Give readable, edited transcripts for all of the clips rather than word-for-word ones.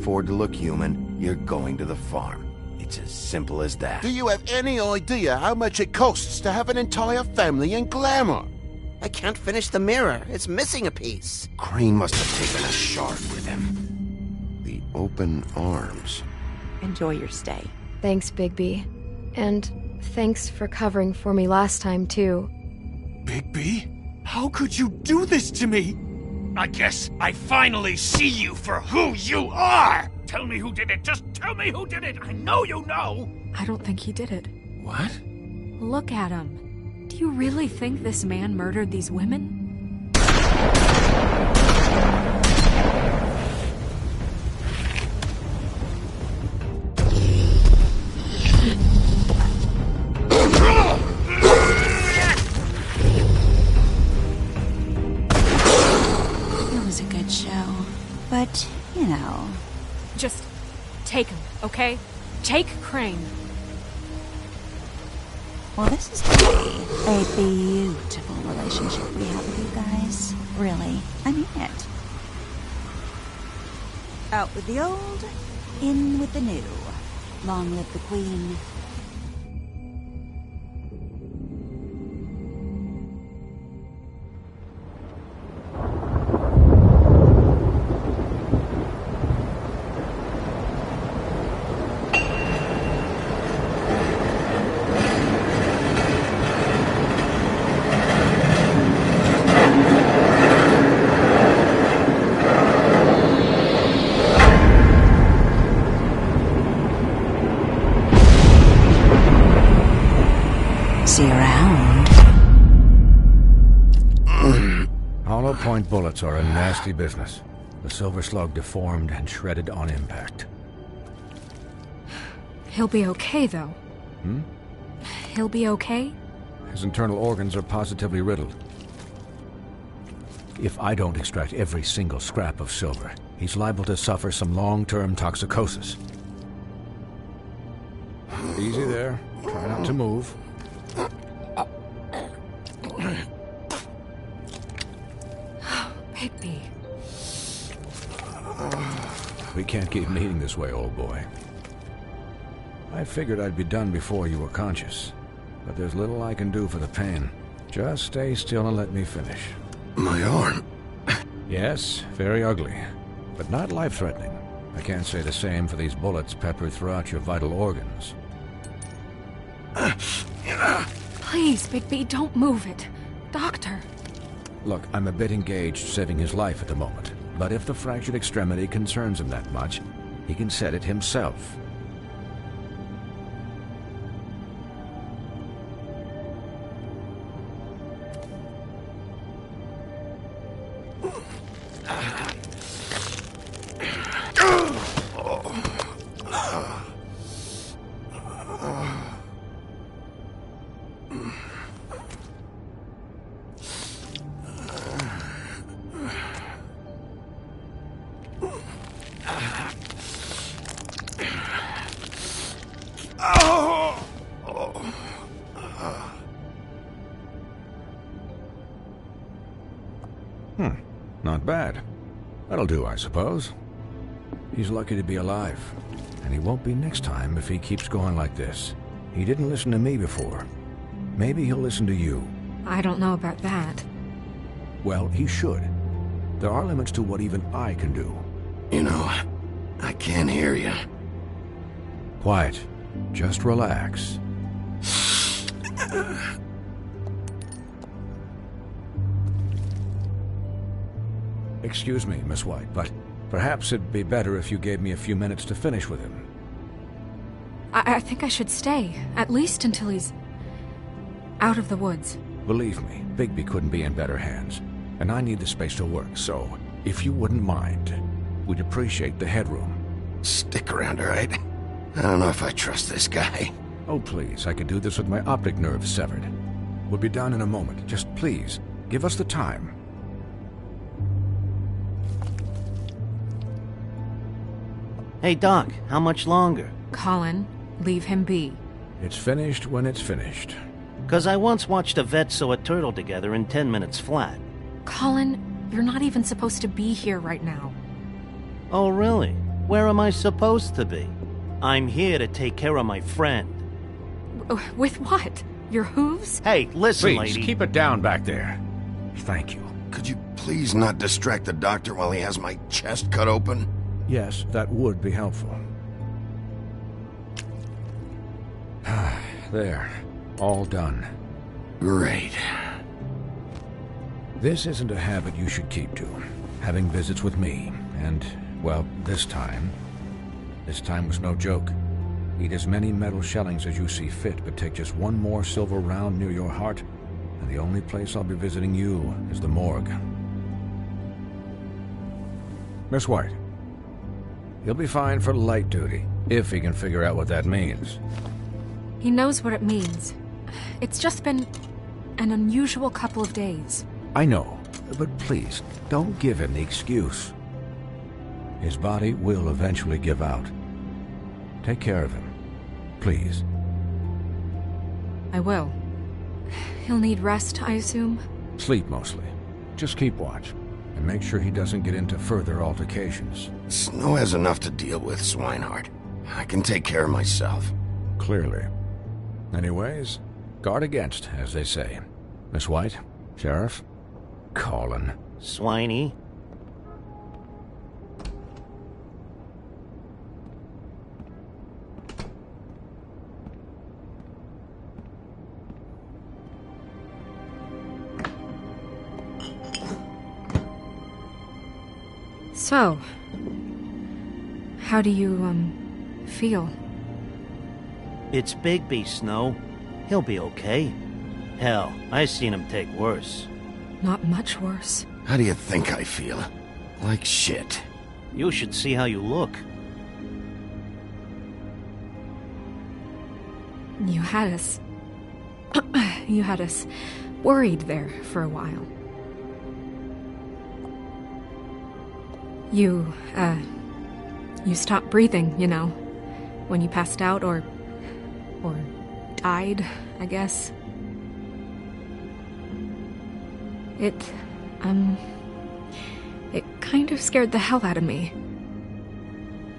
afford to look human, you're going to the farm. It's as simple as that. Do you have any idea how much it costs to have an entire family in glamour? I can't finish the mirror. It's missing a piece. Crane must have taken a shard with him. The open arms. Enjoy your stay. Thanks, Bigby. And thanks for covering for me last time, too. Bigby? How could you do this to me? I guess I finally see you for who you are! Tell me who did it! Just tell me who did it! I know you know! I don't think he did it. What? Look at him. Do you really think this man murdered these women? It was a good show. But, you know... Just take him, okay? Take Crane. Well, this is gonna be a beautiful relationship we have with you guys. Really. I mean it. Out with the old, in with the new. Long live the Queen. See you around. Hollow point bullets are a nasty business. The Silver Slug deformed and shredded on impact. He'll be okay, though. He'll be okay? His internal organs are positively riddled. If I don't extract every single scrap of silver, he's liable to suffer some long-term toxicosis. Easy there. Try not to move. Bigby. We can't keep meeting this way, old boy. I figured I'd be done before you were conscious, but there's little I can do for the pain. Just stay still and let me finish. My arm. Yes, very ugly, but not life-threatening. I can't say the same for these bullets peppered throughout your vital organs. Please, Bigby, don't move it. Doctor. Look, I'm a bit engaged saving his life at the moment, but if the fractured extremity concerns him that much, he can set it himself. Not bad. That'll do, I suppose. He's lucky to be alive, and he won't be next time if he keeps going like this. He didn't listen to me before. Maybe he'll listen to you. I don't know about that. Well, he should. There are limits to what even I can do. You know, I can't hear you. Quiet. Just relax. Excuse me, Miss White, but perhaps it'd be better if you gave me a few minutes to finish with him. I think I should stay, at least until he's out of the woods. Believe me, Bigby couldn't be in better hands, and I need the space to work, so if you wouldn't mind, we'd appreciate the headroom. Stick around, all right? I don't know if I trust this guy. Oh, please, I could do this with my optic nerve severed. We'll be done in a moment. Just please, give us the time. Hey, Doc, how much longer? Colin, leave him be. It's finished when it's finished. 'Cause I once watched a vet sew a turtle together in 10 minutes flat. Colin, you're not even supposed to be here right now. Oh, really? Where am I supposed to be? I'm here to take care of my friend. With what? Your hooves? Hey, listen, Please, lady. keep it down back there. Thank you. Could you please not distract the doctor while he has my chest cut open? Yes, that would be helpful. There. All done. Great. This isn't a habit you should keep to. Having visits with me. And, well, this time was no joke. Eat as many metal shellings as you see fit, but take just one more silver round near your heart, and the only place I'll be visiting you is the morgue. Miss White. He'll be fine for light duty, if he can figure out what that means. He knows what it means. It's just been an unusual couple of days. I know, but please, don't give him the excuse. His body will eventually give out. Take care of him, please. I will. He'll need rest, I assume? Sleep mostly. Just keep watch, and make sure he doesn't get into further altercations. Snow has enough to deal with, Swinehart. I can take care of myself. Clearly. Anyways, guard against, as they say. Miss White, Sheriff, Colin. Swiney. So, how do you, feel? It's Bigby, Snow. He'll be okay. Hell, I seen him take worse. Not much worse. How do you think I feel? Like shit. You should see how you look. You had us... you had us worried there for a while. You stopped breathing, you know, when you passed out or died, I guess. It kind of scared the hell out of me.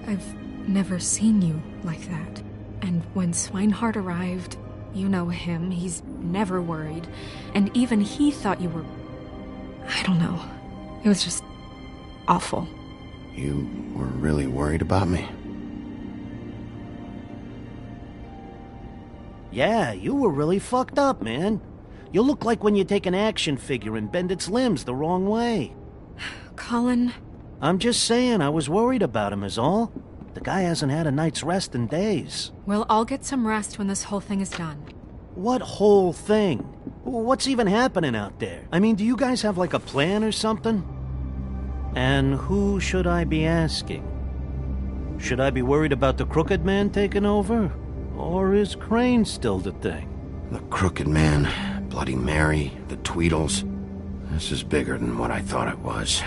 I've never seen you like that. And when Swinehart arrived, you know him, he's never worried. And even he thought you were... I don't know. It was just awful. You were really worried about me? Yeah, you were really fucked up, man. You look like when you take an action figure and bend its limbs the wrong way. Colin... I'm just saying, I was worried about him is all. The guy hasn't had a night's rest in days. Well, I'll get some rest when this whole thing is done. What whole thing? What's even happening out there? I mean, do you guys have like a plan or something? And who should I be asking? Should I be worried about the Crooked Man taking over? Or is Crane still the thing? The Crooked Man, Bloody Mary, the Tweedles. This is bigger than what I thought it was.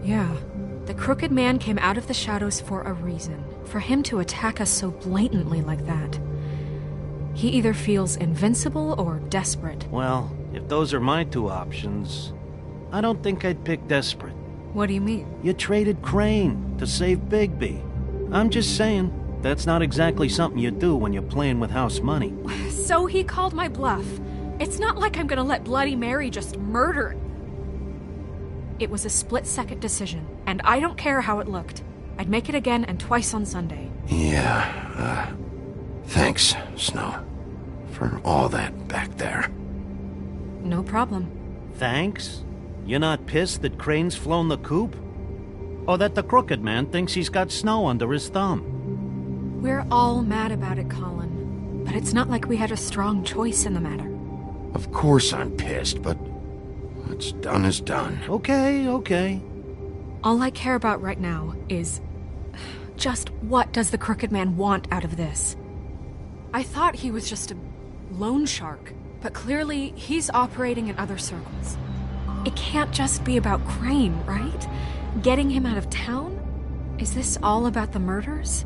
Yeah. The Crooked Man came out of the shadows for a reason. For him to attack us so blatantly like that. He either feels invincible or desperate. Well, if those are my two options, I don't think I'd pick desperate. What do you mean? You traded Crane to save Bigby. I'm just saying, that's not exactly something you do when you're playing with house money. So he called my bluff. It's not like I'm gonna let Bloody Mary just murder... It was a split-second decision, and I don't care how it looked. I'd make it again and twice on Sunday. Yeah, thanks, Snow, for all that back there. No problem. Thanks? You're not pissed that Crane's flown the coop? Or that the Crooked Man thinks he's got Snow under his thumb? We're all mad about it, Colin. But it's not like we had a strong choice in the matter. Of course I'm pissed, but what's done is done. Okay. All I care about right now is... just what does the Crooked Man want out of this? I thought he was just a loan shark, but clearly he's operating in other circles. It can't just be about Crane, right? Getting him out of town? Is this all about the murders?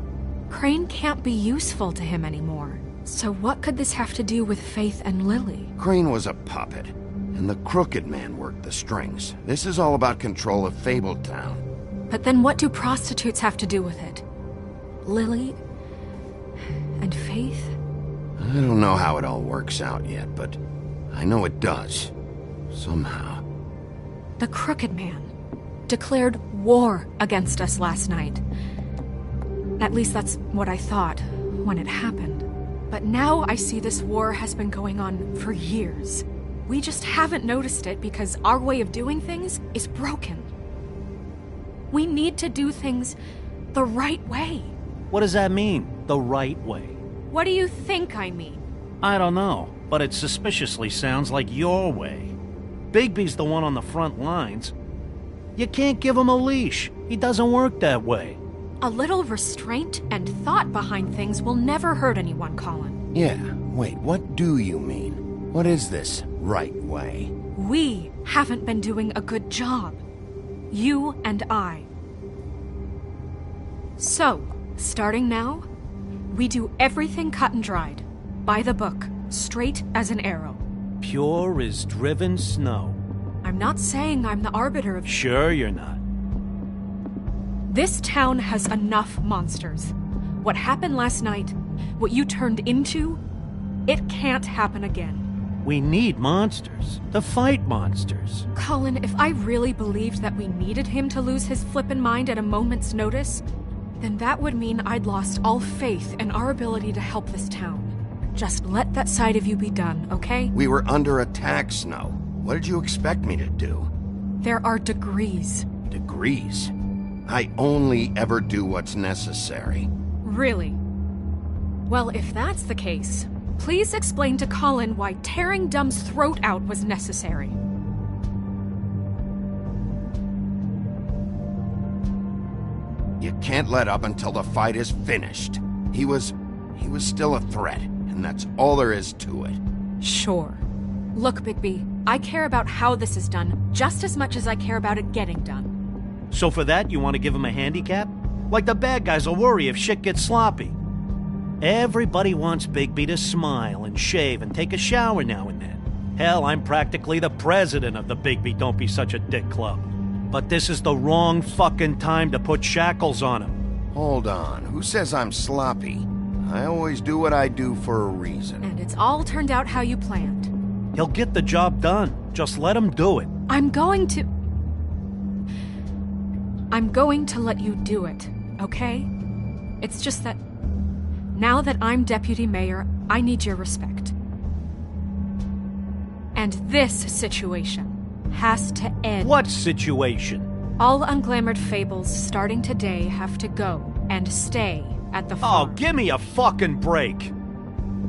Crane can't be useful to him anymore. So what could this have to do with Faith and Lily? Crane was a puppet, and the Crooked Man worked the strings. This is all about control of Fabletown. But then what do prostitutes have to do with it? Lily? And Faith? I don't know how it all works out yet, but I know it does. Somehow. The Crooked Man declared war against us last night. At least that's what I thought when it happened. But now I see this war has been going on for years. We just haven't noticed it because our way of doing things is broken. We need to do things the right way. What does that mean, the right way? What do you think I mean? I don't know, but it suspiciously sounds like your way. Bigby's the one on the front lines. You can't give him a leash. He doesn't work that way. A little restraint and thought behind things will never hurt anyone, Colin. Yeah, wait, what do you mean? What is this right way? We haven't been doing a good job. You and I. So, starting now, we do everything cut and dried. By the book, straight as an arrow. Pure as driven snow. I'm not saying I'm the arbiter of... Sure you're not. This town has enough monsters. What happened last night, what you turned into, it can't happen again. We need monsters. To fight monsters. Colin, if I really believed that we needed him to lose his flippin' mind at a moment's notice, then that would mean I'd lost all faith in our ability to help this town. Just let that side of you be done, okay? We were under attack, Snow. What did you expect me to do? There are degrees. Degrees? I only ever do what's necessary. Really? Well, if that's the case, please explain to Colin why tearing Dumb's throat out was necessary. You can't let up until the fight is finished. He was still a threat, and that's all there is to it. Sure. Look, Bigby, I care about how this is done just as much as I care about it getting done. So for that, you want to give him a handicap? Like the bad guys will worry if shit gets sloppy. Everybody wants Bigby to smile and shave and take a shower now and then. Hell, I'm practically the president of the Bigby Don't Be Such a Dick Club. But this is the wrong fucking time to put shackles on him. Hold on, who says I'm sloppy? I always do what I do for a reason. And it's all turned out how you planned. He'll get the job done. Just let him do it. I'm going to let you do it, okay? It's just that now that I'm deputy mayor, I need your respect. And this situation has to end. What situation? All unglamored fables starting today have to go and stay at the farm. Oh, give me a fucking break.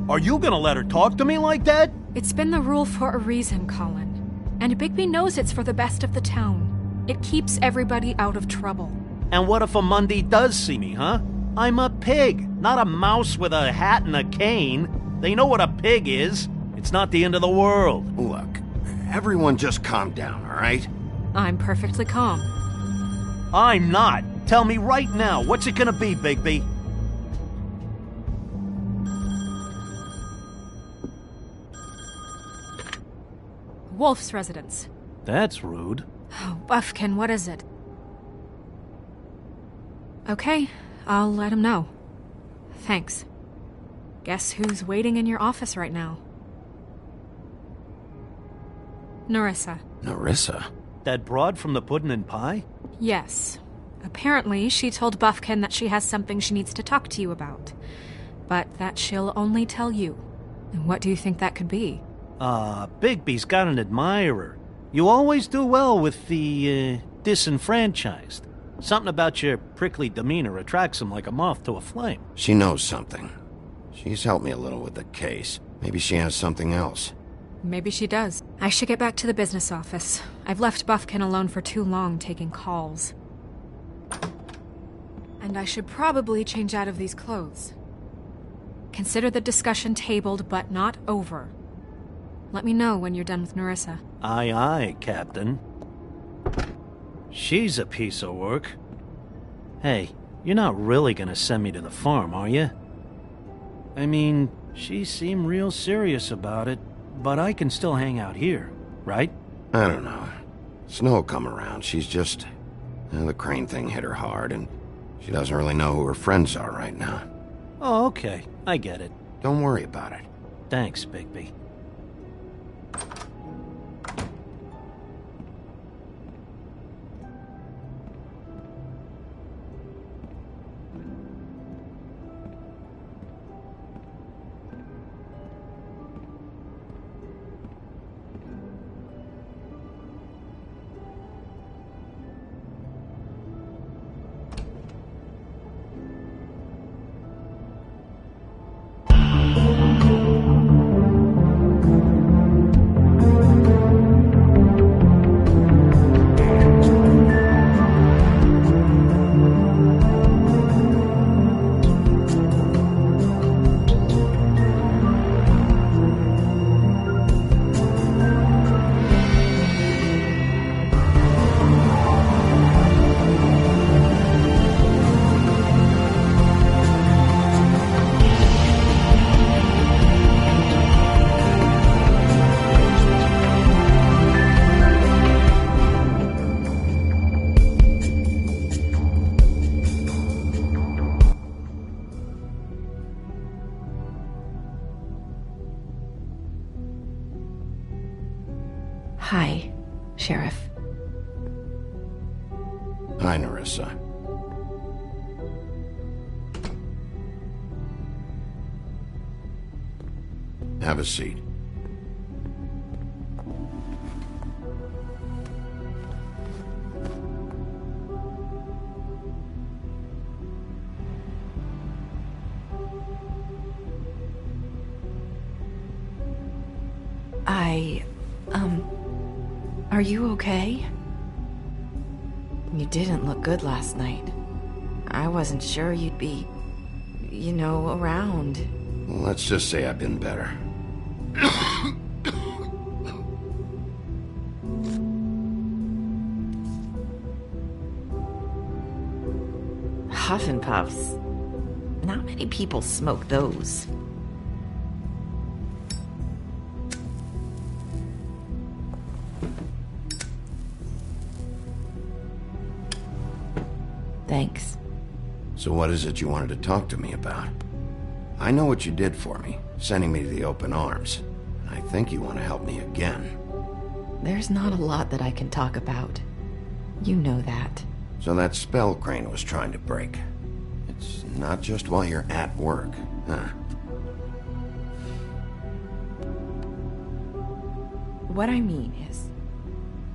Are you gonna let her talk to me like that? It's been the rule for a reason, Colin. And Bigby knows it's for the best of the town. It keeps everybody out of trouble. And what if a Mundy does see me, huh? I'm a pig, not a mouse with a hat and a cane. They know what a pig is. It's not the end of the world. Look, everyone just calm down, all right? I'm perfectly calm. I'm not. Tell me right now, what's it gonna be, Bigby? Wolf's residence. That's rude. Oh, Buffkin, what is it? Okay, I'll let him know. Thanks. Guess who's waiting in your office right now? Nerissa. Nerissa? That broad from the Puddin' and Pie? Yes. Apparently, she told Buffkin that she has something she needs to talk to you about. But that she'll only tell you. And what do you think that could be? Bigby's got an admirer. You always do well with the, disenfranchised. Something about your prickly demeanor attracts him like a moth to a flame. She knows something. She's helped me a little with the case. Maybe she has something else. Maybe she does. I should get back to the business office. I've left Buffkin alone for too long taking calls. And I should probably change out of these clothes. Consider the discussion tabled, but not over. Let me know when you're done with Nerissa. Aye, aye, Captain. She's a piece of work. Hey, you're not really gonna send me to the farm, are you? I mean, she seemed real serious about it, but I can still hang out here, right? I don't know. Snow come around. She's just The Crane thing hit her hard, and she doesn't really know who her friends are right now. Oh, okay. I get it. Don't worry about it. Thanks, Bigby. Hi, Sheriff. Hi, Nerissa. Have a seat. Are you okay? You didn't look good last night. I wasn't sure you'd be, around. Well, let's just say I've been better. Huff and Puffs. Not many people smoke those. Thanks. So what is it you wanted to talk to me about? I know what you did for me, sending me to the open arms. I think you want to help me again. There's not a lot that I can talk about. You know that. So that spell Crane was trying to break. It's not just while you're at work, huh? What I mean is,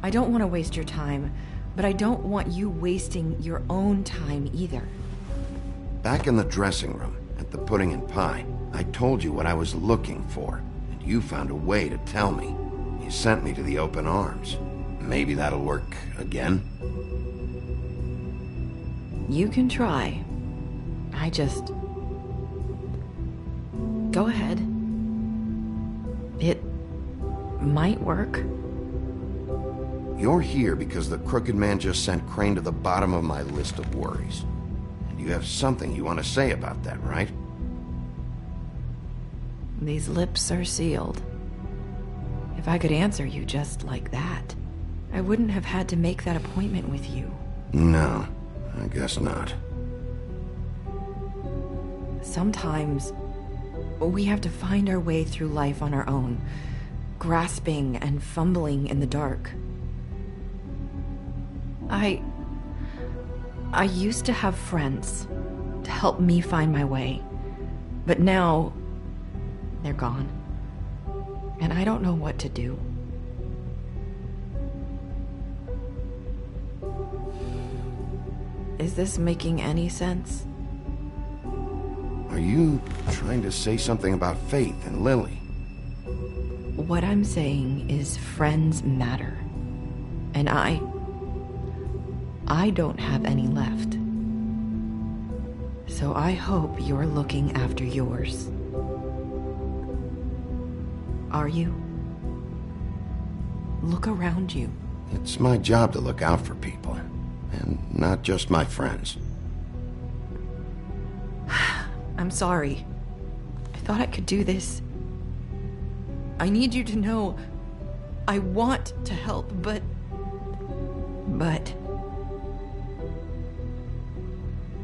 I don't want to waste your time, but I don't want you wasting your own time either. Back in the dressing room, at the pudding and pie, I told you what I was looking for, and you found a way to tell me. You sent me to the open arms. Maybe that'll work again? You can try. I just... Go ahead. It might work. You're here because the Crooked Man just sent Crane to the bottom of my list of worries. And you have something you want to say about that, right? These lips are sealed. If I could answer you just like that, I wouldn't have had to make that appointment with you. No, I guess not. Sometimes we have to find our way through life on our own, grasping and fumbling in the dark. I used to have friends to help me find my way, but now they're gone, and I don't know what to do. Is this making any sense? Are you trying to say something about Faith and Lily? What I'm saying is friends matter, and I don't have any left. So I hope you're looking after yours. Are you? Look around you. It's my job to look out for people, and not just my friends. I'm sorry. I thought I could do this. I need you to know I want to help, but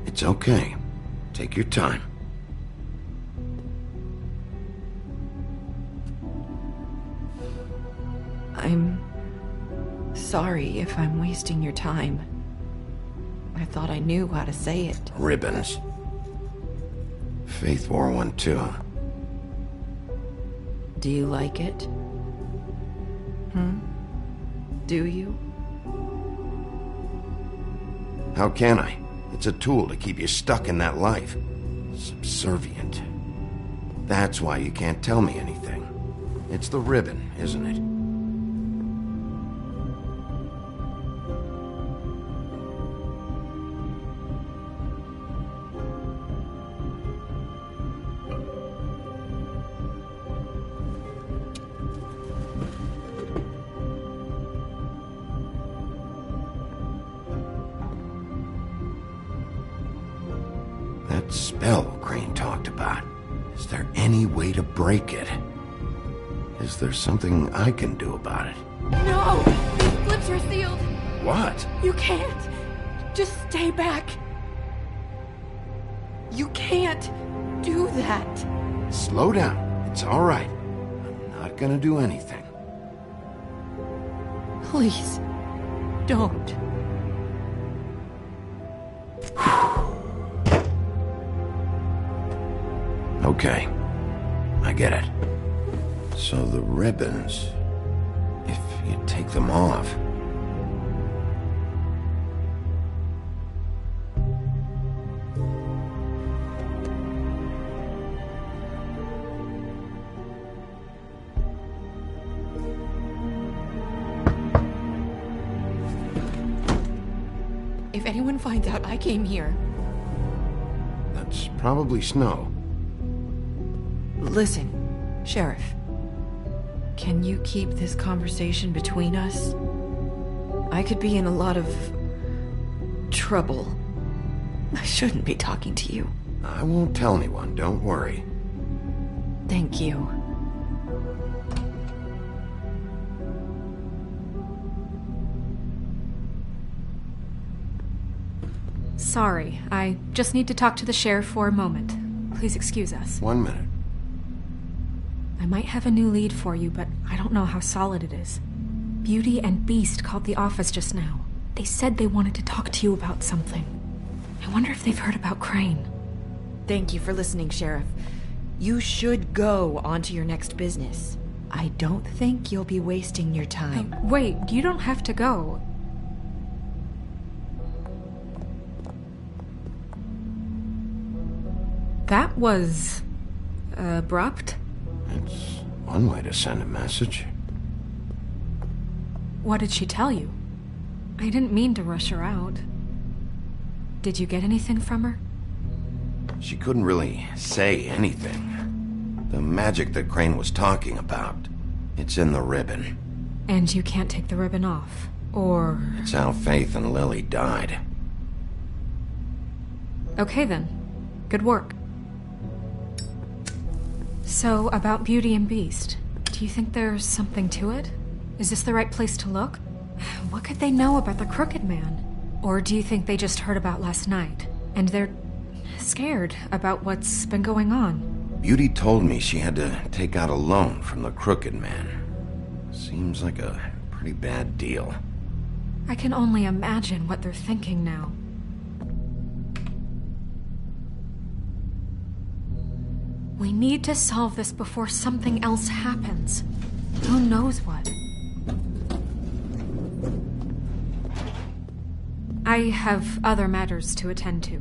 It's okay. Take your time. I'm sorry if I'm wasting your time. I thought I knew how to say it. Ribbons. Faith wore one too. Do you like it? Do you? How can I? It's a tool to keep you stuck in that life. Subservient. That's why you can't tell me anything. It's the ribbon, isn't it? That spell Crane talked about. Is there any way to break it? Is there something I can do about it? No! These flips are sealed! What? You can't! Just stay back! You can't do that! Slow down. It's all right. I'm not gonna do anything. Please, don't. Okay. I get it. So the ribbons, if you take them off... If anyone finds out I came here... That's probably snow. Listen, Sheriff. Can you keep this conversation between us? I could be in a lot of... trouble. I shouldn't be talking to you. I won't tell anyone, don't worry. Thank you. Sorry, I just need to talk to the sheriff for a moment. Please excuse us. 1 minute. I might have a new lead for you, but I don't know how solid it is. Beauty and Beast called the office just now. They said they wanted to talk to you about something. I wonder if they've heard about Crane. Thank you for listening, Sheriff. You should go on to your next business. I don't think you'll be wasting your time. Wait, you don't have to go. That was... abrupt? It's one way to send a message. What did she tell you? I didn't mean to rush her out. Did you get anything from her? She couldn't really say anything. The magic that Crane was talking about, it's in the ribbon. And you can't take the ribbon off, or... It's how Faith and Lily died. Okay then. Good work. So, about Beauty and Beast, do you think there's something to it? Is this the right place to look? What could they know about the Crooked Man? Or do you think they just heard about last night, and they're scared about what's been going on? Beauty told me she had to take out a loan from the Crooked Man. Seems like a pretty bad deal. I can only imagine what they're thinking now. We need to solve this before something else happens. Who knows what? I have other matters to attend to.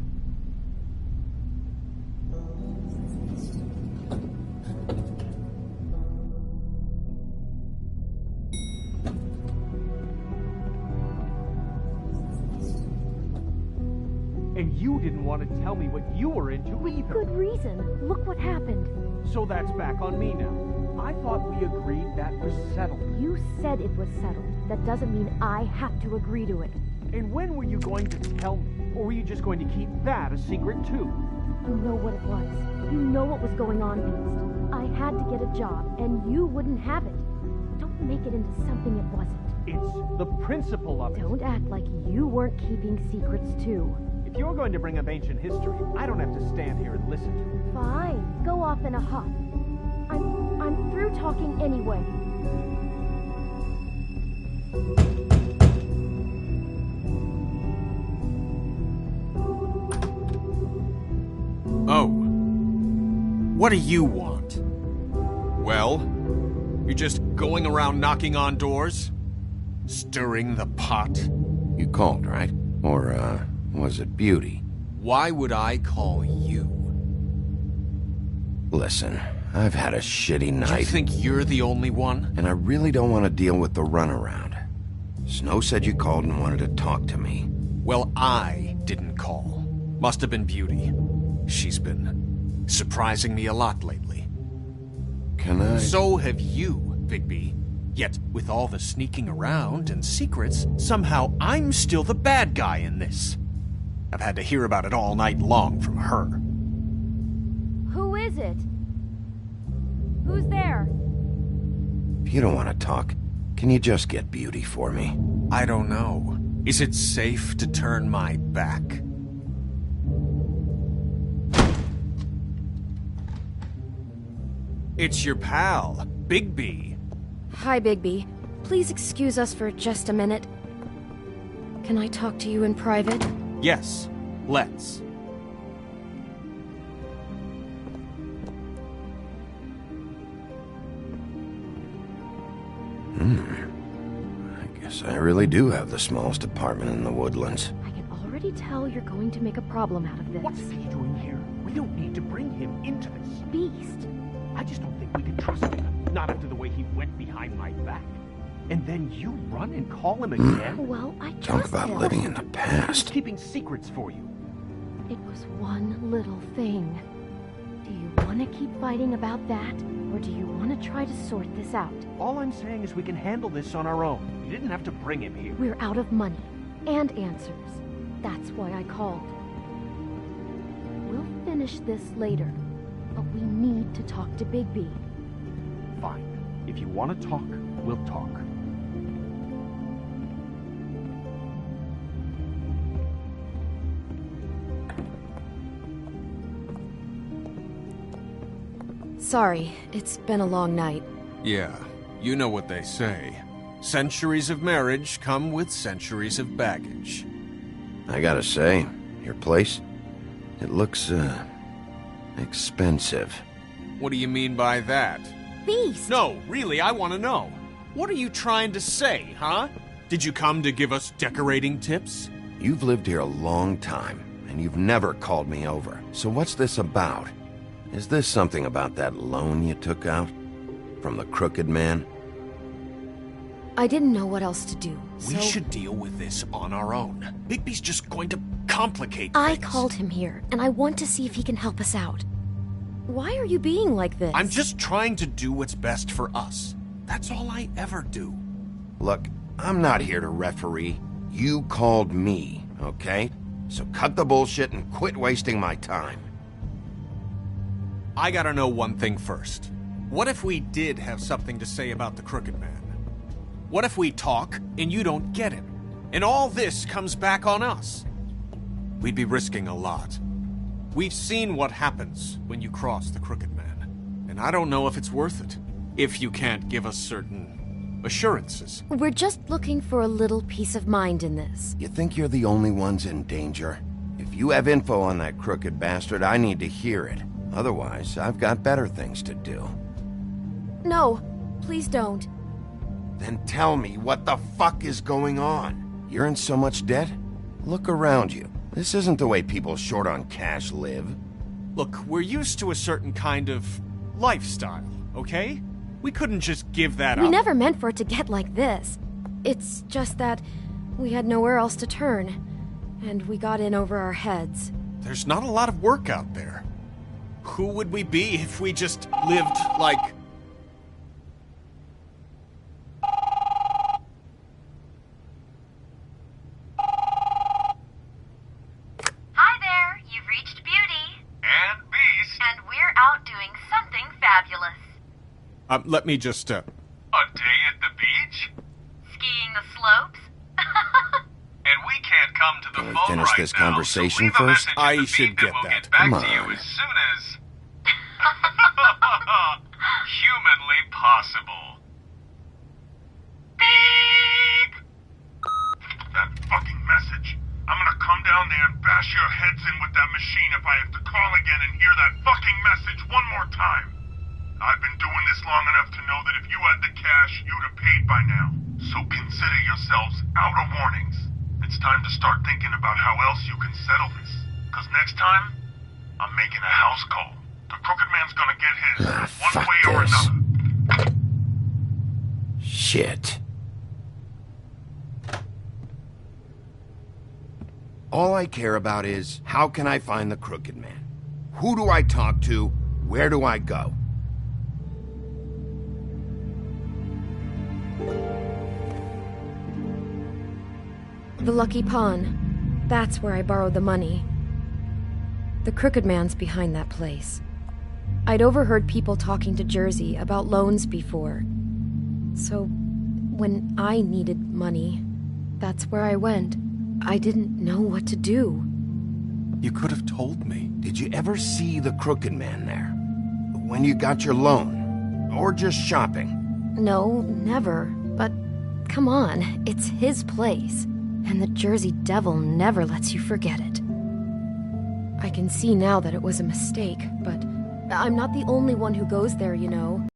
And you didn't want to tell me what you were into either. Good reason. Look what happened. So that's back on me now. I thought we agreed that was settled. You said it was settled. That doesn't mean I have to agree to it. And when were you going to tell me? Or were you just going to keep that a secret too? You know what it was. You know what was going on, Beast. I had to get a job, and you wouldn't have it. Don't make it into something it wasn't. It's the principle of it. Don't act like you weren't keeping secrets too. If If you're going to bring up ancient history, I don't have to stand here and listen to it. Fine. Go off in a huff. I'm through talking anyway. Oh. What do you want? Well, you're just going around knocking on doors? Stirring the pot? You called, right? Or, was it Beauty? Why would I call you? Listen, I've had a shitty night. You think you're the only one? And I really don't want to deal with the runaround. Snow said you called and wanted to talk to me. Well, I didn't call. Must have been Beauty. She's been surprising me a lot lately. Can I? So have you, Bigby. Yet, with all the sneaking around and secrets, somehow I'm still the bad guy in this. I've had to hear about it all night long from her. Who is it? Who's there? If you don't want to talk, can you just get Beauty for me? I don't know. Is it safe to turn my back? It's your pal, Bigby. Hi, Bigby. Please excuse us for just a minute. Can I talk to you in private? Yes, let's. I guess I really do have the smallest apartment in the Woodlands. I can already tell you're going to make a problem out of this. What's he doing here? We don't need to bring him into this. Beast. I just don't think we can trust him. Not after the way he went behind my back. And then you run and call him again? Well, I Talk trust about him. living in the He's past. keeping secrets for you. It was one little thing. Do you want to keep fighting about that? Or do you want to try to sort this out? All I'm saying is we can handle this on our own. You didn't have to bring him here. We're out of money. And answers. That's why I called. We'll finish this later. But we need to talk to Bigby. Fine. If you want to talk, we'll talk. Sorry, it's been a long night. Yeah, you know what they say. Centuries of marriage come with centuries of baggage. I gotta say, your place, it looks, expensive. What do you mean by that? Beast! No, really, I want to know. What are you trying to say, huh? Did you come to give us decorating tips? You've lived here a long time, and you've never called me over. So what's this about? Is this something about that loan you took out? From the Crooked Man? I didn't know what else to do, so... We should deal with this on our own. Bigby's just going to complicate I things. called him here, and I want to see if he can help us out. Why are you being like this? I'm just trying to do what's best for us. That's all I ever do. Look, I'm not here to referee. You called me, okay? So cut the bullshit and quit wasting my time. I gotta know one thing first. What if we did have something to say about the Crooked Man? What if we talk and you don't get him? And all this comes back on us? We'd be risking a lot. We've seen what happens when you cross the Crooked Man. And I don't know if it's worth it. If you can't give us certain assurances. We're just looking for a little peace of mind in this. You think you're the only ones in danger? If you have info on that crooked bastard, I need to hear it. Otherwise, I've got better things to do. No, please don't. Then tell me what the fuck is going on? You're in so much debt? Look around you. This isn't the way people short on cash live. Look, we're used to a certain kind of lifestyle, okay? We couldn't just give that up. We never meant for it to get like this. It's just that we had nowhere else to turn, and we got in over our heads. There's not a lot of work out there. Who would we be if we just lived like... Hi there, you've reached Beauty. And Beast. And we're out doing something fabulous. Let me just, A day at the beach? Skiing the slopes? And we can't come to the Can we phone finish right this now, conversation so leave a first? message in I the should beep and get we'll that. get back Come to you on. as soon as... humanly possible. Beep! That fucking message. I'm gonna come down there and bash your heads in with that machine if I have to call again and hear that fucking message one more time. I've been doing this long enough to know that if you had the cash, you'd have paid by now. So consider yourselves out of warnings. It's time to start thinking about how else you can settle this. Because next time, I'm making a house call. The Crooked Man's gonna get his, one fuck way or this. another. Shit. All I care about is, how can I find the Crooked Man? Who do I talk to? Where do I go? The Lucky Pawn. That's where I borrowed the money. The Crooked Man's behind that place. I'd overheard people talking to Jersey about loans before. So, when I needed money, that's where I went. I didn't know what to do. You could have told me. Did you ever see the Crooked Man there? When you got your loan? Or just shopping? No, never. But come on, it's his place. And the Jersey Devil never lets you forget it. I can see now that it was a mistake, but I'm not the only one who goes there, you know.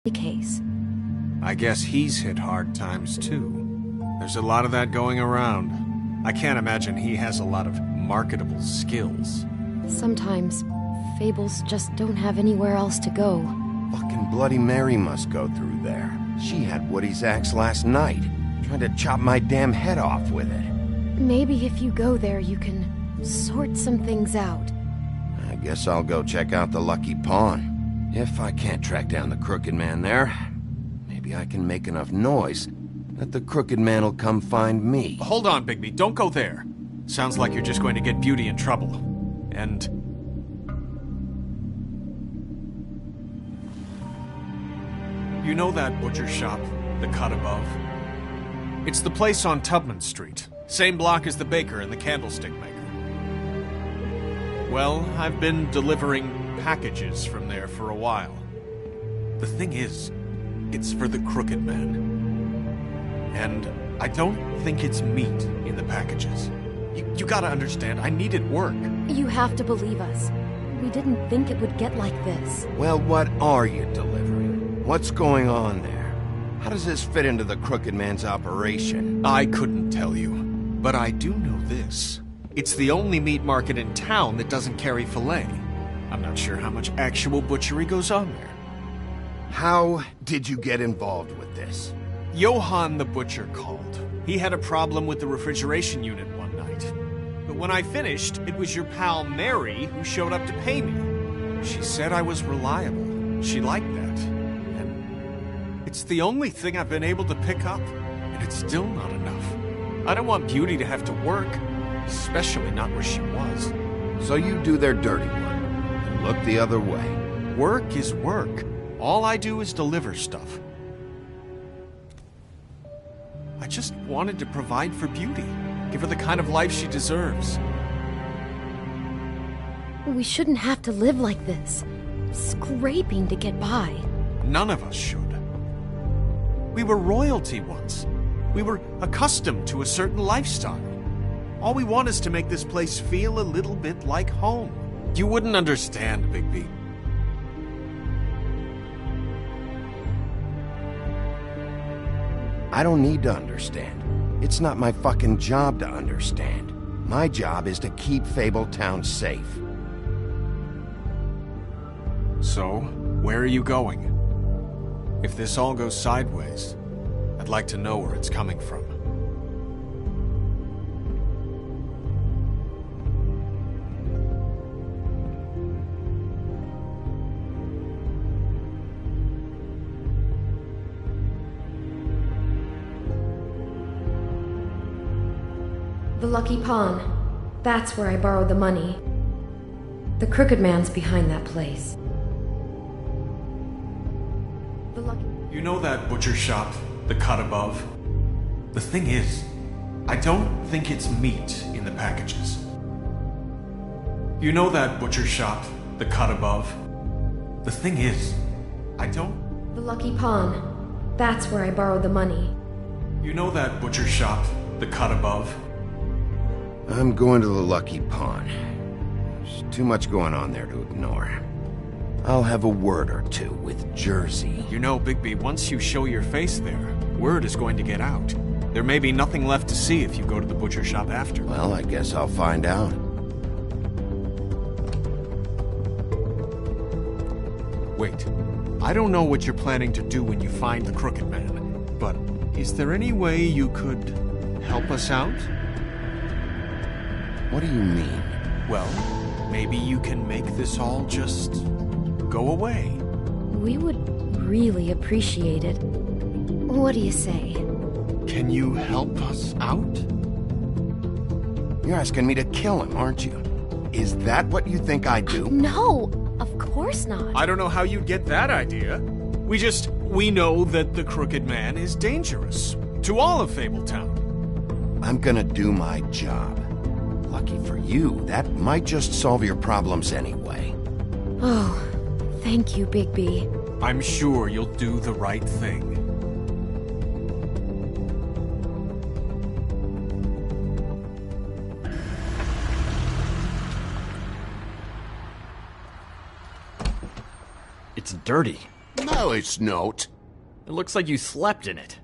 The case. I guess he's hit hard times too. There's a lot of that going around. I can't imagine he has a lot of marketable skills. Sometimes, fables just don't have anywhere else to go. Fucking Bloody Mary must go through there. She had Woody's axe last night, trying to chop my damn head off with it. Maybe if you go there, you can sort some things out. I guess I'll go check out the Lucky Pawn. If I can't track down the Crooked Man there, maybe I can make enough noise that the Crooked Man will come find me. Hold on, Bigby. Don't go there. Sounds like you're just going to get Beauty in trouble. And... you know that butcher shop, the cut above? It's the place on Tubman Street. Same block as the baker and the candlestick maker. Well, I've been delivering packages from there for a while. The thing is, it's for the Crooked Man. And I don't think it's meat in the packages. You gotta understand, I needed work. You have to believe us. We didn't think it would get like this. Well, what are you delivering? What's going on there? How does this fit into the Crooked Man's operation? I couldn't tell you, but I do know this. It's the only meat market in town that doesn't carry filet. I'm not sure how much actual butchery goes on there. How did you get involved with this? Johann the butcher called. He had a problem with the refrigeration unit one night. But when I finished, it was your pal Mary who showed up to pay me. She said I was reliable. She liked that. And it's the only thing I've been able to pick up. And it's still not enough. I don't want Beauty to have to work, especially not where she was. So you do their dirty work and look the other way. Work is work. All I do is deliver stuff. I just wanted to provide for Beauty. Give her the kind of life she deserves. We shouldn't have to live like this. Scraping to get by. None of us should. We were royalty once. We were accustomed to a certain lifestyle. All we want is to make this place feel a little bit like home. You wouldn't understand, Bigby. I don't need to understand. It's not my fucking job to understand. My job is to keep Fabletown safe. So, where are you going? If this all goes sideways, I'd like to know where it's coming from. The Lucky Pawn. That's where I borrowed the money. The Crooked Man's behind that place. You know that butcher shop, the cut above? The thing is, I don't think it's meat in the packages. You know that butcher shop, the cut above? The thing is, I don't... The Lucky Pawn. That's where I borrowed the money. You know that butcher shop, the cut above? I'm going to the Lucky Pawn. There's too much going on there to ignore. I'll have a word or two with Jersey. You know, Bigby, once you show your face there, word is going to get out. There may be nothing left to see if you go to the butcher shop after. Well, I guess I'll find out. Wait. I don't know what you're planning to do when you find the Crooked Man, but is there any way you could help us out? What do you mean? Well, maybe you can make this all just go away. We would really appreciate it. What do you say? Can you help us out? You're asking me to kill him, aren't you? Is that what you think I do? No, of course not. I don't know how you'd get that idea. We know that the Crooked Man is dangerous. To all of Fabletown. I'm gonna do my job. Lucky for you, that might just solve your problems anyway. Oh, thank you, Bigby. I'm sure you'll do the right thing. It's dirty. No, it's not. It looks like you slept in it.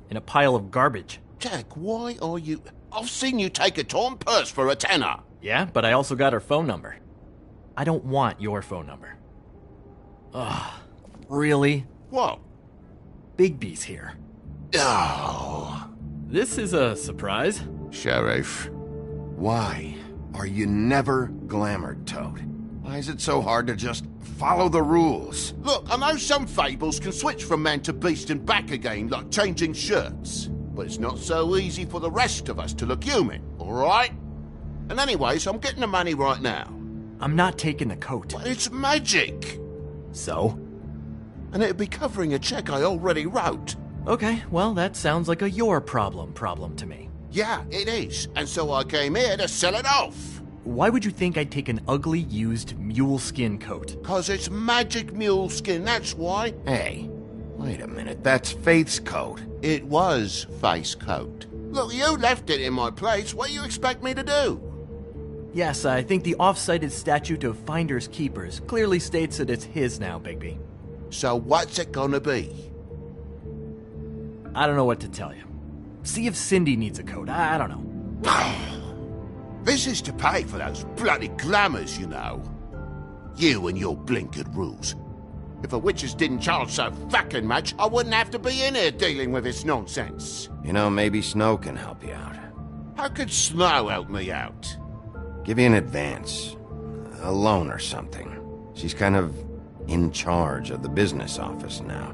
In a pile of garbage. Jack, why are you... I've seen you take a torn purse for a tenner. Yeah, but I also got her phone number. I don't want your phone number. Ugh, really? What? Bigby's here. Oh. This is a surprise. Sheriff. Why are you never glamored, Toad? Why is it so hard to just follow the rules? Look, I know some fables can switch from man to beast and back again like changing shirts. But it's not so easy for the rest of us to look human, alright? And anyways, I'm getting the money right now. I'm not taking the coat. But it's magic! So? And it'd be covering a check I already wrote. Okay, well, that sounds like a your problem to me. Yeah, it is. And so I came here to sell it off. Why would you think I'd take an ugly, used mule skin coat? 'Cause it's magic mule skin, that's why. Hey, wait a minute, that's Faith's coat. It was Faith's coat. Look, you left it in my place. What do you expect me to do? Yes, I think the off-cited statute of Finders Keepers clearly states that it's his now, Bigby. So what's it gonna be? I don't know what to tell you. See if Cindy needs a coat. I don't know. This is to pay for those bloody glamours, you know. You and your blinkered rules. If the witches didn't charge so fucking much, I wouldn't have to be in here dealing with this nonsense. You know, maybe Snow can help you out. How could Snow help me out? Give you an advance. A loan or something. She's kind of in charge of the business office now.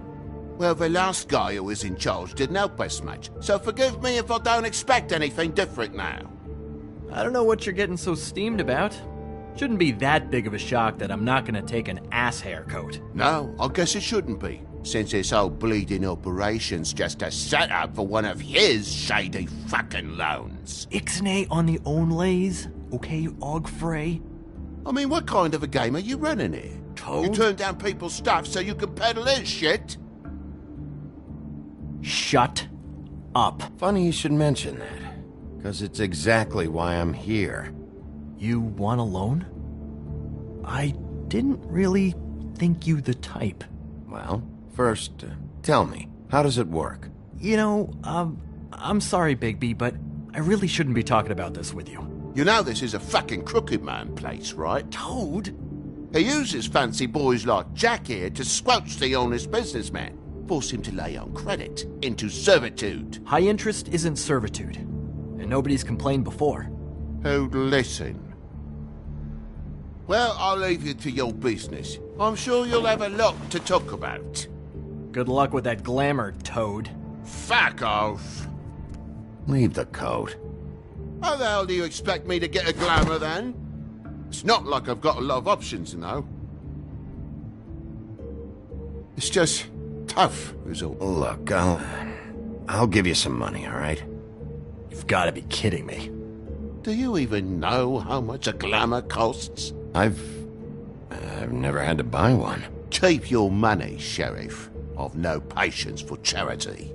Well, the last guy who was in charge didn't help us much, so forgive me if I don't expect anything different now. I don't know what you're getting so steamed about. Shouldn't be that big of a shock that I'm not gonna take an ass hair coat. No, I guess it shouldn't be, since this whole bleeding operation's just a setup for one of his shady fucking loans. Ixnay on the own lays, okay, Og Frey? I mean, what kind of a game are you running here? Toad? You turn down people's stuff so you can peddle his shit? Shut up. Funny you should mention that, because it's exactly why I'm here. You want a loan? I didn't really think you the type. Well, first, tell me, how does it work? You know, I'm sorry, Bigby, but I really shouldn't be talking about this with you. You know this is a fucking Crooked Man place, right? Toad? He uses fancy boys like Jack here to squelch the honest businessman. Force him to lay on credit into servitude. High interest isn't servitude, and nobody's complained before. Who'd listen? Well, I'll leave you to your business. I'm sure you'll have a lot to talk about. Good luck with that glamour, Toad. Fuck off. Leave the coat. How the hell do you expect me to get a glamour then? It's not like I've got a lot of options, you know. It's just tough, is all. Look, I'll give you some money, all right? You've got to be kidding me. Do you even know how much a glamour costs? I've never had to buy one. Keep your money, Sheriff. I've no patience for charity.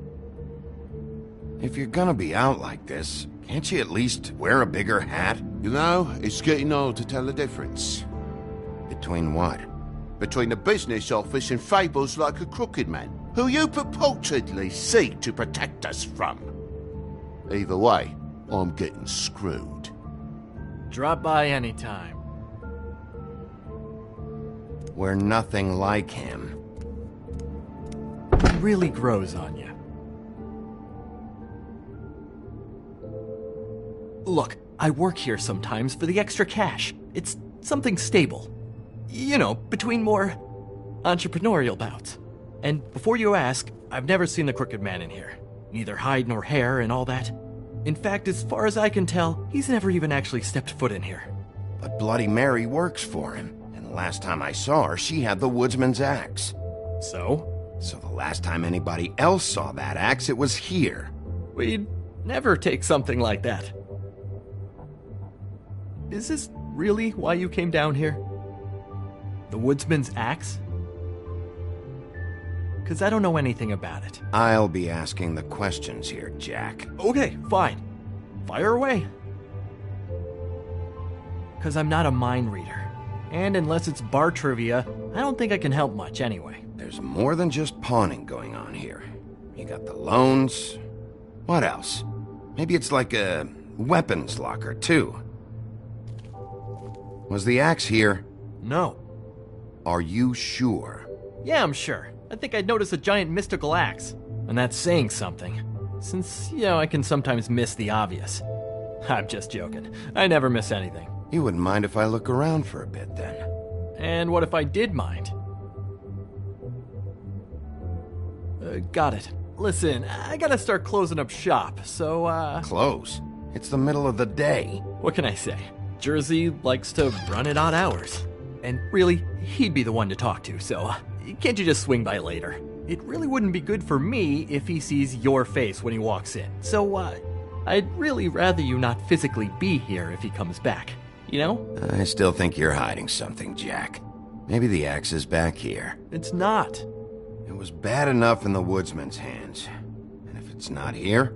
If you're gonna be out like this, can't you at least wear a bigger hat? You know, it's getting hard to tell the difference. Between what? Between the business office and fables like a crooked man, who you purportedly seek to protect us from. Either way, I'm getting screwed. Drop by anytime. We're nothing like him. He really grows on you. Look, I work here sometimes for the extra cash. It's something stable. You know, between more entrepreneurial bouts. And before you ask, I've never seen the Crooked Man in here. Neither hide nor hair and all that. In fact, as far as I can tell, he's never even actually stepped foot in here. But Bloody Mary works for him. And the last time I saw her, she had the woodsman's axe. So? So the last time anybody else saw that axe, it was here. We'd never take something like that. Is this really why you came down here? The woodsman's axe? Because I don't know anything about it. I'll be asking the questions here, Jack. Okay, fine. Fire away. Because I'm not a mind reader. And unless it's bar trivia, I don't think I can help much anyway. There's more than just pawning going on here. You got the loans. What else? Maybe it's like a weapons locker, too. Was the axe here? No. Are you sure? Yeah, I'm sure. I think I'd notice a giant mystical axe. And that's saying something. Since, you know, I can sometimes miss the obvious. I'm just joking. I never miss anything. You wouldn't mind if I look around for a bit, then? And what if I did mind? Got it. Listen, I gotta start closing up shop, so, Close? It's the middle of the day. What can I say? Jersey likes to run at odd hours. And really, he'd be the one to talk to, so can't you just swing by later? It really wouldn't be good for me if he sees your face when he walks in. So, I'd really rather you not physically be here if he comes back. You know? I still think you're hiding something, Jack. Maybe the axe is back here. It's not. It was bad enough in the woodsman's hands. And if it's not here,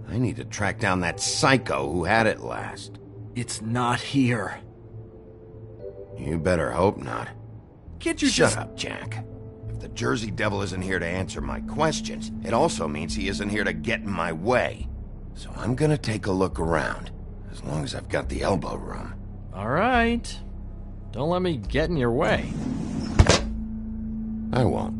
I need to track down that psycho who had it last. It's not here. You better hope not. Can't you Shut up, Jack. If the Jersey Devil isn't here to answer my questions, it also means he isn't here to get in my way. So I'm gonna take a look around, as long as I've got the elbow room. All right. Don't let me get in your way. I won't.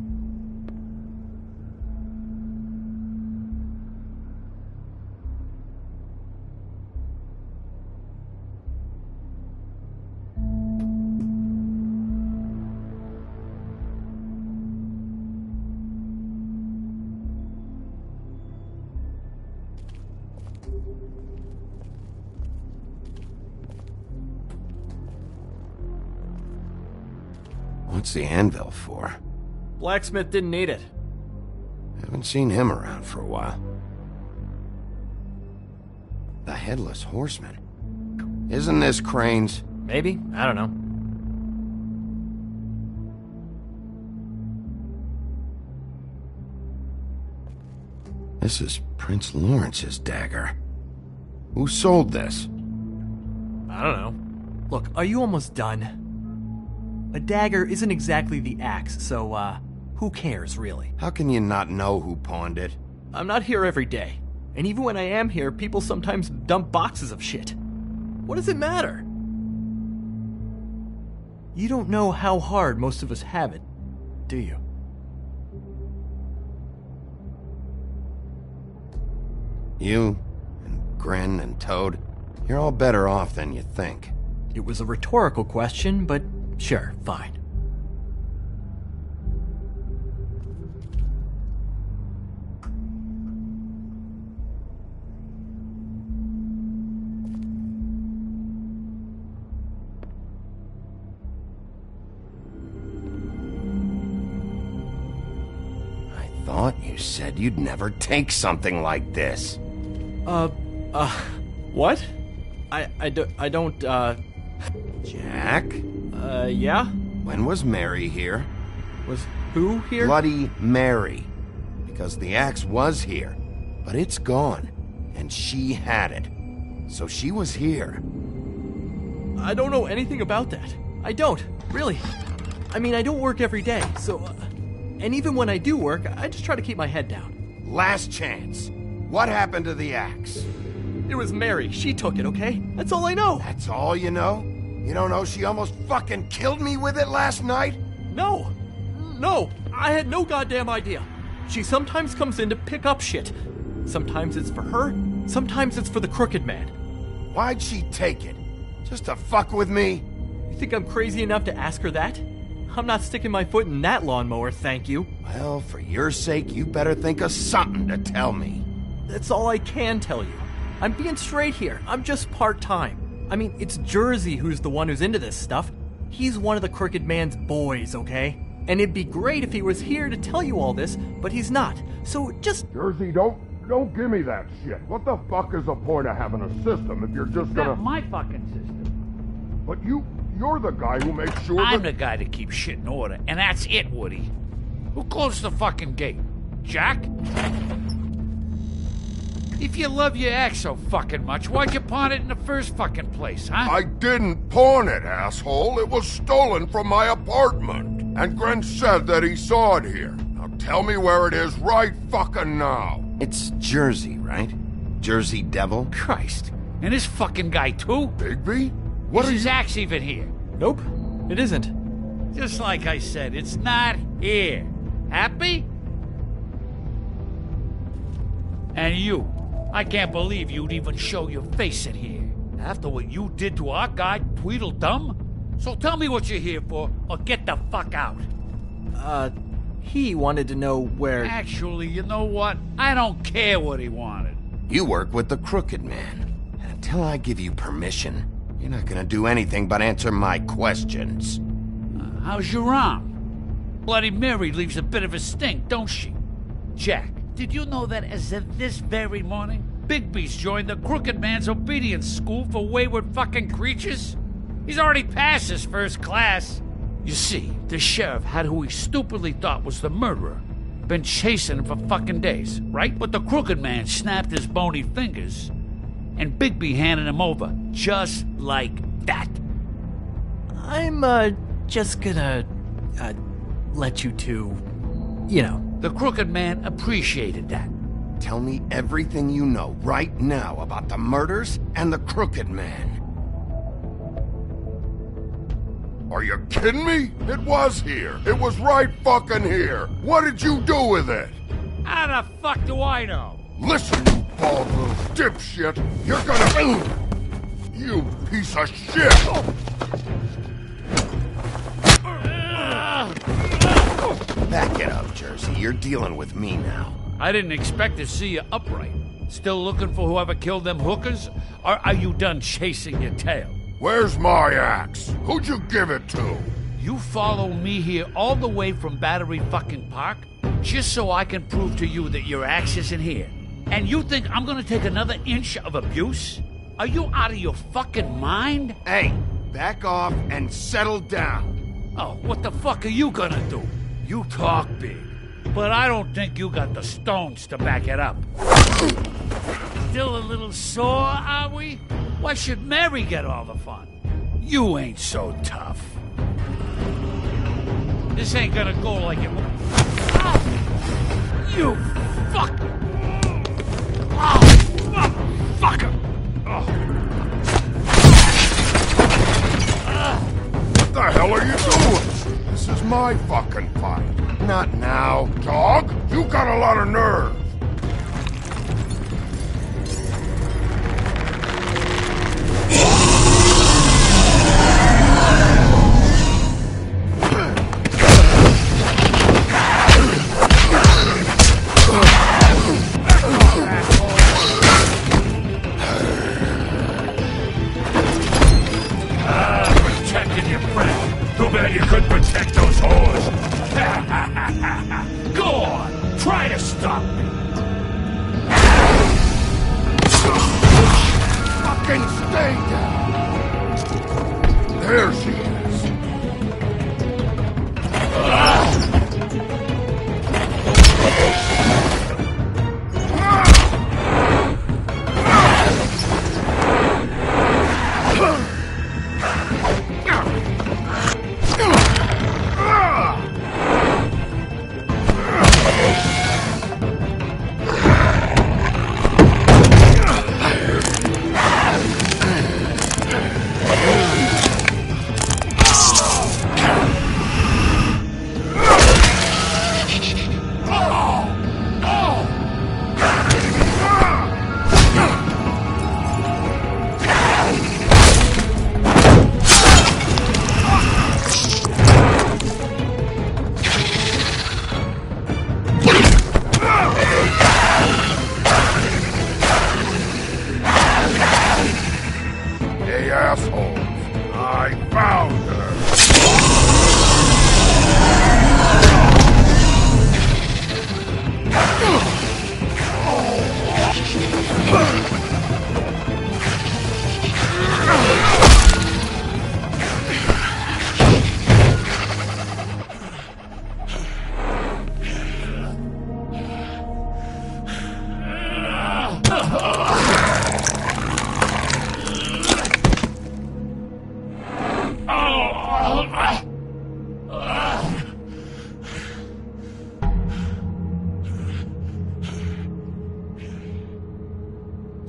What's the anvil for? Blacksmith didn't need it. Haven't seen him around for a while. The Headless Horseman. Isn't this Crane's? Maybe. I don't know. This is Prince Lawrence's dagger. Who sold this? I don't know. Look, are you almost done? A dagger isn't exactly the axe, so, who cares, really? How can you not know who pawned it? I'm not here every day. And even when I am here, people sometimes dump boxes of shit. What does it matter? You don't know how hard most of us have it, do you? You, and Grin and Toad, you're all better off than you think. It was a rhetorical question, but sure, fine. I thought you said you'd never take something like this. What? I don't, Jack? Yeah? When was Mary here? Was who here? Bloody Mary. Because the axe was here, but it's gone, and she had it. So she was here. I don't know anything about that. I don't, really. I mean, I don't work every day, so... and even when I do work, I just try to keep my head down. Last chance. What happened to the axe? It was Mary. She took it, okay? That's all I know. That's all you know? You don't know she almost fucking killed me with it last night? No. No, I had no goddamn idea. She sometimes comes in to pick up shit. Sometimes it's for her, sometimes it's for the Crooked Man. Why'd she take it? Just to fuck with me? You think I'm crazy enough to ask her that? I'm not sticking my foot in that lawnmower, thank you. Well, for your sake, you better think of something to tell me. That's all I can tell you. I'm being straight here. I'm just part-time. I mean, it's Jersey who's the one who's into this stuff. He's one of the Crooked Man's boys, okay? And it'd be great if he was here to tell you all this, but he's not. So just... Jersey, don't give me that shit. What the fuck is the point of having a system if you're just gonna... Not my fucking system. But you're the guy who makes sure I'm the guy that keeps shit in order, and that's it, Woody. Who closed the fucking gate? Jack? If you love your ex so fucking much, why'd you pawn it in the first fucking place, huh? I didn't pawn it, asshole. It was stolen from my apartment. And Gren said that he saw it here. Now tell me where it is right fucking now. It's Jersey, right? Jersey Devil? Christ. And this fucking guy, too? Bigby? Is his axe even here? Nope, it isn't. Just like I said, it's not here. Happy? And you. I can't believe you'd even show your face in here. After what you did to our guy, Tweedledum? So tell me what you're here for, or get the fuck out. He wanted to know where... Actually, you know what? I don't care what he wanted. You work with the Crooked Man. And until I give you permission, you're not gonna do anything but answer my questions. How's your arm? Bloody Mary leaves a bit of a stink, don't she? Jack, did you know that as of this very morning, Bigby's joined the Crooked Man's obedience school for wayward fucking creatures? He's already passed his first class. You see, the sheriff had who he stupidly thought was the murderer. Been chasing him for fucking days, right? But the Crooked Man snapped his bony fingers, and Bigby handed him over, just like that. I'm, just gonna, let you two, you know. The Crooked Man appreciated that. Tell me everything you know right now about the murders and the Crooked Man. Are you kidding me? It was here. It was right fucking here. What did you do with it? How the fuck do I know? Listen, you bald little dipshit. You're gonna... You piece of shit! Back it up, Jersey. You're dealing with me now. I didn't expect to see you upright. Still looking for whoever killed them hookers? Or are you done chasing your tail? Where's my axe? Who'd you give it to? You follow me here all the way from Battery fucking Park just so I can prove to you that your axe isn't here. And you think I'm gonna take another inch of abuse? Are you out of your fucking mind? Hey, back off and settle down. Oh, what the fuck are you gonna do? You talk big, but I don't think you got the stones to back it up. Still a little sore, are we? Why should Mary get all the fun? You ain't so tough. This ain't gonna go like it was. Oh, you fucker! Oh, fucker! What the hell are you doing? This is my fucking fight. Not now. Dog, you got a lot of nerve. Protecting your friend. Too bad you couldn't protect those whores. Go on, try to stop me. Fucking stay down! There she is. Hey, assholes. I found her.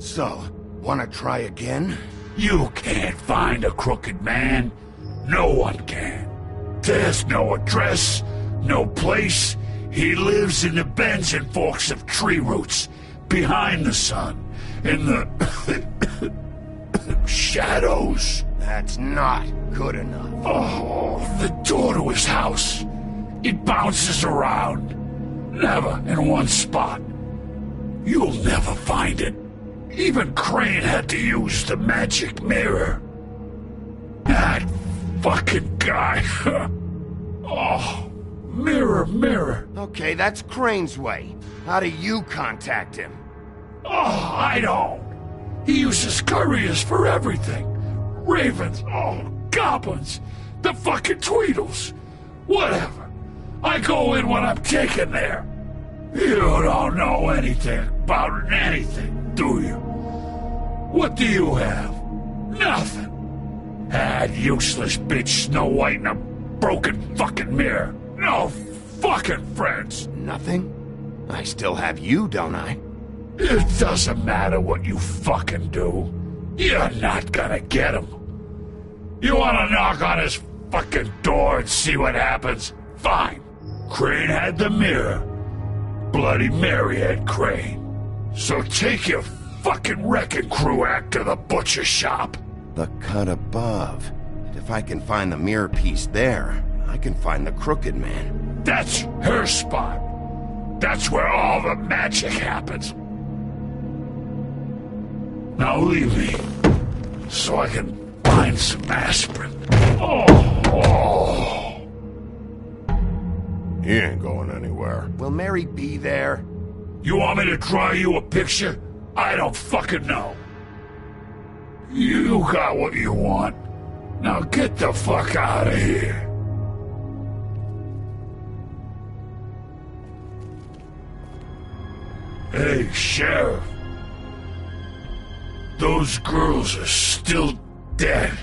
So, wanna try again? You can't find a crooked man. No one can. There's no address, no place. He lives in the bends and forks of tree roots, behind the sun, in the shadows. That's not good enough. Oh, the door to his house. It bounces around. Never in one spot. You'll never find it. Even Crane had to use the magic mirror. That fucking guy. Oh, mirror, mirror. Okay, that's Crane's way. How do you contact him? Oh, I don't. He uses couriers for everything. Ravens, goblins, the fucking Tweedles. Whatever. I go in when I'm taken there. You don't know anything about anything, do you? What do you have? Nothing. That useless bitch Snow White and a broken fucking mirror. No fucking friends. Nothing? I still have you, don't I? It doesn't matter what you fucking do. You're not gonna get him. You wanna knock on his fucking door and see what happens? Fine. Crane had the mirror. Bloody Mary had Crane. So take your fucking wrecking crew act to the butcher shop. The cut above. And if I can find the mirror piece there, I can find the Crooked Man. That's her spot. That's where all the magic happens. Now leave me, so I can find some aspirin. Oh. He ain't going anywhere. Will Mary be there? You want me to draw you a picture? I don't fucking know. You got what you want. Now get the fuck out of here. Hey, Sheriff. Those girls are still dead.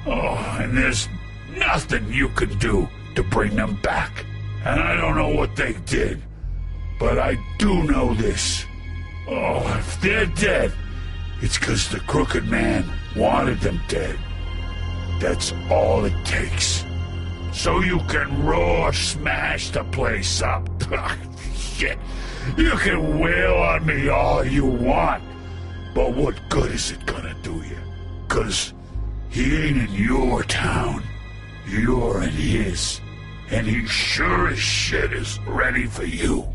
Oh, and there's nothing you can do to bring them back. And I don't know what they did, but I do know this. Oh, if they're dead, it's 'cause the Crooked Man wanted them dead. That's all it takes. So you can roar smash the place up. Shit. You can wail on me all you want, but what good is it gonna do you? 'Cause he ain't in your town. You're in his. And he sure as shit is ready for you.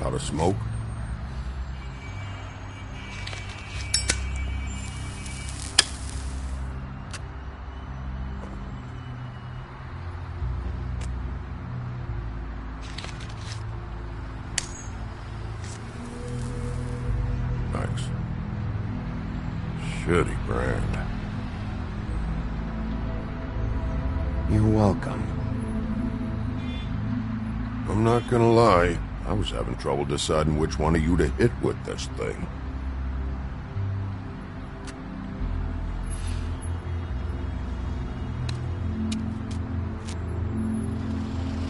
Out of smoke? Shitty brand. You're welcome. I'm not gonna lie, I was having trouble deciding which one of you to hit with this thing.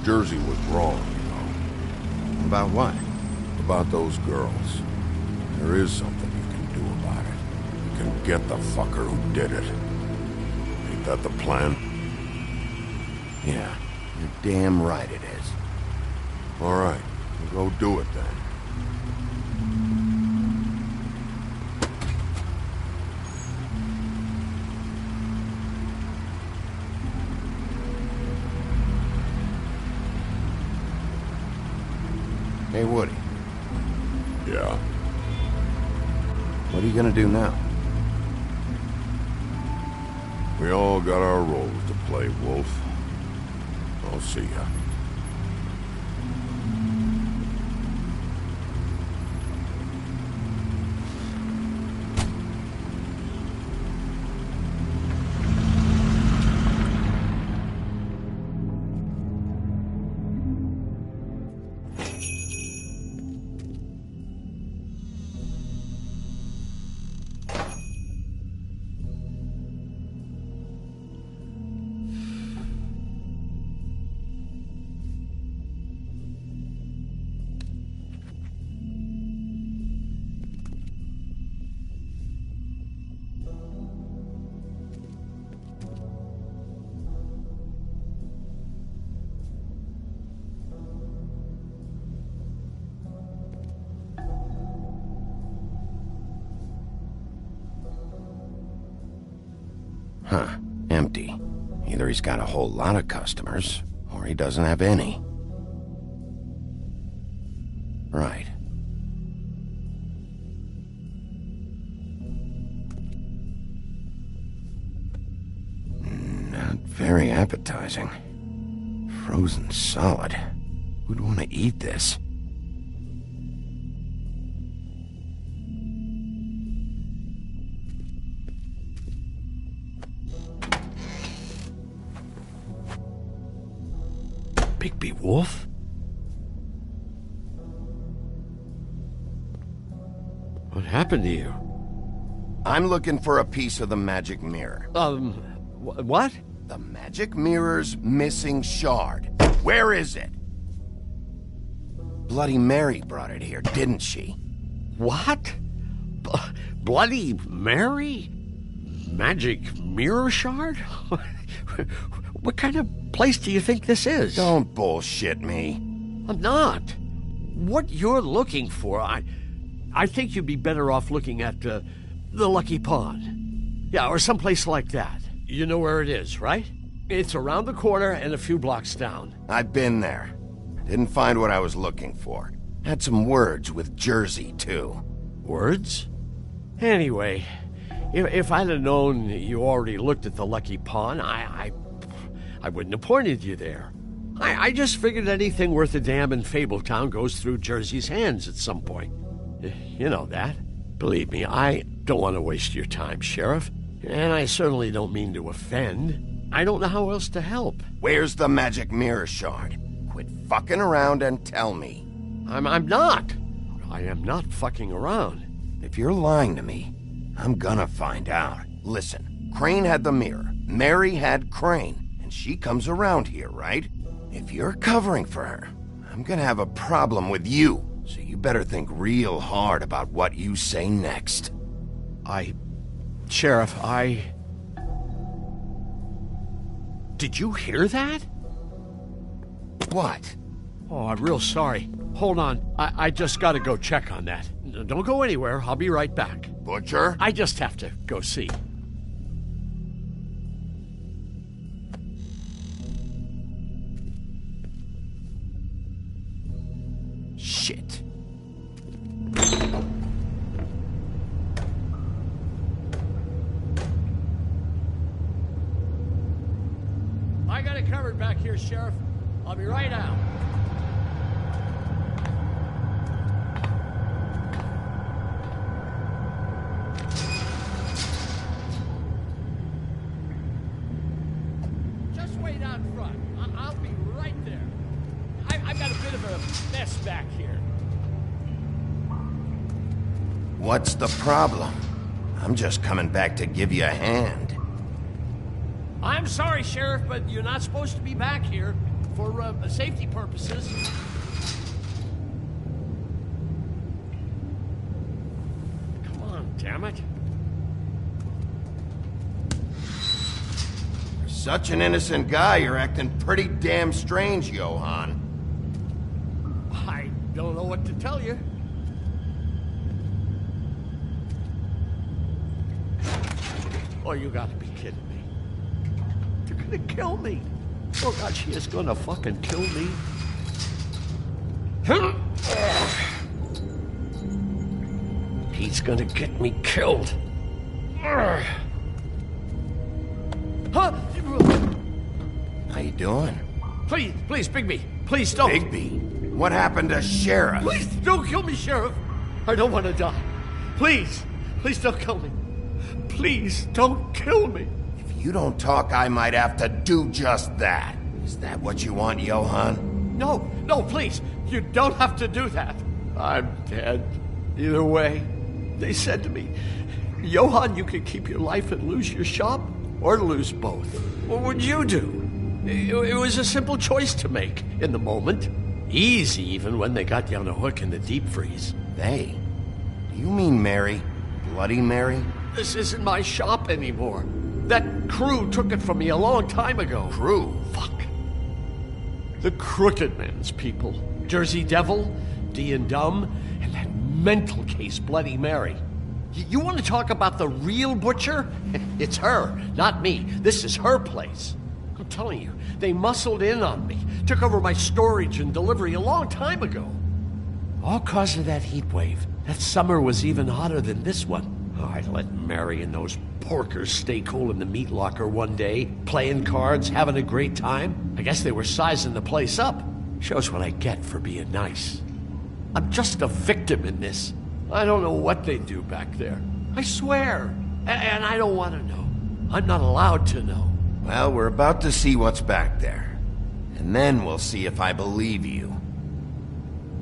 Jersey was wrong, you know. About what? About those girls. There is something you can do about it. You can get the fucker who did it. Ain't that the plan? Yeah, you're damn right it is. All right, we'll go do it then. Hey, Woody. Yeah? What are you gonna do now? We all got our roles to play, Wolf. I'll see ya. Huh. Empty. Either he's got a whole lot of customers, or he doesn't have any. Right. Not very appetizing. Frozen solid. Who'd want to eat this? Bigby Wolf? What happened to you? I'm looking for a piece of the magic mirror. What? The magic mirror's missing shard. Where is it? Bloody Mary brought it here, didn't she? What? Bloody Mary? Magic mirror shard? What kind of place do you think this is? Don't bullshit me. I'm not. What you're looking for, I think you'd be better off looking at the Lucky Pond. Yeah, or someplace like that. You know where it is, right? It's around the corner and a few blocks down. I've been there. Didn't find what I was looking for. Had some words with Jersey, too. Words? Anyway, if I'd have known you already looked at the Lucky Pond, I wouldn't have pointed you there. I just figured anything worth a damn in Fabletown goes through Jersey's hands at some point. You know that. Believe me, I don't want to waste your time, Sheriff. And I certainly don't mean to offend. I don't know how else to help. Where's the magic mirror shard? Quit fucking around and tell me. I'm not. I am not fucking around. If you're lying to me, I'm gonna find out. Listen, Crane had the mirror. Mary had Crane. And she comes around here, right? If you're covering for her, I'm gonna have a problem with you. So you better think real hard about what you say next. Sheriff, Did you hear that? What? Oh, I'm real sorry. Hold on. I just gotta go check on that. Don't go anywhere. I'll be right back. Butcher? I just have to go see. Shit. I got it covered back here, Sheriff. I'll be right out. wait out front. I'll be right there. I've got a bit of a mess back here. What's the problem? I'm just coming back to give you a hand. I'm sorry, Sheriff, but you're not supposed to be back here for safety purposes. Come on, damn it. For such an innocent guy, you're acting pretty damn strange, Johann. I don't know what to tell you. Oh, you gotta be kidding me. They're gonna kill me. Oh, God, she is gonna fucking kill me. He's gonna get me killed. How you doing? Please, Bigby. Please don't. Bigby? What happened to Sheriff? Please don't kill me, Sheriff. I don't want to die. Please don't kill me. Please don't kill me. If you don't talk, I might have to do just that. Is that what you want, Johann? No, please. You don't have to do that. I'm dead. Either way. They said to me, Johann, you could keep your life and lose your shop, or lose both. What would you do? It was a simple choice to make in the moment. Easy, even when they got you on a hook in the deep freeze. They? Do you mean Mary? Bloody Mary? This isn't my shop anymore. That crew took it from me a long time ago. Crew? Fuck. The Crooked Man's people. Jersey Devil, D and Dumb, and that mental case, Bloody Mary. You want to talk about the real butcher? It's her, not me. This is her place. I'm telling you, they muscled in on me, took over my storage and delivery a long time ago. All cause of that heat wave. That summer was even hotter than this one. Oh, I let Mary and those porkers stay cool in the meat locker one day, playing cards, having a great time. I guess they were sizing the place up. Shows what I get for being nice. I'm just a victim in this. I don't know what they do back there. I swear. And I don't want to know. I'm not allowed to know. Well, we're about to see what's back there. And then we'll see if I believe you.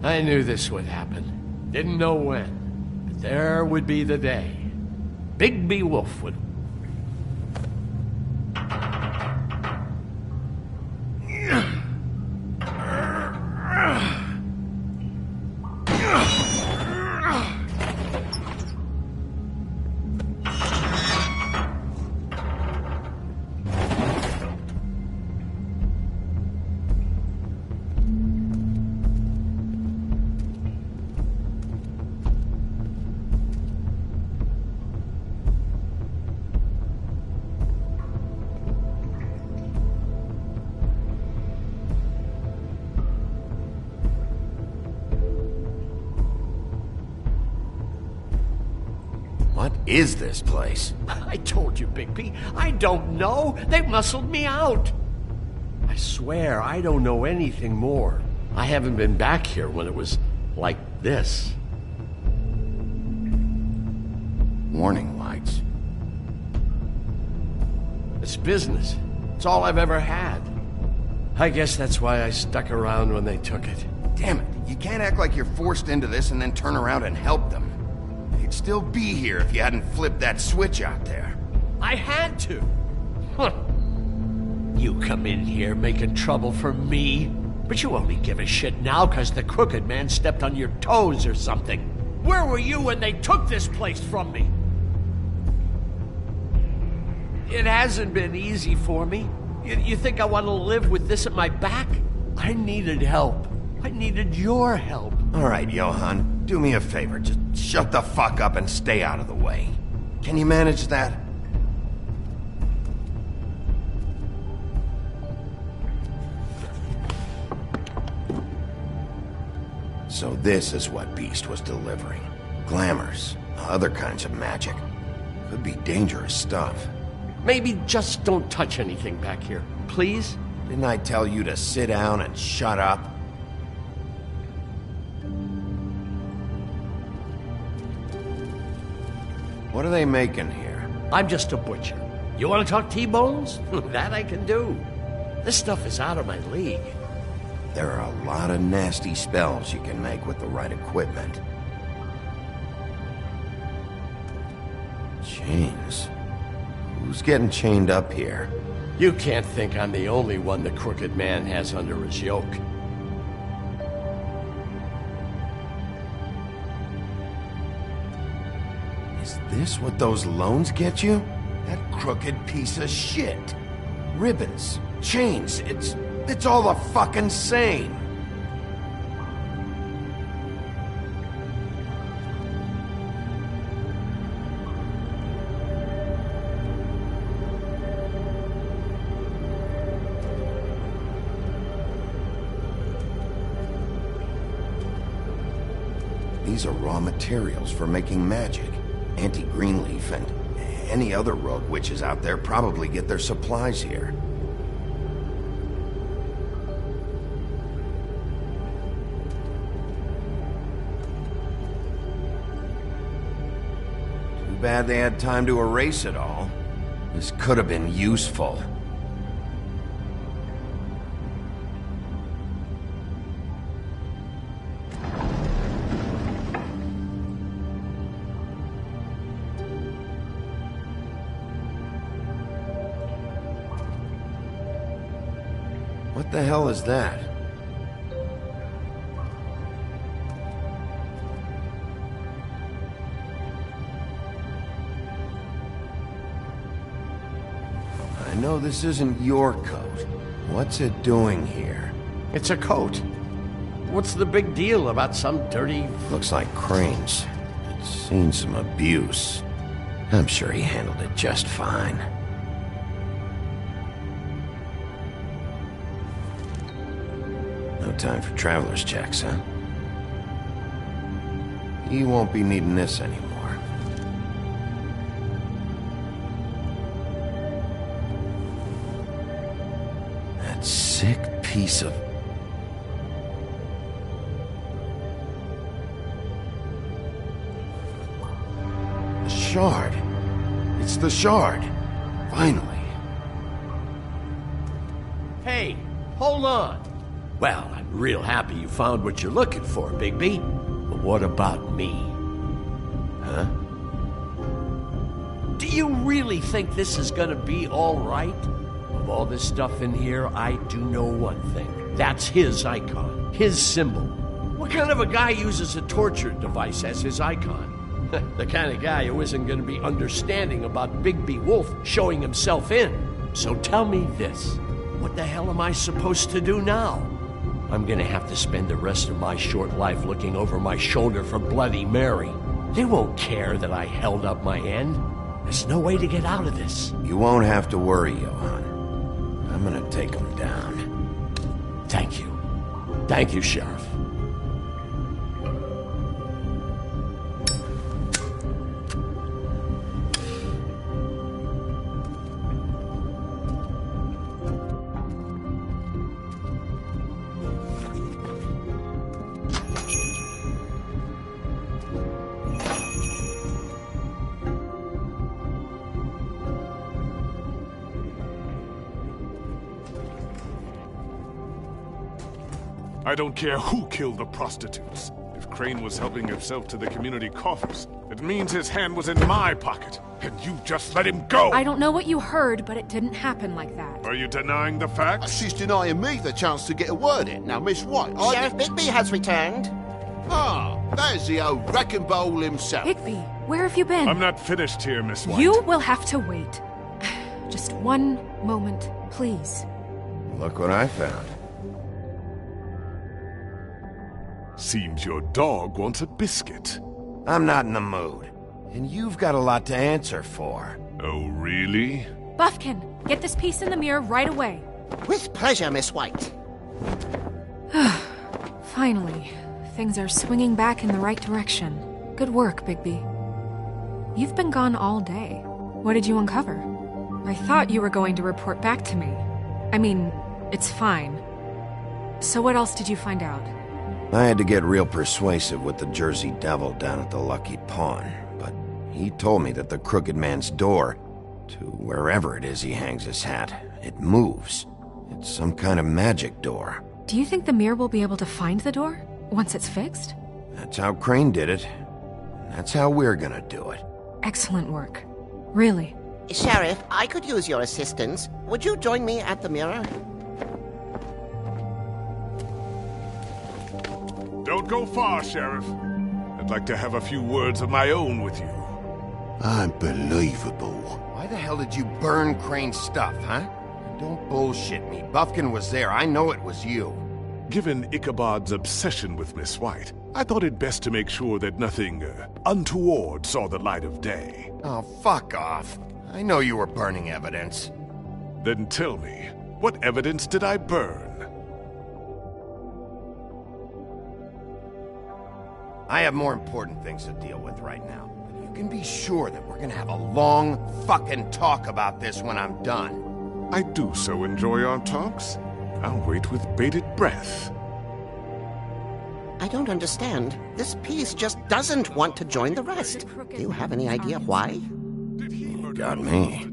I knew this would happen. Didn't know when. But there would be the day. Bigby Wolf would... What is this place? I told you, Bigby. I don't know. They muscled me out. I swear, I don't know anything more. I haven't been back here when it was like this. Warning lights. It's business. It's all I've ever had. I guess that's why I stuck around when they took it. Damn it. You can't act like you're forced into this and then turn around and help them. They'd still be here if you hadn't flipped that switch out there. I had to. Huh. You come in here making trouble for me, but you only give a shit now because the Crooked Man stepped on your toes or something. Where were you when they took this place from me? It hasn't been easy for me. You think I want to live with this at my back? I needed help. I needed your help. All right, Johann, do me a favor. Just shut the fuck up and stay out of the way. Can you manage that? So this is what Beast was delivering. Glamours, other kinds of magic. Could be dangerous stuff. Maybe just don't touch anything back here, please? Didn't I tell you to sit down and shut up? What are they making here? I'm just a butcher. You want to talk T-bones? That I can do. This stuff is out of my league. There are a lot of nasty spells you can make with the right equipment. Chains? Who's getting chained up here? You can't think I'm the only one the Crooked Man has under his yoke. Is this what those loans get you? That crooked piece of shit. Ribbons, chains, it's all the fucking same. These are raw materials for making magic. Auntie Greenleaf and any other rogue witches out there probably get their supplies here. Too bad they had time to erase it all. This could have been useful. What the hell is that? I know this isn't your coat. What's it doing here? It's a coat. What's the big deal about some dirty... Looks like Crane's. It's seen some abuse. I'm sure he handled it just fine. No time for traveler's checks, huh? He won't be needing this anymore. That sick piece of... The shard. It's the shard. Finally. Hey, hold on. Well, I'm real happy you found what you're looking for, Bigby. But what about me? Huh? Do you really think this is gonna be all right? Of all this stuff in here, I do know one thing. That's his icon, his symbol. What kind of a guy uses a torture device as his icon? The kind of guy who isn't gonna be understanding about Bigby Wolf showing himself in. So tell me this. What the hell am I supposed to do now? I'm gonna have to spend the rest of my short life looking over my shoulder for Bloody Mary. They won't care that I held up my end. There's no way to get out of this. You won't have to worry, Johann. I'm gonna take him down. Thank you. Thank you, Sheriff. I don't care who killed the prostitutes. If Crane was helping himself to the community coffers, it means his hand was in my pocket, and you just let him go! I don't know what you heard, but it didn't happen like that. Are you denying the facts? She's denying me the chance to get a word in. Now, Miss White, Sheriff Bigby has returned. Ah, there's the old wrecking bowl himself. Bigby, where have you been? I'm not finished here, Miss White. You will have to wait. Just one moment, please. Look what I found. Seems your dog wants a biscuit. I'm not in the mood. And you've got a lot to answer for. Oh, really? Buffkin, get this piece in the mirror right away. With pleasure, Miss White. Finally, things are swinging back in the right direction. Good work, Bigby. You've been gone all day. What did you uncover? I thought you were going to report back to me. I mean, it's fine. So what else did you find out? I had to get real persuasive with the Jersey Devil down at the Lucky Pawn, but he told me that the Crooked Man's door, to wherever it is he hangs his hat, it moves. It's some kind of magic door. Do you think the mirror will be able to find the door once it's fixed? That's how Crane did it. And that's how we're gonna do it. Excellent work. Really. Sheriff, I could use your assistance. Would you join me at the mirror? Don't go far, Sheriff. I'd like to have a few words of my own with you. Unbelievable. Why the hell did you burn Crane's stuff, huh? Don't bullshit me. Bufkin was there. I know it was you. Given Ichabod's obsession with Miss White, I thought it best to make sure that nothing untoward saw the light of day. Oh, fuck off. I know you were burning evidence. Then tell me, what evidence did I burn? I have more important things to deal with right now. But you can be sure that we're gonna have a long fucking talk about this when I'm done. I do so enjoy our talks. I'll wait with bated breath. I don't understand. This piece just doesn't want to join the rest. Do you have any idea why? You got me.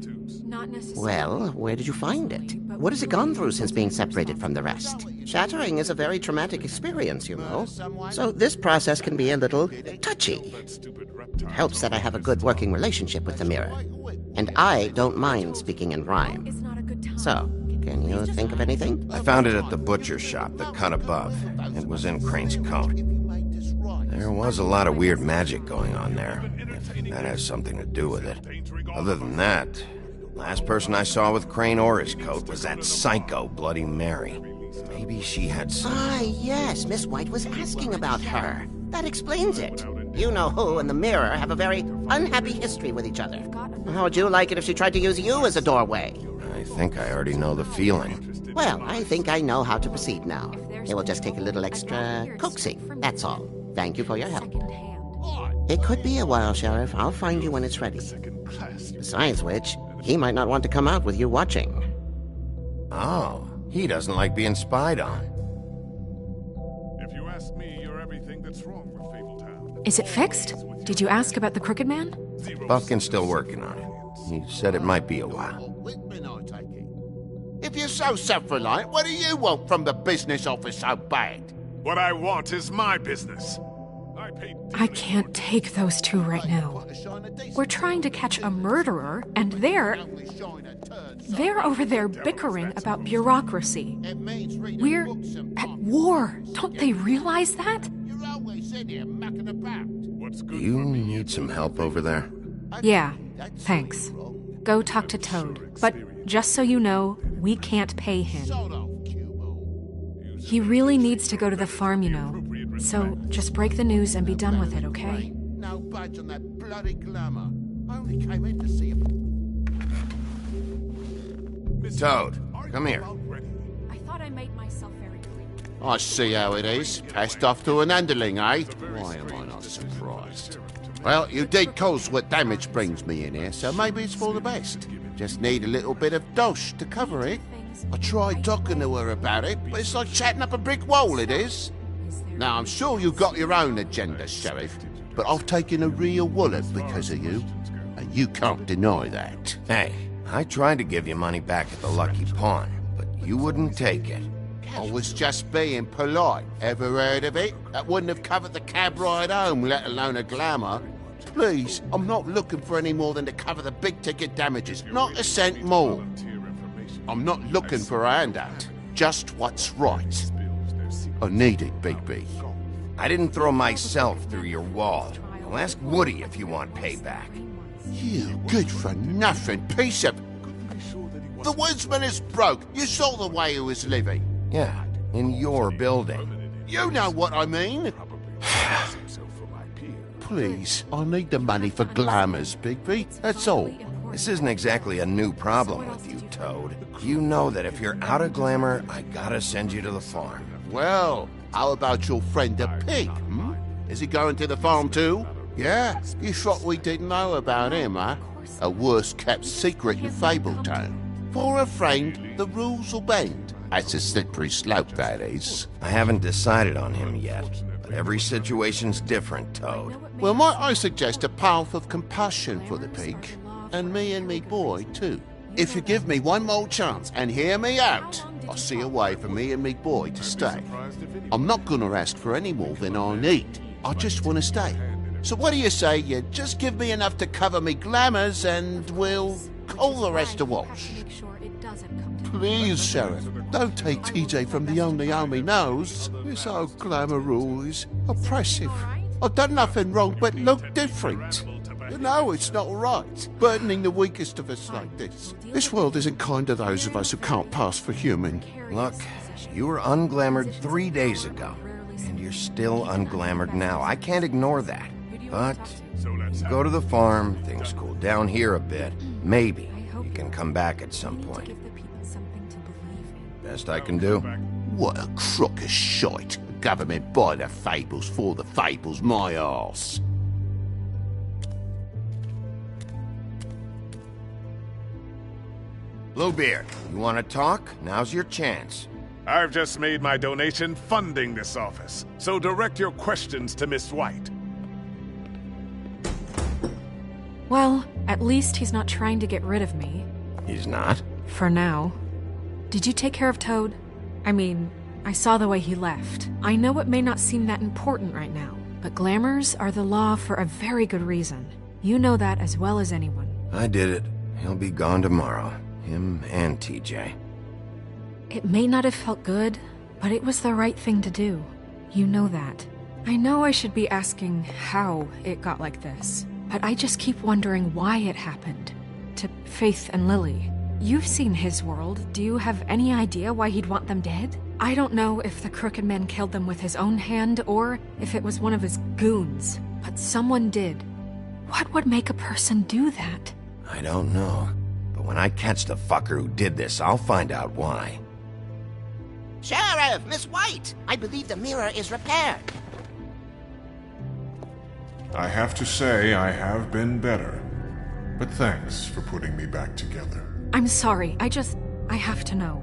Well, where did you find it? What has it gone through since being separated from the rest? Shattering is a very traumatic experience, you know. So this process can be a little touchy. It helps that I have a good working relationship with the mirror. And I don't mind speaking in rhyme. So, can you think of anything? I found it at the butcher shop, the cut above. It was in Crane's coat. There was a lot of weird magic going on there, if that has something to do with it. Other than that, last person I saw with Crane or his coat was that psycho Bloody Mary. Maybe she had some... Ah, yes, Miss White was asking about her. That explains it. You know who and the mirror have a very unhappy history with each other. How would you like it if she tried to use you as a doorway? I think I already know the feeling. Well, I think I know how to proceed now. It will just take a little extra coaxing, that's all. Thank you for your help. It could be a while, Sheriff. I'll find you when it's ready. Besides which, he might not want to come out with you watching. Oh, he doesn't like being spied on. If you ask me, you're everything that's wrong with Fabletown. Is it fixed? Did you ask about the Crooked Man? Bufkin's still working on it. He said it might be a while. If you're so self-reliant, what do you want from the business office so bad? What I want is my business. I can't take those two right now. We're trying to catch a murderer, and they're over there bickering about bureaucracy. We're at war. Don't they realize that? Do you need some help over there? Yeah, thanks. Go talk to Toad. But just so you know, we can't pay him. He really needs to go to the farm, you know. So just break the news and be done with it, okay? No budge on that bloody glamour. I only came in to see if... Toad, come here. I thought I made myself very clear. I see how it is. Passed off to an underling, eh? Why am I not surprised? Well, you did cause what damage brings me in here, so maybe it's for the best. Just need a little bit of dosh to cover it. I tried talking to her about it, but it's like chatting up a brick wall, it is. Now, I'm sure you've got your own agenda, Sheriff, but I've taken a real wallet because of you, and you can't deny that. Hey, I tried to give you money back at the Lucky Pawn, but you wouldn't take it. I was just being polite. Ever heard of it? That wouldn't have covered the cab ride home, let alone a glamour. Please, I'm not looking for any more than to cover the big-ticket damages. Not a cent more. I'm not looking for a handout. Just what's right. I need it, Big B. I didn't throw myself through your wall. I'll ask Woody if you want payback. You good-for-nothing piece of... The woodsman is broke. You saw the way he was living. Yeah, in your building. You know what I mean. Please, I need the money for glamours, Bigby. That's all. This isn't exactly a new problem with you, Toad. You know that if you're out of glamour, I gotta send you to the farm. Well, how about your friend the pig, hmm? Is he going to the farm too? Yeah? You thought we didn't know about him, huh? A worst-kept secret in Fabletown. For a friend, the rules will bend. That's a slippery slope, that is. I haven't decided on him yet, but every situation's different, Toad. Well, might I suggest a path of compassion for the pig? And me boy, too. If you give me one more chance and hear me out, I see a way for me and me boy to stay. I'm not gonna ask for any more than I need. I just want to stay. So what do you say you just give me enough to cover me glamours and we'll call the rest a wash? Please, Sheriff, don't take TJ from the only home he knows. This old glamour rule is oppressive. I've done nothing wrong but look different. You know it's not right, burdening the weakest of us like this. This world isn't kind to those of us who can't pass for human. Look, you were unglamoured 3 days ago, and you're still unglamoured now. I can't ignore that. But you go to the farm, things cool down here a bit. Maybe you can come back at some point. Best I can do. What a crock of shite. Government by the fables, for the fables, my arse. Bluebeard, you want to talk? Now's your chance. I've just made my donation funding this office, so direct your questions to Miss White. Well, at least he's not trying to get rid of me. He's not? For now. Did you take care of Toad? I mean, I saw the way he left. I know it may not seem that important right now, but glamours are the law for a very good reason. You know that as well as anyone. I did it. He'll be gone tomorrow. Him and TJ. It may not have felt good, but it was the right thing to do. You know that. I know I should be asking how it got like this, but I just keep wondering why it happened. To Faith and Lily. You've seen his world. Do you have any idea why he'd want them dead? I don't know if the Crooked Man killed them with his own hand or if it was one of his goons, but someone did. What would make a person do that? I don't know. But when I catch the fucker who did this, I'll find out why. Sheriff, Miss White, I believe the mirror is repaired. I have to say I have been better. But thanks for putting me back together. I'm sorry, I have to know.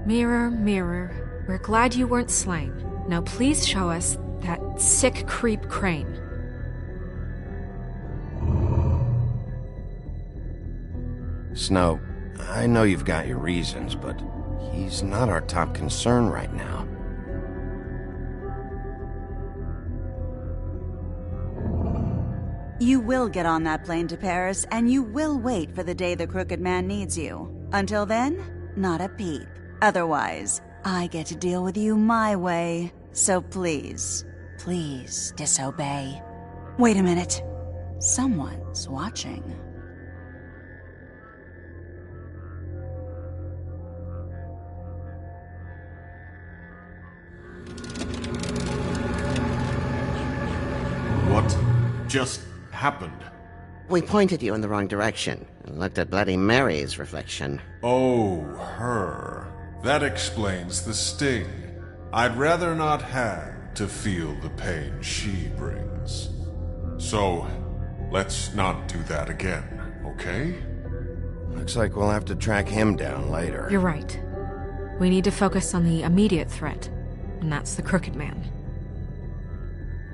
Mirror, mirror, we're glad you weren't slain. Now please show us that sick creep Crane. Snow, I know you've got your reasons, but he's not our top concern right now. You will get on that plane to Paris, and you will wait for the day the Crooked Man needs you. Until then, not a peep. Otherwise, I get to deal with you my way. So please, please disobey. Wait a minute. Someone's watching. What just happened? We pointed you in the wrong direction and looked at Bloody Mary's reflection. Oh, her. That explains the sting. I'd rather not have to feel the pain she brings. So, let's not do that again, okay? Looks like we'll have to track him down later. You're right. We need to focus on the immediate threat, and that's the Crooked Man.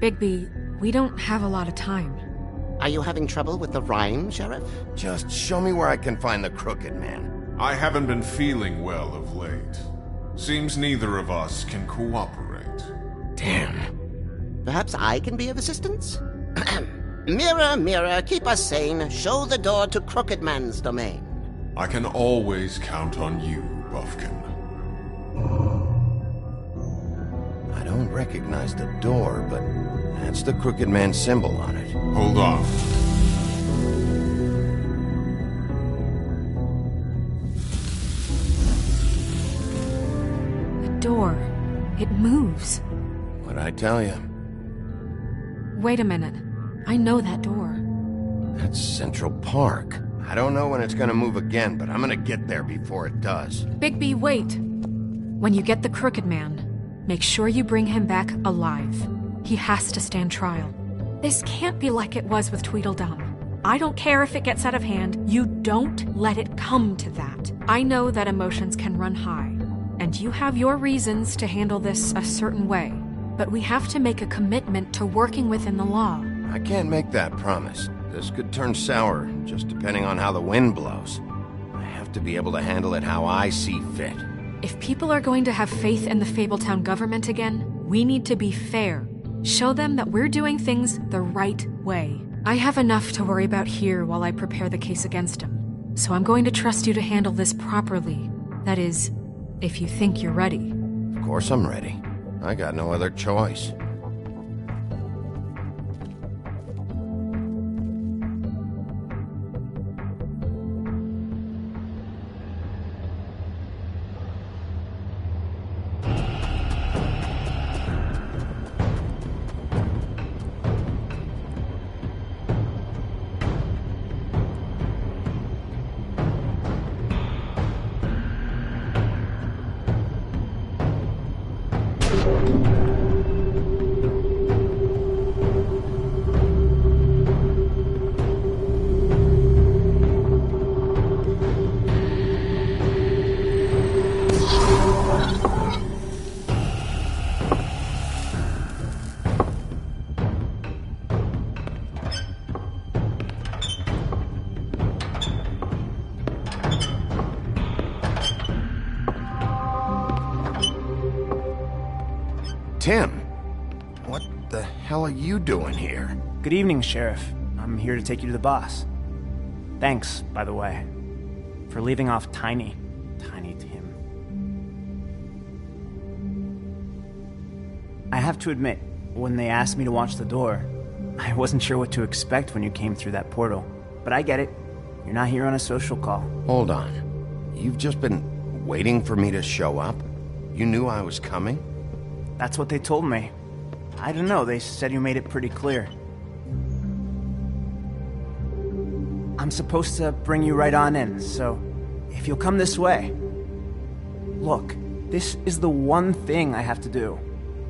Bigby, we don't have a lot of time. Are you having trouble with the rhyme, Sheriff? Just show me where I can find the Crooked Man. I haven't been feeling well of late. Seems neither of us can cooperate. Damn. Perhaps I can be of assistance? Mirror, mirror, keep us sane. Show the door to Crooked Man's domain. I can always count on you, Buffkin. I don't recognize the door, but that's the Crooked Man symbol on it. Hold on. The door. It moves. What'd I tell you? Wait a minute. I know that door. That's Central Park. I don't know when it's gonna move again, but I'm gonna get there before it does. Bigby, wait! When you get the Crooked Man, make sure you bring him back alive. He has to stand trial. This can't be like it was with Tweedledum. I don't care if it gets out of hand. You don't let it come to that. I know that emotions can run high, and you have your reasons to handle this a certain way. But we have to make a commitment to working within the law. I can't make that promise. This could turn sour, just depending on how the wind blows. I have to be able to handle it how I see fit. If people are going to have faith in the Fabletown government again, we need to be fair. Show them that we're doing things the right way. I have enough to worry about here while I prepare the case against him. So I'm going to trust you to handle this properly. That is, if you think you're ready. Of course I'm ready. I got no other choice. Tim, what the hell are you doing here? Good evening, Sheriff. I'm here to take you to the boss. Thanks, by the way, for leaving off Tiny Tim. I have to admit, when they asked me to watch the door, I wasn't sure what to expect when you came through that portal. But I get it. You're not here on a social call. Hold on. You've just been waiting for me to show up? You knew I was coming? That's what they told me. I don't know, they said you made it pretty clear. I'm supposed to bring you right on in, so if you'll come this way. Look, this is the one thing I have to do.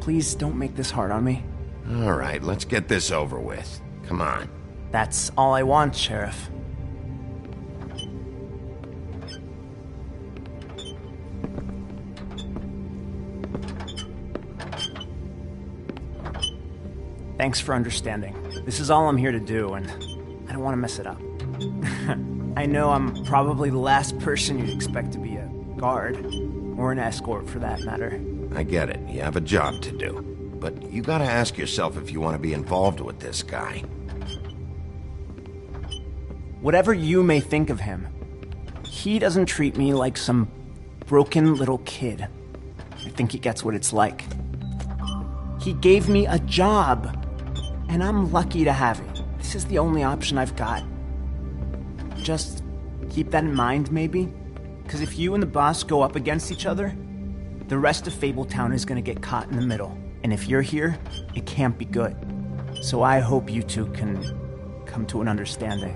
Please don't make this hard on me. All right, let's get this over with. Come on. That's all I want, Sheriff. Thanks for understanding. This is all I'm here to do, and I don't want to mess it up. I know I'm probably the last person you'd expect to be a guard, or an escort for that matter. I get it. You have a job to do. But you gotta ask yourself if you want to be involved with this guy. Whatever you may think of him, he doesn't treat me like some broken little kid. I think he gets what it's like. He gave me a job, and I'm lucky to have it. This is the only option I've got. Just keep that in mind, maybe? Because if you and the boss go up against each other, the rest of Fabletown is going to get caught in the middle. And if you're here, it can't be good. So I hope you two can come to an understanding.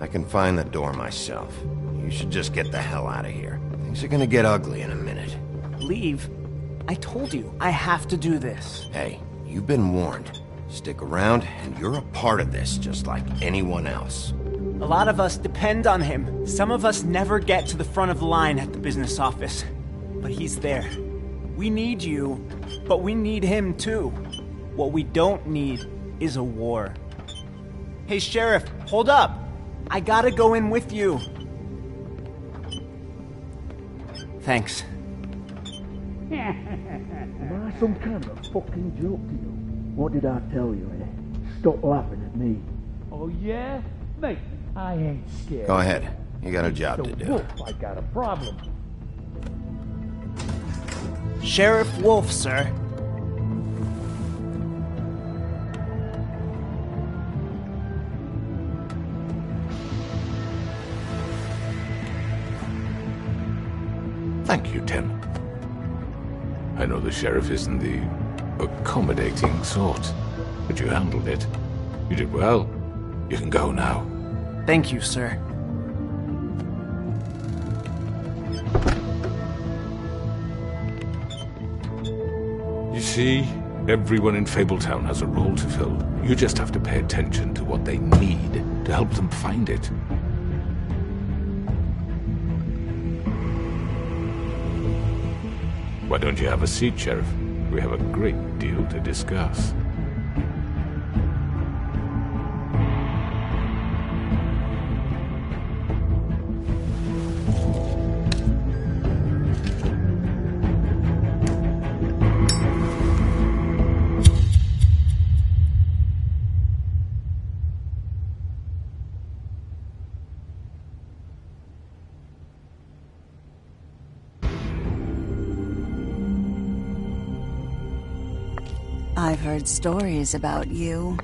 I can find the door myself. You should just get the hell out of here. Things are gonna get ugly in a minute. Leave? I told you, I have to do this. Hey, you've been warned. Stick around, and you're a part of this, just like anyone else. A lot of us depend on him. Some of us never get to the front of the line at the business office. But he's there. We need you, but we need him too. What we don't need is a war. Hey, Sheriff, hold up! I gotta go in with you. Thanks. Am I some kind of fucking joke to you? What did I tell you, eh? Stop laughing at me. Oh, yeah? Mate, I ain't scared. Go ahead. You got a job to do. Wolf, I got a problem. Sheriff Wolf, sir. Thank you, Tim. I know the sheriff isn't the accommodating sort, but you handled it. You did well. You can go now. Thank you, sir. You see, everyone in Fabletown has a role to fill. You just have to pay attention to what they need to help them find it. Why don't you have a seat, Sheriff? We have a great deal to discuss. I've heard stories about you.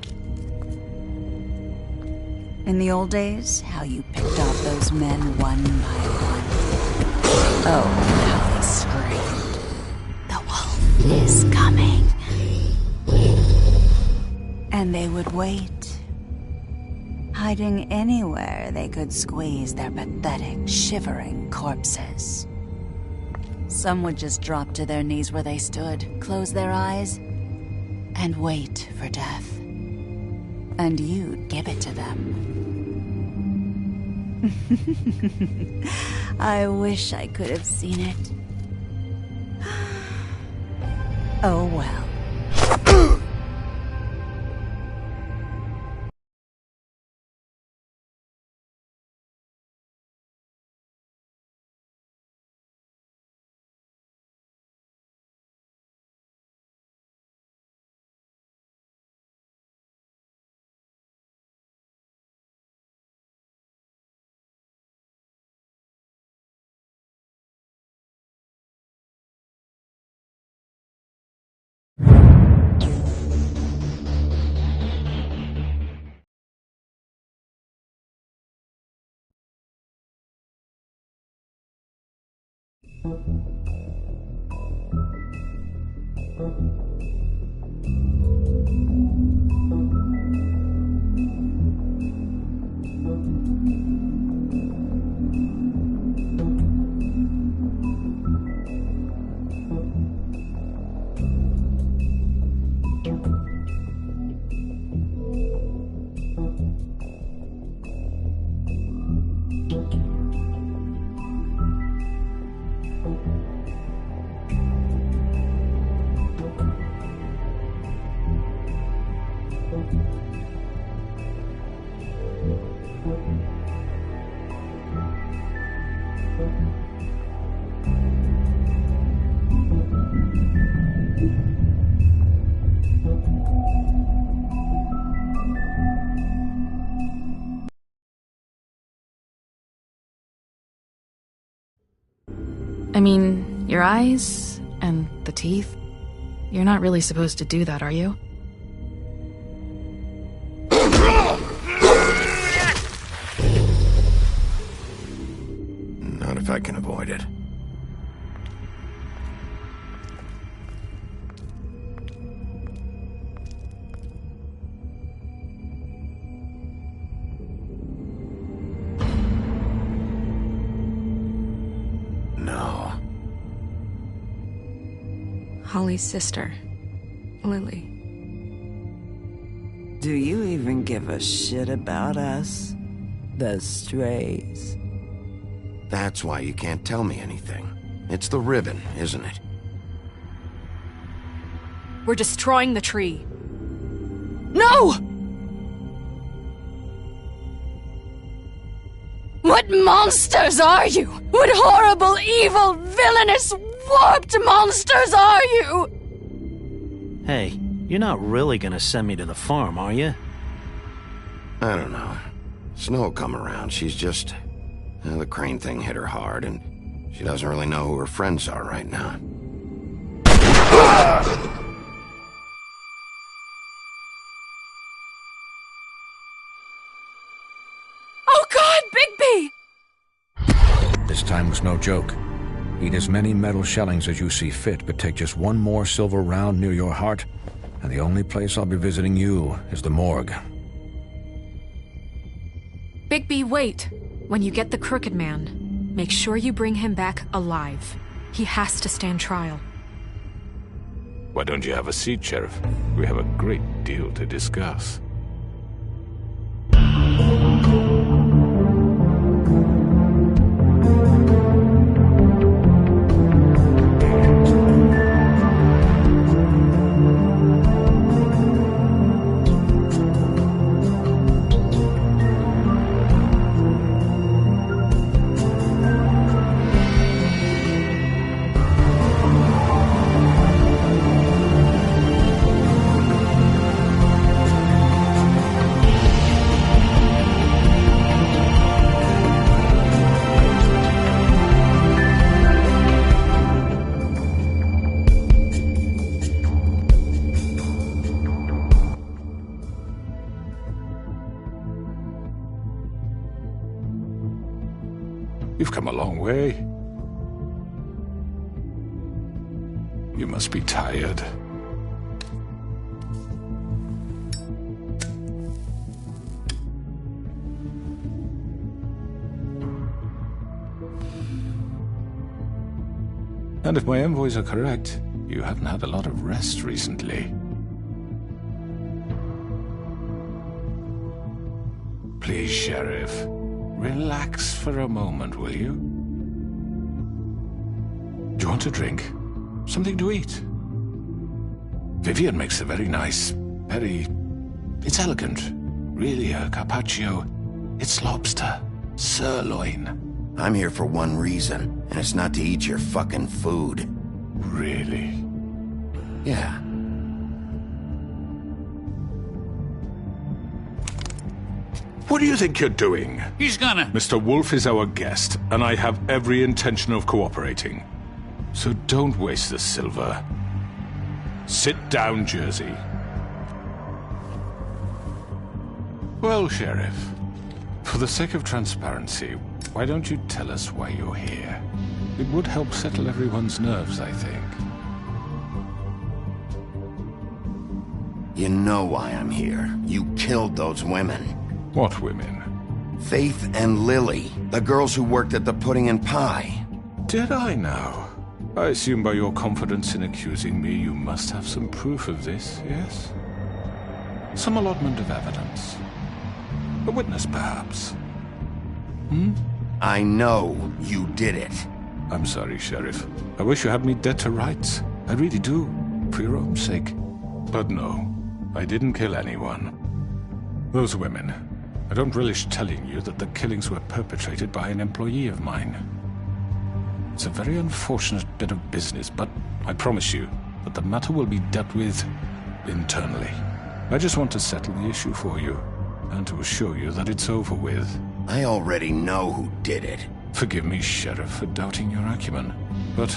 In the old days, how you picked off those men one by one. Oh, how they screamed. The wolf is coming. And they would wait, hiding anywhere they could squeeze their pathetic, shivering corpses. Some would just drop to their knees where they stood, close their eyes, and wait for death. And you'd give it to them. I wish I could have seen it. Oh well. I mean, your eyes and the teeth. You're not really supposed to do that, are you? Not if I can avoid it. No. Holly's sister, Lily. Do you even give a shit about us? The strays. That's why you can't tell me anything. It's the ribbon, isn't it? We're destroying the tree. No! What monsters are you? What horrible, evil, villainous, warped monsters are you? Hey, you're not really gonna send me to the farm, are you? I don't know. Snow come around, she's just... the crane thing hit her hard, and she doesn't really know who her friends are right now. Oh God, Bigby! This time was no joke. Eat as many metal shellings as you see fit, but take just one more silver round near your heart, and the only place I'll be visiting you is the morgue. Bigby, wait. When you get the Crooked Man, make sure you bring him back alive. He has to stand trial. Why don't you have a seat, Sheriff? We have a great deal to discuss. You've come a long way. You must be tired. And if my envoys are correct, you haven't had a lot of rest recently. Please, Sheriff, relax for a moment, will you? Do you want a drink? Something to eat? Vivian makes a very nice, it's elegant. Really, a carpaccio. It's lobster. Sirloin. I'm here for one reason, and it's not to eat your fucking food. Really? Yeah. What do you think you're doing? He's gonna... Mr. Wolf is our guest, and I have every intention of cooperating. So don't waste the silver. Sit down, Jersey. Well, Sheriff, for the sake of transparency, why don't you tell us why you're here? It would help settle everyone's nerves, I think. You know why I'm here. You killed those women. What women? Faith and Lily, the girls who worked at the Pudding and Pie. Did I now? I assume by your confidence in accusing me, you must have some proof of this, yes? Some allotment of evidence. A witness, perhaps. I know you did it. I'm sorry, Sheriff. I wish you had me dead to rights. I really do, for your own sake. But no, I didn't kill anyone. Those women, I don't relish telling you that the killings were perpetrated by an employee of mine. It's a very unfortunate bit of business, but I promise you that the matter will be dealt with internally. I just want to settle the issue for you, and to assure you that it's over with. I already know who did it. Forgive me, Sheriff, for doubting your acumen, but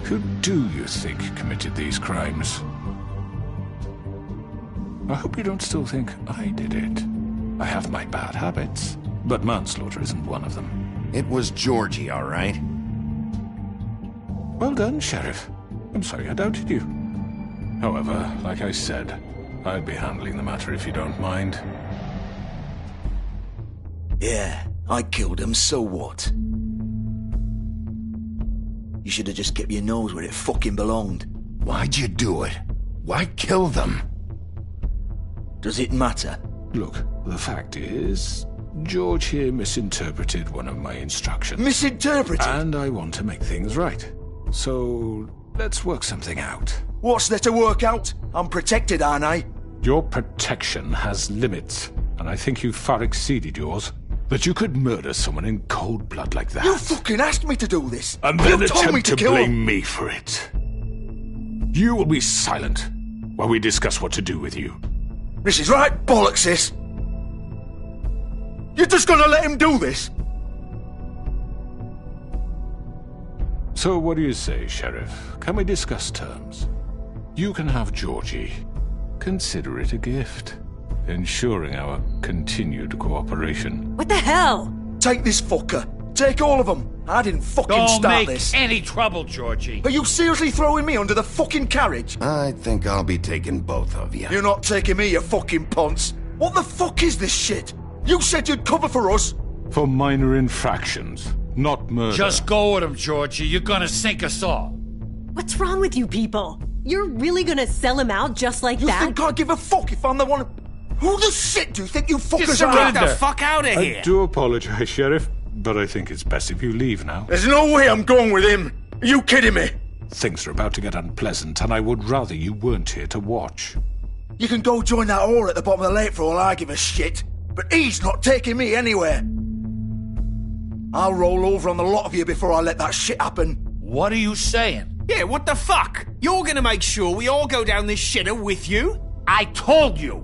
who do you think committed these crimes? I hope you don't still think I did it. I have my bad habits, but manslaughter isn't one of them. It was Georgie, all right? Well done, Sheriff. I'm sorry I doubted you. However, like I said, I'd be handling the matter if you don't mind. Yeah, I killed him, so what? You should have just kept your nose where it fucking belonged. Why'd you do it? Why kill them? Does it matter? Look, the fact is, George here misinterpreted one of my instructions. Misinterpreted? And I want to make things right. So, let's work something out. What's there to work out? I'm protected, aren't I? Your protection has limits, and I think you've far exceeded yours. That you could murder someone in cold blood like that. You fucking asked me to do this! And then you told me attempt to blame me for it. You will be silent while we discuss what to do with you. This is right bollocks, sis! You're just gonna let him do this? So what do you say, Sheriff? Can we discuss terms? You can have Georgie. Consider it a gift, ensuring our continued cooperation. What the hell? Take this fucker. Take all of them. I didn't fucking Don't start make this. any trouble, Georgie. Are you seriously throwing me under the fucking carriage? I think I'll be taking both of you. You're not taking me, you fucking ponce. What the fuck is this shit? You said you'd cover for us. For minor infractions, not murder. Just go with him, Georgie. You're gonna sink us all. What's wrong with you people? You're really gonna sell him out just like that? You think I give a fuck if I'm the one who the shit do you think you fuckers are? Get the fuck out of here! I do apologize, Sheriff, but I think it's best if you leave now. There's no way I'm going with him. Are you kidding me? Things are about to get unpleasant, and I would rather you weren't here to watch. You can go join that whore at the bottom of the lake for all I give a shit. But he's not taking me anywhere. I'll roll over on the lot of you before I let that shit happen. What are you saying? Yeah, what the fuck? You're gonna make sure we all go down this shitter with you? I told you!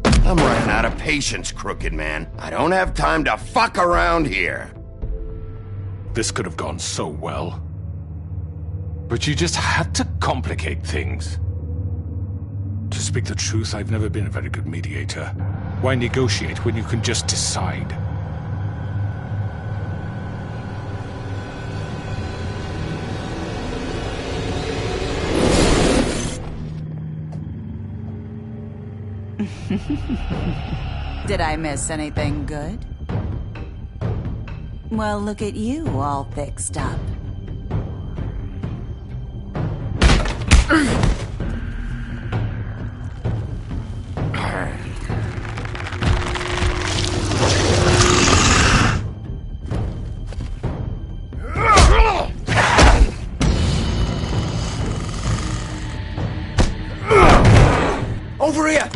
I'm running out of patience, Crooked Man. I don't have time to fuck around here. This could have gone so well. But you just had to complicate things. To speak the truth, I've never been a very good mediator. Why negotiate when you can just decide? Did I miss anything good? Well, look at you, all fixed up. Over here!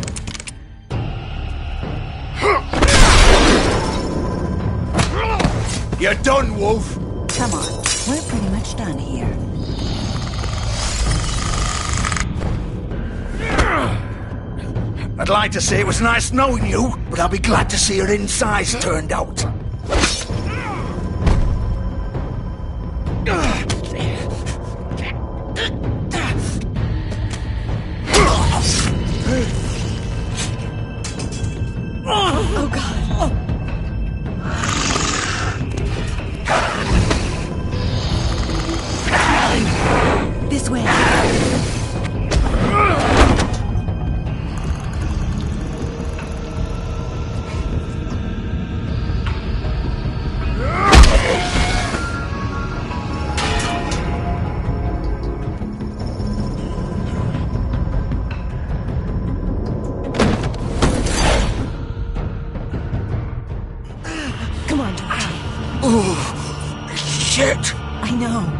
You're done, Wolf! Come on, we're pretty much done here. I'd like to say it was nice knowing you, but I'll be glad to see your insides turned out. Oh, God. This way. Come on, Doctor. Oh, shit! I know.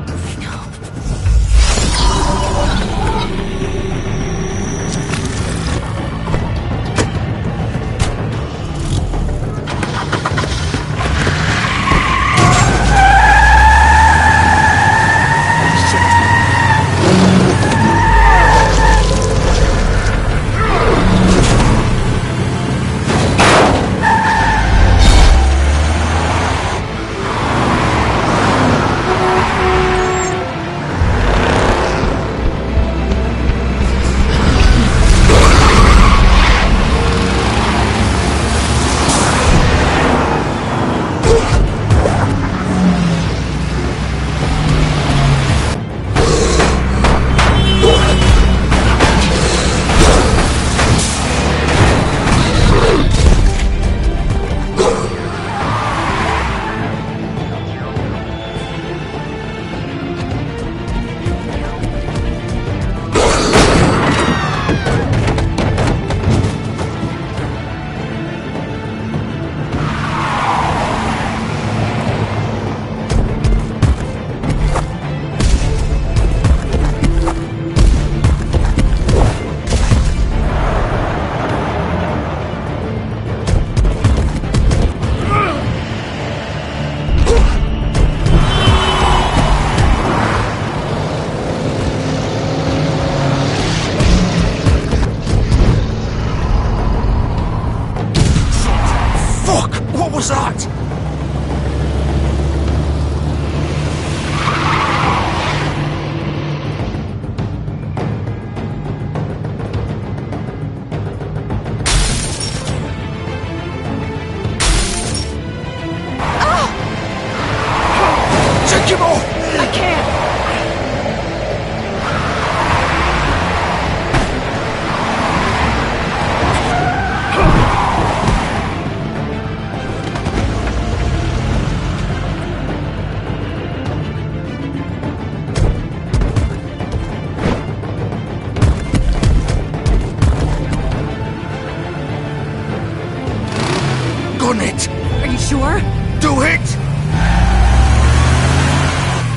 What was that? Take him off! I can't! Gun it! Are you sure? Do it!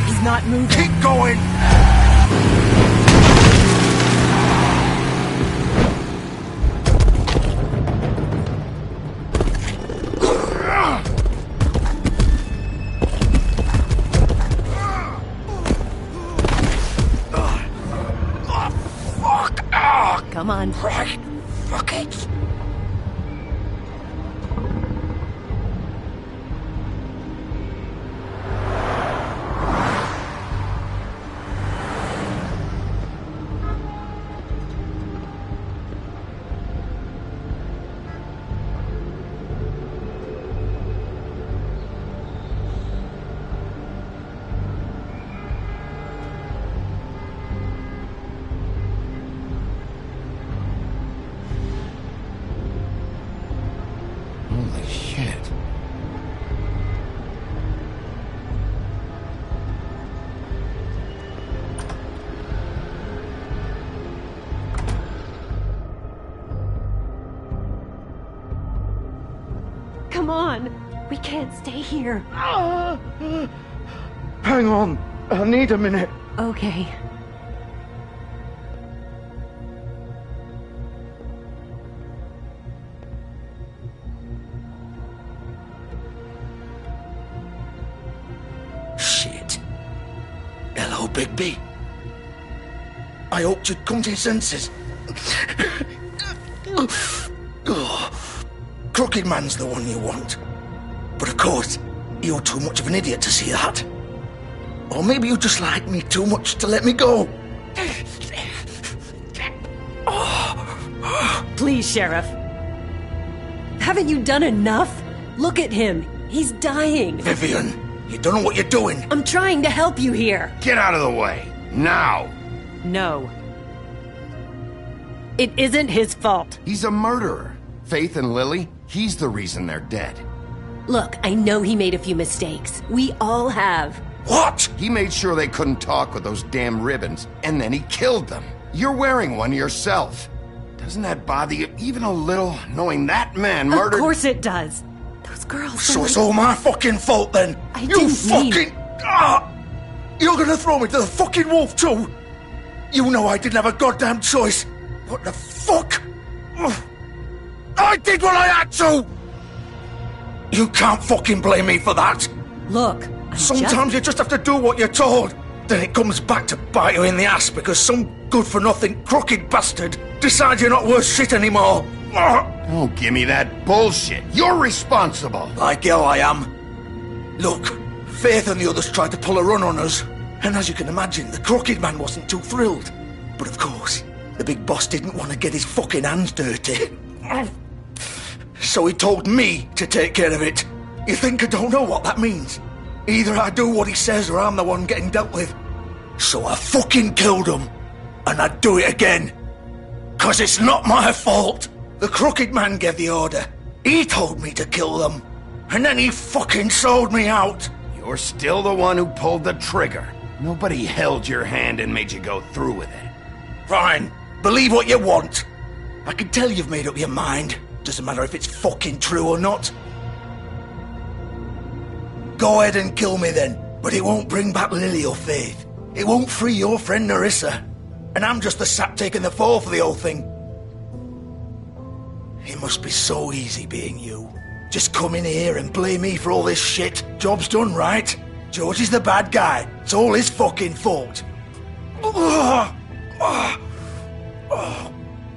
He's not moving. Keep going! Come on. Right. Fuck it. on. We can't stay here. Hang on. I need a minute. Okay. Shit. Hello, Bigby. I hoped you'd come to your senses. Crooked Man's the one you want. But of course, you're too much of an idiot to see that. Or maybe you just like me too much to let me go. Please, Sheriff. Haven't you done enough? Look at him. He's dying. Vivian, you don't know what you're doing. I'm trying to help you here. Get out of the way. Now. No. It isn't his fault. He's a murderer. Faith and Lily, he's the reason they're dead. Look, I know he made a few mistakes. We all have. What? He made sure they couldn't talk with those damn ribbons, and then he killed them. You're wearing one yourself. Doesn't that bother you even a little, knowing that man murdered... Of course it does. Those girls... So it's all my fucking fault then? You fucking... You're gonna throw me to the fucking wolf too? You know I didn't have a goddamn choice. What the fuck? I did what I had to! You can't fucking blame me for that. Look, sometimes you just have to do what you're told. Then it comes back to bite you in the ass because some good-for-nothing crooked bastard decides you're not worth shit anymore. Don't give me that bullshit. You're responsible. Like hell I am. Look, Faith and the others tried to pull a run on us. And as you can imagine, the Crooked Man wasn't too thrilled. But of course, the big boss didn't want to get his fucking hands dirty. So he told me to take care of it. You think I don't know what that means? Either I do what he says or I'm the one getting dealt with. So I fucking killed him. And I'd do it again. 'Cause it's not my fault. The Crooked Man gave the order. He told me to kill them. And then he fucking sold me out. You're still the one who pulled the trigger. Nobody held your hand and made you go through with it. Fine. Believe what you want. I can tell you've made up your mind. Doesn't matter if it's fucking true or not. Go ahead and kill me then. But it won't bring back Lily or Faith. It won't free your friend Nerissa. And I'm just the sap taking the fall for the whole thing. It must be so easy being you. Just come in here and blame me for all this shit. Job's done, right? George is the bad guy. It's all his fucking fault. But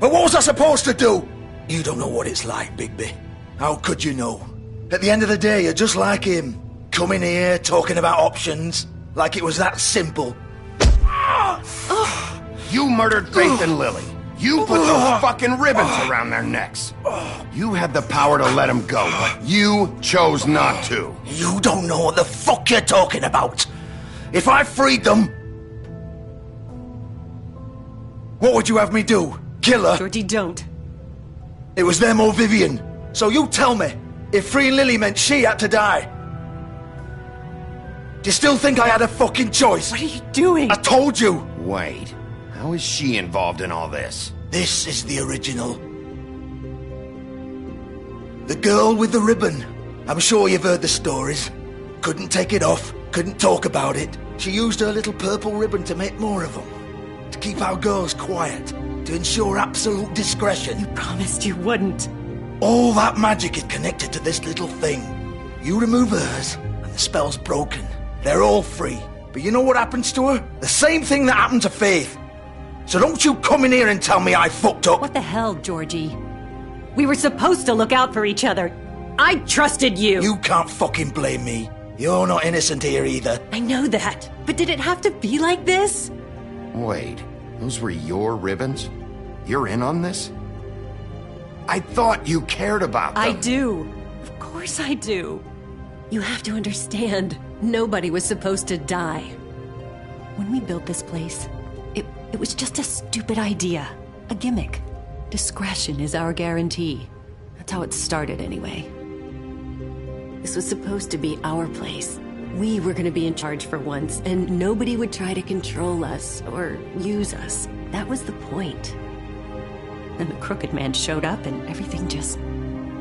what was I supposed to do? You don't know what it's like, Bigby. How could you know? At the end of the day, you're just like him. Coming here, talking about options. Like it was that simple. You murdered Faith and Lily. You put those fucking ribbons around their necks. You had the power to let them go, but you chose not to. You don't know what the fuck you're talking about. If I freed them... What would you have me do? Kill her? Georgie, don't. It was them or Vivian. So you tell me, if freeing Lily meant she had to die, do you still think I had a fucking choice? What are you doing? I told you. Wait, how is she involved in all this? This is the original. The girl with the ribbon. I'm sure you've heard the stories. Couldn't take it off, couldn't talk about it. She used her little purple ribbon to make more of them. To keep our girls quiet. To ensure absolute discretion. You promised you wouldn't. All that magic is connected to this little thing. You remove hers, and the spell's broken. They're all free. But you know what happens to her? The same thing that happened to Faith. So don't you come in here and tell me I fucked up. What the hell, Georgie? We were supposed to look out for each other. I trusted you. You can't fucking blame me. You're not innocent here either. I know that. But did it have to be like this? Wait, those were your ribbons? You're in on this? I thought you cared about them. I do. Of course I do. You have to understand, nobody was supposed to die. When we built this place, it was just a stupid idea. A gimmick. Discretion is our guarantee. That's how it started anyway. This was supposed to be our place. We were going to be in charge for once, and nobody would try to control us or use us. That was the point. Then the Crooked Man showed up and everything just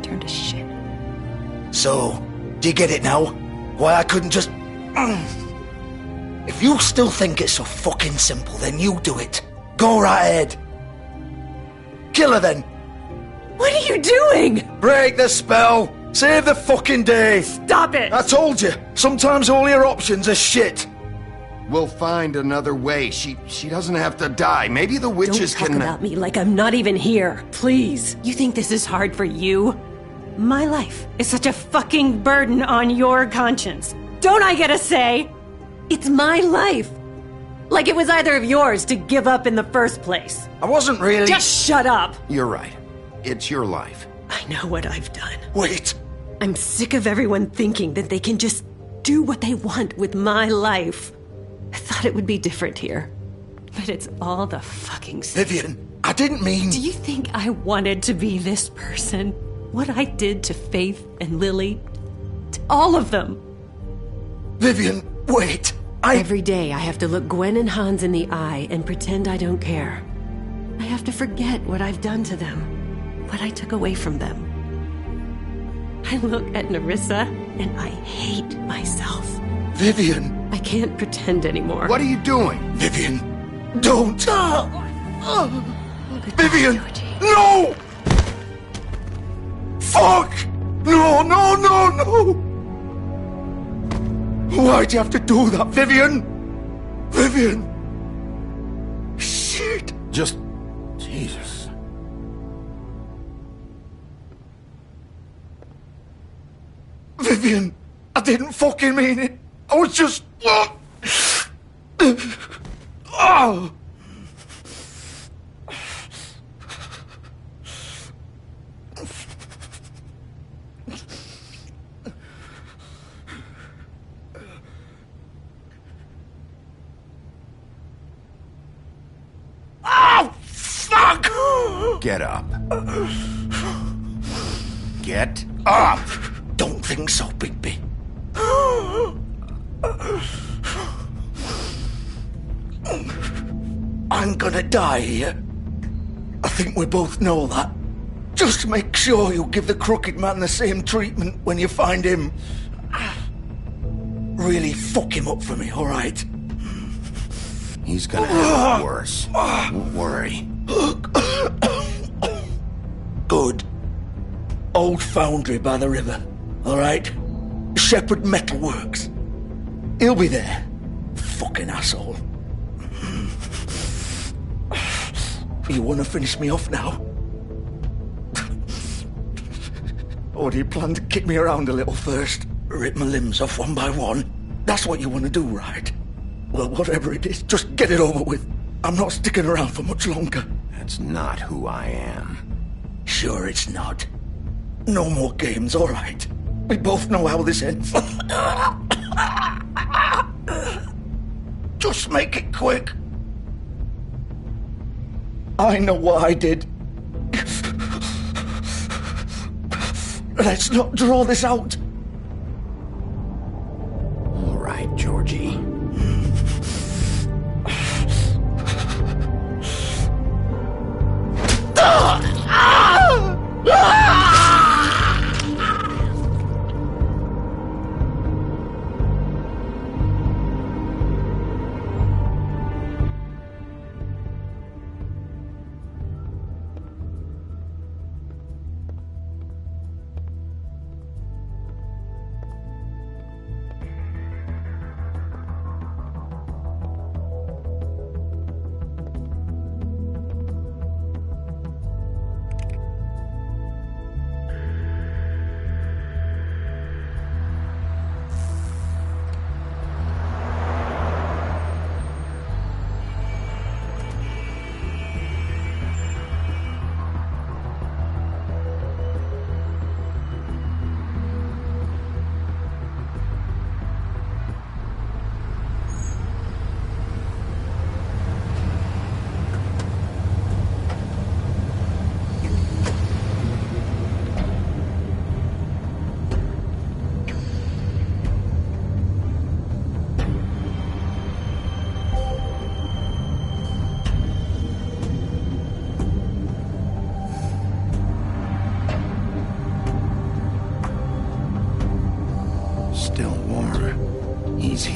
turned to shit. So, do you get it now? Why I couldn't just... If you still think it's so fucking simple, then you do it. Go right ahead. Kill her then. What are you doing? Break the spell. Save the fucking day. Stop it. I told you. Sometimes all your options are shit. We'll find another way. She doesn't have to die. Maybe the witches Don't talk can... about me like I'm not even here. Please. You think this is hard for you? My life is such a fucking burden on your conscience. Don't I get a say? It's my life. Like it was either of yours to give up in the first place. I wasn't really... Just shut up. You're right. It's your life. I know what I've done. Wait. I'm sick of everyone thinking that they can just do what they want with my life. I thought it would be different here. But it's all the fucking same. Vivian, I didn't mean... Do you think I wanted to be this person? What I did to Faith and Lily? To all of them? Vivian, wait. Every day I have to look Gwen and Hans in the eye and pretend I don't care. I have to forget what I've done to them. What I took away from them. I look at Nerissa and I hate myself. Vivian. I can't pretend anymore. What are you doing? Vivian, don't. Vivian, no! Fuck! No, no, no, no! Why'd you have to do that, Vivian? Vivian! Shit! Just... Jesus. Vivian, I didn't fucking mean it. I was just... Oh! Oh, fuck! Get up. Get up! Don't think so, Bigby. I'm gonna die here. I think we both know that. Just make sure you give the Crooked Man the same treatment when you find him. Really fuck him up for me, alright? He's gonna have it worse. Don't worry. Good. Old foundry by the river, alright? Shepherd Metalworks. He'll be there. Fucking asshole. You wanna finish me off now? Or do you plan to kick me around a little first? Rip my limbs off one by one? That's what you wanna do, right? Well, whatever it is, just get it over with. I'm not sticking around for much longer. That's not who I am. Sure it's not. No more games, alright? We both know how this ends. Just make it quick. I know what I did. Let's not draw this out. All right, Georgie.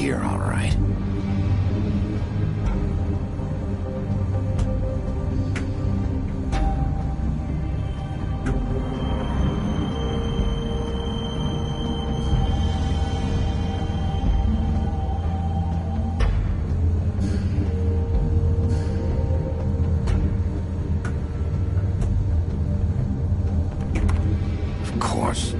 here, all right. Of course.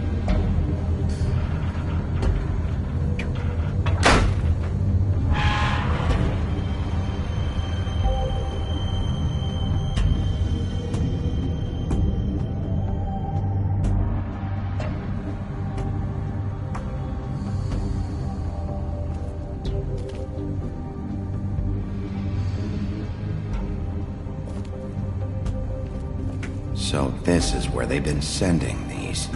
So this is where they've been sending these.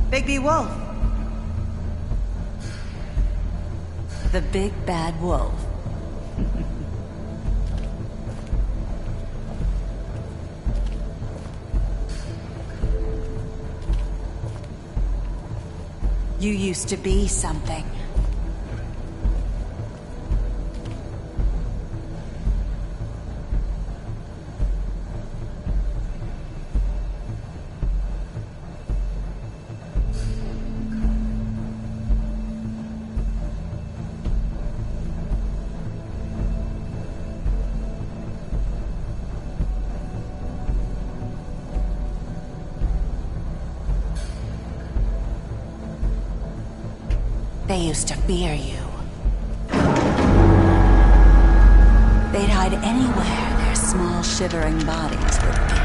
Bigby Wolf. The big bad wolf. You used to be something. They used to fear you. They'd hide anywhere their small, shivering bodies would fit.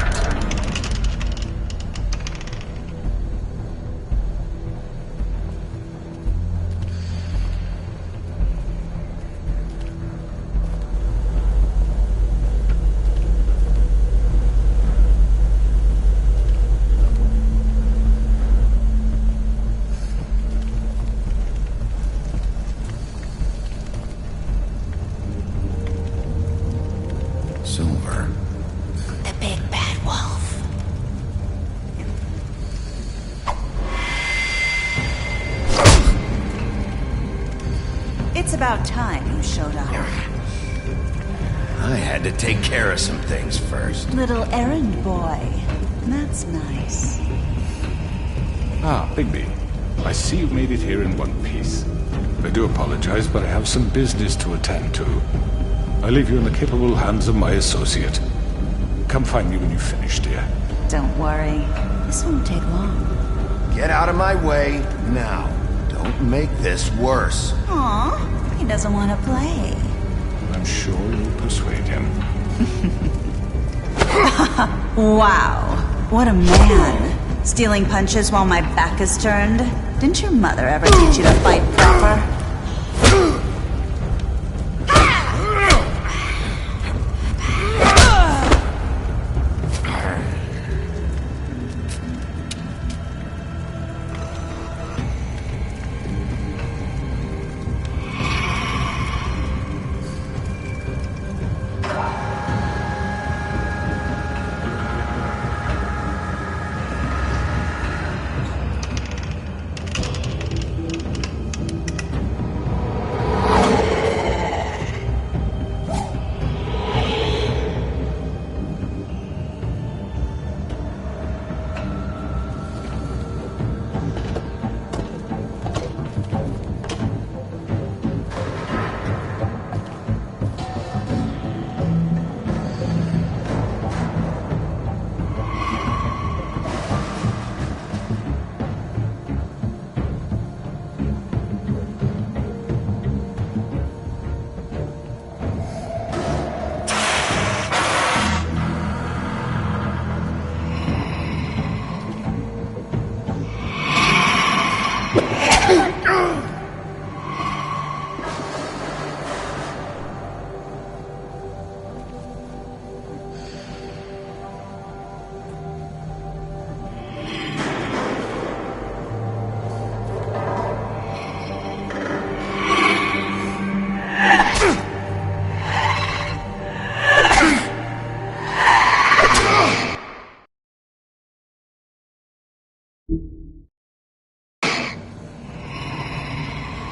Silver. The big bad wolf. It's about time you showed up. I had to take care of some things first. Little errand boy. That's nice. Ah, Bigby. I see you made it here in one piece. I do apologize, but I have some business to attend to. I leave you in the capable hands of my associate. Come find me when you've finished, dear. Don't worry. This won't take long. Get out of my way now. Don't make this worse. Aw, he doesn't want to play. I'm sure you'll persuade him. Wow, what a man. Stealing punches while my back is turned? Didn't your mother ever teach you to fight proper?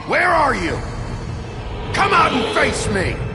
Where are you? Come out and face me!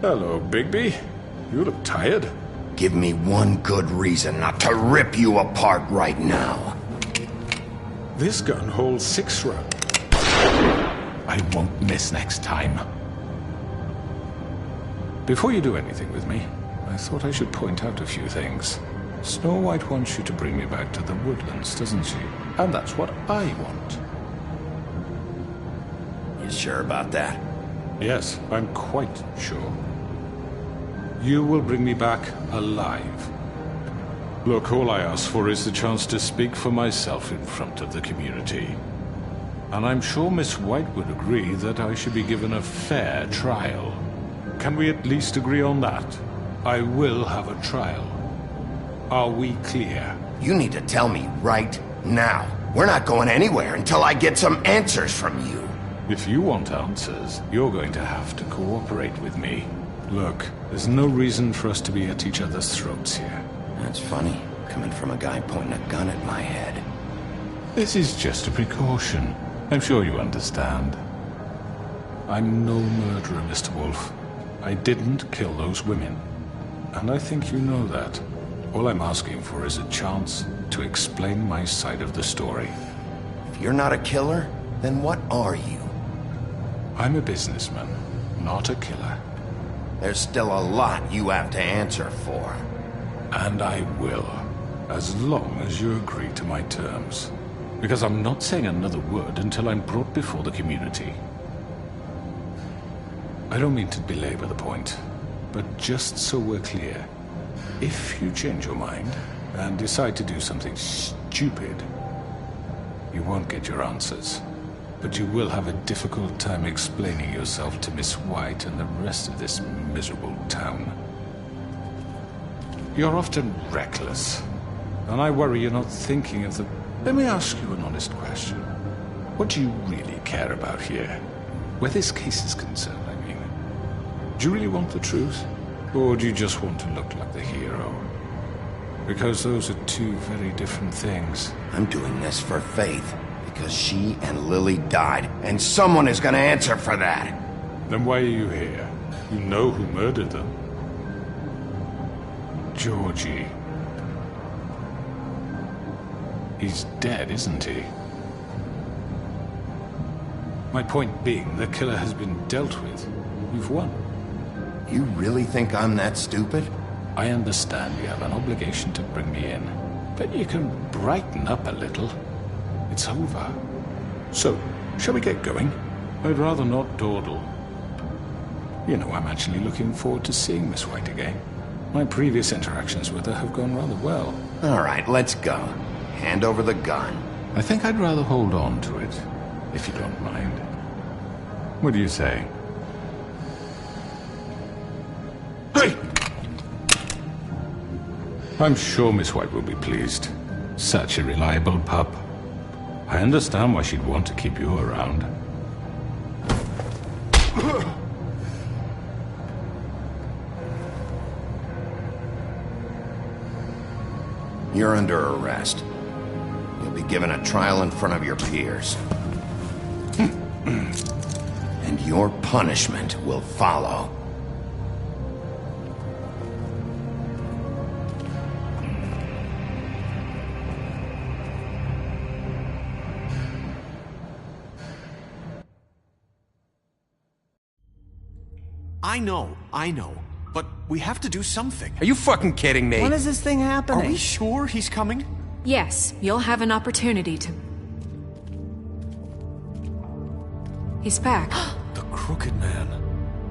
Hello, Bigby. You look tired. Give me one good reason not to rip you apart right now. This gun holds 6 rounds. I won't miss next time. Before you do anything with me, I thought I should point out a few things. Snow White wants you to bring me back to the woodlands, doesn't she? And that's what I want. You sure about that? Yes, I'm quite sure. You will bring me back alive. Look, all I ask for is the chance to speak for myself in front of the community. And I'm sure Miss White would agree that I should be given a fair trial. Can we at least agree on that? I will have a trial. Are we clear? You need to tell me right now. We're not going anywhere until I get some answers from you. If you want answers, you're going to have to cooperate with me. Look, there's no reason for us to be at each other's throats here. That's funny, coming from a guy pointing a gun at my head. This is just a precaution. I'm sure you understand. I'm no murderer, Mr. Wolf. I didn't kill those women. And I think you know that. All I'm asking for is a chance to explain my side of the story. If you're not a killer, then what are you? I'm a businessman, not a killer. There's still a lot you have to answer for. And I will, as long as you agree to my terms. Because I'm not saying another word until I'm brought before the community. I don't mean to belabor the point, but just so we're clear, if you change your mind and decide to do something stupid, you won't get your answers. But you will have a difficult time explaining yourself to Miss White and the rest of this miserable town. You're often reckless, and I worry you're not thinking of the... Let me ask you an honest question. What do you really care about here? Where this case is concerned, I mean. Do you really want the truth? Or do you just want to look like the hero? Because those are two very different things. I'm doing this for Faith, because she and Lily died, and someone is gonna answer for that. Then why are you here? You know who murdered them. Georgie. He's dead, isn't he? My point being, the killer has been dealt with. You've won. You really think I'm that stupid? I understand you have an obligation to bring me in, but you can brighten up a little. It's over. So, shall we get going? I'd rather not dawdle. You know, I'm actually looking forward to seeing Miss White again. My previous interactions with her have gone rather well. All right, let's go. Hand over the gun. I think I'd rather hold on to it, if you don't mind. What do you say? Hey! I'm sure Miss White will be pleased. Such a reliable pup. I understand why she'd want to keep you around. You're under arrest. You'll be given a trial in front of your peers. And your punishment will follow. I know. But we have to do something. Are you fucking kidding me? When is this thing happening? Are we sure he's coming? Yes, you'll have an opportunity to... He's back. The Crooked Man.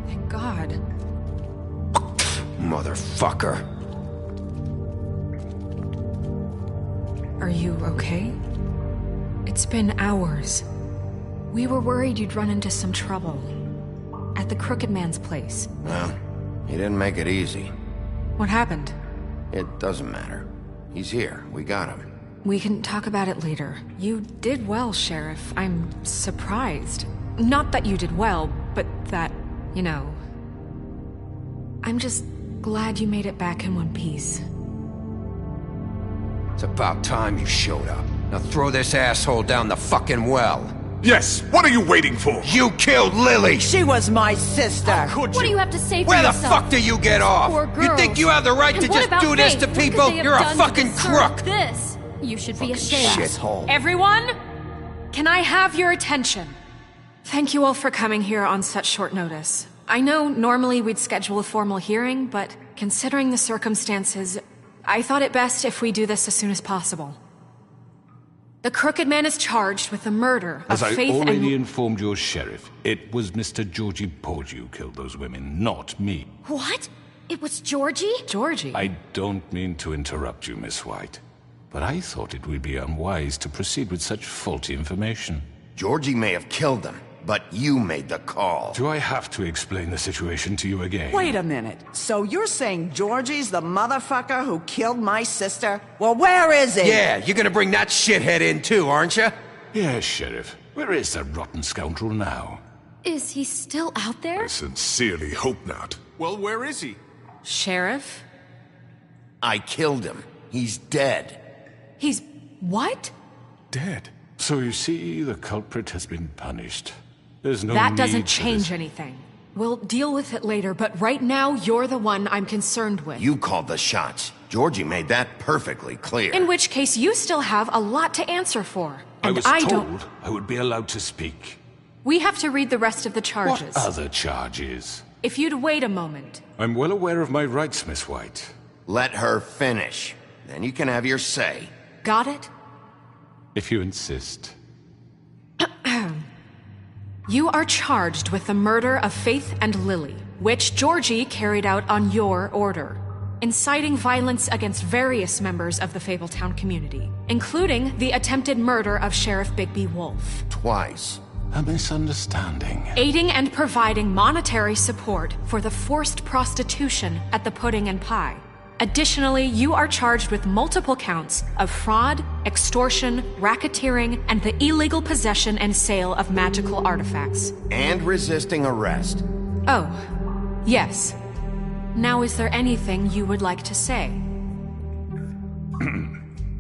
Thank God. Motherfucker. Are you okay? It's been hours. We were worried you'd run into some trouble. At the Crooked Man's place. Well, he didn't make it easy. What happened? It doesn't matter. He's here. We got him. We can talk about it later. You did well, Sheriff. I'm surprised. Not that you did well, but that, you know... I'm just glad you made it back in one piece. It's about time you showed up. Now throw this asshole down the fucking well. Yes, what are you waiting for? You killed Lily! She was my sister! What do you have to say for Where the yourself? fuck do you get off? Poor You girls. think you have the right And to what just about do this Faith? to What could people? they have You're a done to fucking deserve crook! This. You should be ashamed. Shithole. Everyone, can I have your attention? Thank you all for coming here on such short notice. I know normally we'd schedule a formal hearing, but considering the circumstances, I thought it best if we do this as soon as possible. The Crooked Man is charged with the murder of As I Faith already and... informed your sheriff, it was Mr. Georgie Porgy who killed those women, not me. What? It was Georgie? Georgie? I don't mean to interrupt you, Miss White, but I thought it would be unwise to proceed with such faulty information. Georgie may have killed them, but you made the call. Do I have to explain the situation to you again? Wait a minute. So you're saying Georgie's the motherfucker who killed my sister? Well, where is he? Yeah, you're gonna bring that shithead in too, aren't you? Yes, Sheriff. Where is that rotten scoundrel now? Is he still out there? I sincerely hope not. Well, where is he? Sheriff? I killed him. He's dead. He's... what? Dead. So you see, the culprit has been punished. There's no That need doesn't for change this. anything. We'll deal with it later, but right now, you're the one I'm concerned with. You called the shots. Georgie made that perfectly clear. In which case, you still have a lot to answer for. I And was don't... told I would be allowed to speak. We have to read the rest of the charges. What other charges? If you'd wait a moment. I'm well aware of my rights, Miss White. Let her finish. Then you can have your say. Got it? If you insist. You are charged with the murder of Faith and Lily, which Georgie carried out on your order, inciting violence against various members of the Fabletown community, including the attempted murder of Sheriff Bigby Wolf. Twice. A misunderstanding. Aiding and providing monetary support for the forced prostitution at the Pudding and Pie. Additionally, you are charged with multiple counts of fraud, extortion, racketeering, and the illegal possession and sale of magical artifacts. And resisting arrest. Oh, yes. Now, is there anything you would like to say?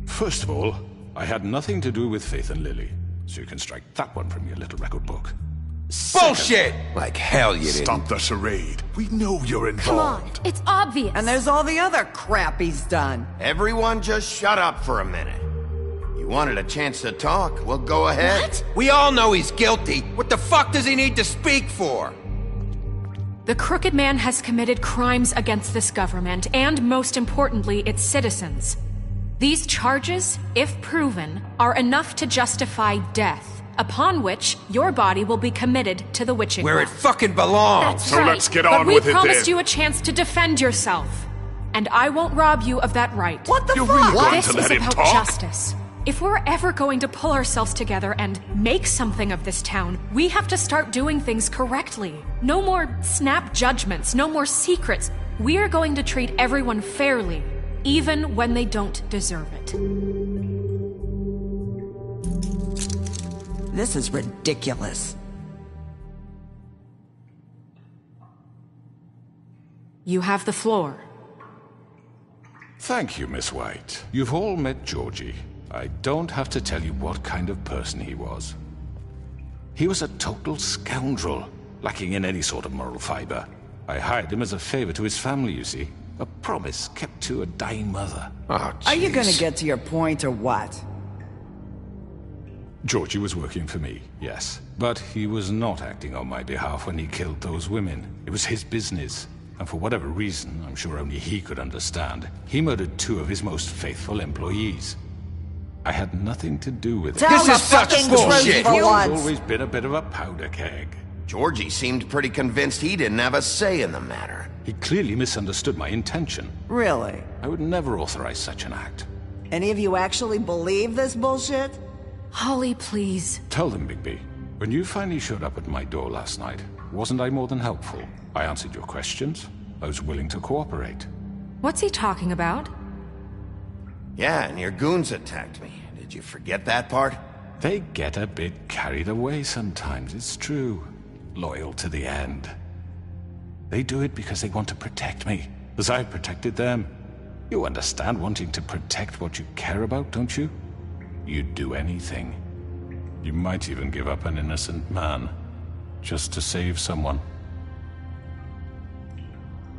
First of all, I had nothing to do with Faith and Lily, so you can strike that one from your little record book. Bullshit! Like hell you didn't. Stop the charade. We know you're Come on, involved. it's obvious. And there's all the other crap he's done. Everyone just shut up for a minute. You wanted a chance to talk? Well, go ahead. What? We all know he's guilty. What the fuck does he need to speak for? The Crooked Man has committed crimes against this government and, most importantly, its citizens. These charges, if proven, are enough to justify death, upon which your body will be committed to the witching Where it well. fucking belongs. That's So right. let's get But on we with it promised then. you a chance to defend yourself, and I won't rob you of that right. What the You're fuck? really going This to is let him about talk? justice. If we're ever going to pull ourselves together and make something of this town, we have to start doing things correctly. No more snap judgments, no more secrets. We are going to treat everyone fairly, even when they don't deserve it. This is ridiculous. You have the floor. Thank you, Miss White. You've all met Georgie. I don't have to tell you what kind of person he was. He was a total scoundrel, lacking in any sort of moral fiber. I hired him as a favor to his family, you see. A promise kept to a dying mother. Oh, Are you jeez. gonna get to your point or what? Georgie was working for me, yes. But he was not acting on my behalf when he killed those women. It was his business. And for whatever reason, I'm sure only he could understand, he murdered 2 of his most faithful employees. I had nothing to do with it. Tell This the is such fucking bullshit. truth for He's once. always been a bit of a powder keg. Georgie seemed pretty convinced he didn't have a say in the matter. He clearly misunderstood my intention. Really? I would never authorize such an act. Any of you actually believe this bullshit? Holly, please. Tell them, Bigby. When you finally showed up at my door last night, wasn't I more than helpful? I answered your questions. I was willing to cooperate. What's he talking about? Yeah, and your goons attacked me. Did you forget that part? They get a bit carried away sometimes, it's true. Loyal to the end. They do it because they want to protect me, as I protected them. You understand wanting to protect what you care about, don't you? You'd do anything. You might even give up an innocent man, just to save someone.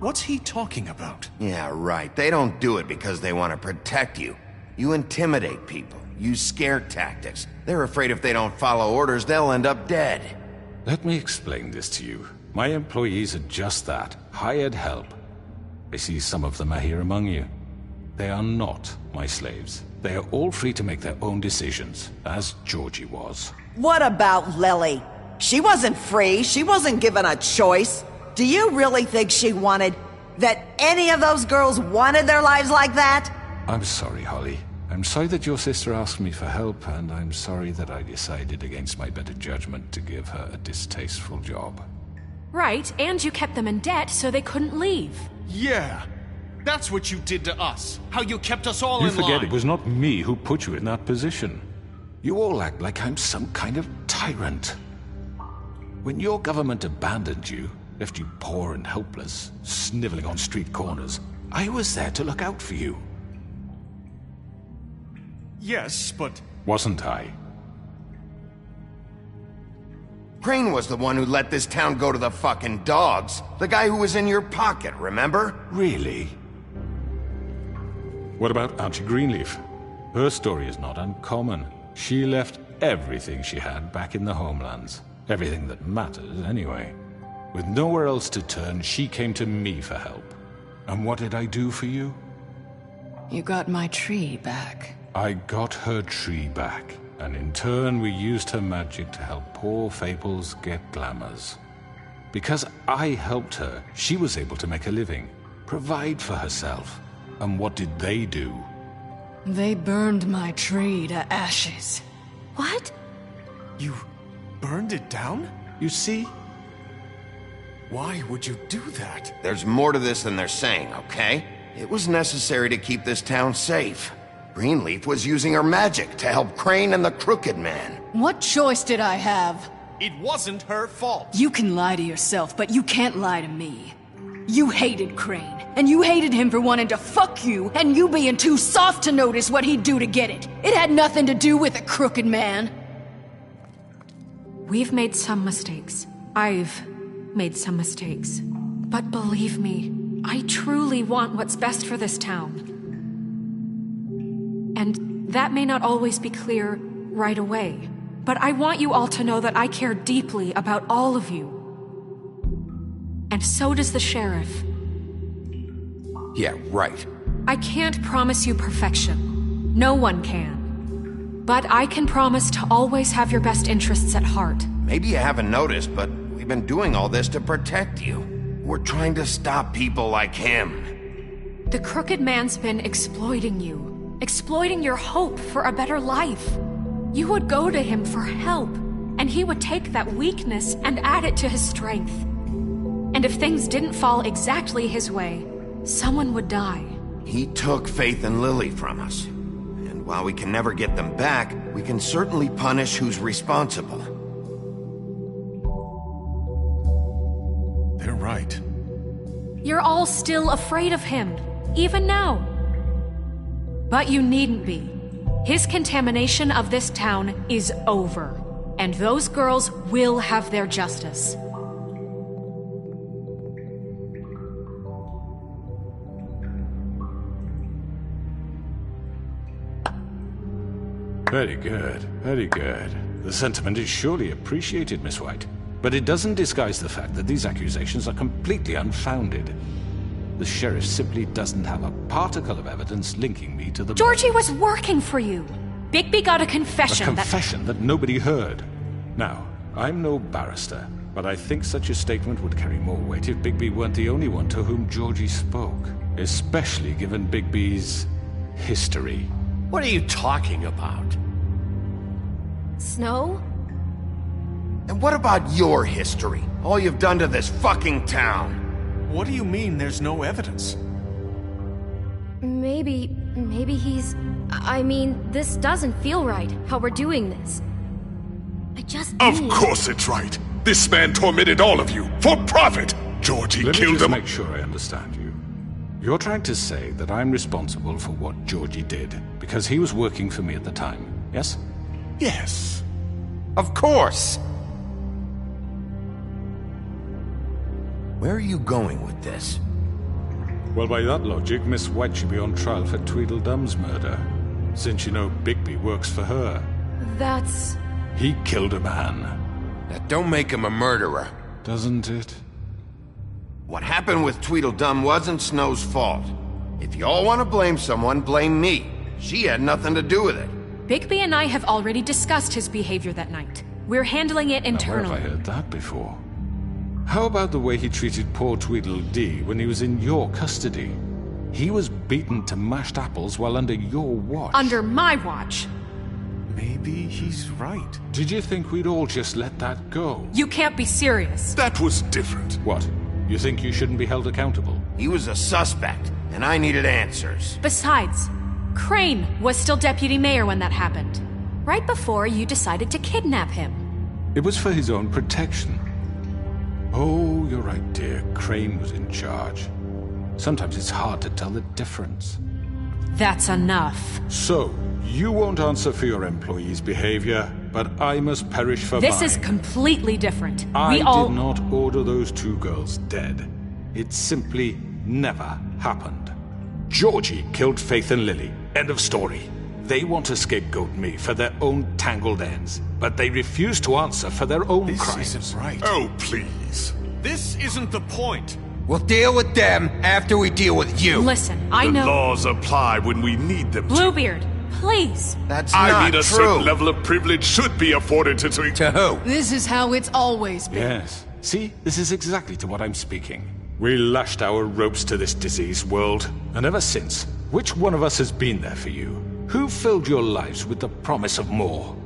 What's he talking about? Yeah, right. They don't do it because they want to protect you. You intimidate people, use scare tactics. They're afraid if they don't follow orders, they'll end up dead. Let me explain this to you. My employees are just that, hired help. I see some of them are here among you. They are not my slaves. They are all free to make their own decisions, as Georgie was. What about Lily? She wasn't free. She wasn't given a choice. Do you really think she wanted... that any of those girls wanted their lives like that? I'm sorry, Holly. I'm sorry that your sister asked me for help, and I'm sorry that I decided against my better judgment to give her a distasteful job. Right, and you kept them in debt so they couldn't leave. Yeah! That's what you did to us! How you kept us all You in line! forget it was not me who put you in that position. You all act like I'm some kind of tyrant. When your government abandoned you, left you poor and helpless, sniveling on street corners, I was there to look out for you. Yes, but... Wasn't I? Crane was the one who let this town go to the fucking dogs. The guy who was in your pocket, remember? Really? What about Auntie Greenleaf? Her story is not uncommon. She left everything she had back in the homelands. Everything that matters, anyway. With nowhere else to turn, she came to me for help. And what did I do for you? You got my tree back. I got her tree back, and in turn we used her magic to help poor Fables get glamours. Because I helped her, she was able to make a living, provide for herself. And what did they do? They burned my tree to ashes. What? You burned it down? You see? Why would you do that? There's more to this than they're saying, okay? It was necessary to keep this town safe. Greenleaf was using her magic to help Crane and the Crooked Man. What choice did I have? It wasn't her fault. You can lie to yourself, but you can't lie to me. You hated Crane, and you hated him for wanting to fuck you, and you being too soft to notice what he'd do to get it. It had nothing to do with the Crooked Man. We've made some mistakes. I've made some mistakes. But believe me, I truly want what's best for this town. And that may not always be clear right away, but I want you all to know that I care deeply about all of you. And so does the sheriff. Yeah, right. I can't promise you perfection. No one can. But I can promise to always have your best interests at heart. Maybe you haven't noticed, but we've been doing all this to protect you. We're trying to stop people like him. The Crooked Man's been exploiting you. Exploiting your hope for a better life. You would go to him for help, and he would take that weakness and add it to his strength. And if things didn't fall exactly his way, someone would die. He took Faith and Lily from us. And while we can never get them back, we can certainly punish who's responsible. They're right. You're all still afraid of him, even now. But you needn't be. His contamination of this town is over, and those girls will have their justice. Very good, very good. The sentiment is surely appreciated, Miss White. But it doesn't disguise the fact that these accusations are completely unfounded. The sheriff simply doesn't have a particle of evidence linking me to the... Georgie was working for you. Bigby got a confession A confession that nobody heard. Now, I'm no barrister, but I think such a statement would carry more weight if Bigby weren't the only one to whom Georgie spoke. Especially given Bigby's history. What are you talking about? Snow? And what about your history? All you've done to this fucking town? What do you mean there's no evidence? Maybe he's... I mean, this doesn't feel right, how we're doing this. I just Of need... course it's right. This man tormented all of you, for profit! Georgie Let me killed just him. make sure I understand you. You're trying to say that I'm responsible for what Georgie did, because he was working for me at the time, yes? Yes. Of course! Where are you going with this? Well, by that logic, Miss White should be on trial for Tweedledum's murder, since you know Bigby works for her. That's... He killed a man. That don't make him a murderer. Doesn't it? What happened with Tweedledum wasn't Snow's fault. If y'all want to blame someone, blame me. She had nothing to do with it. Bigby and I have already discussed his behavior that night. We're handling it internally. Where have I heard that before? How about the way he treated poor Tweedledee when he was in your custody? He was beaten to mashed apples while under your watch. Under my watch. Maybe he's right. Did you think we'd all just let that go? You can't be serious. That was different. What? You think you shouldn't be held accountable? He was a suspect, and I needed answers. Besides, Crane was still deputy mayor when that happened. Right before you decided to kidnap him. It was for his own protection. Oh, you're right, dear. Crane was in charge. Sometimes it's hard to tell the difference. That's enough. So, you won't answer for your employees' behavior, but I must perish for mine. This is completely different. I did not order those two girls dead. It simply never happened. Georgie killed Faith and Lily. End of story. They want to scapegoat me for their own tangled ends, but they refuse to answer for their own crimes. This isn't right. Oh, please. This isn't the point. We'll deal with them after we deal with you. Listen, I know... The laws apply when we need them to. Bluebeard, please. That's I not mean, a true. certain level of privilege should be afforded to... To who? This is how it's always been. Yes. See, this is exactly to what I'm speaking. We lashed our ropes to this diseased world, and ever since, which one of us has been there for you? Who filled your lives with the promise of more?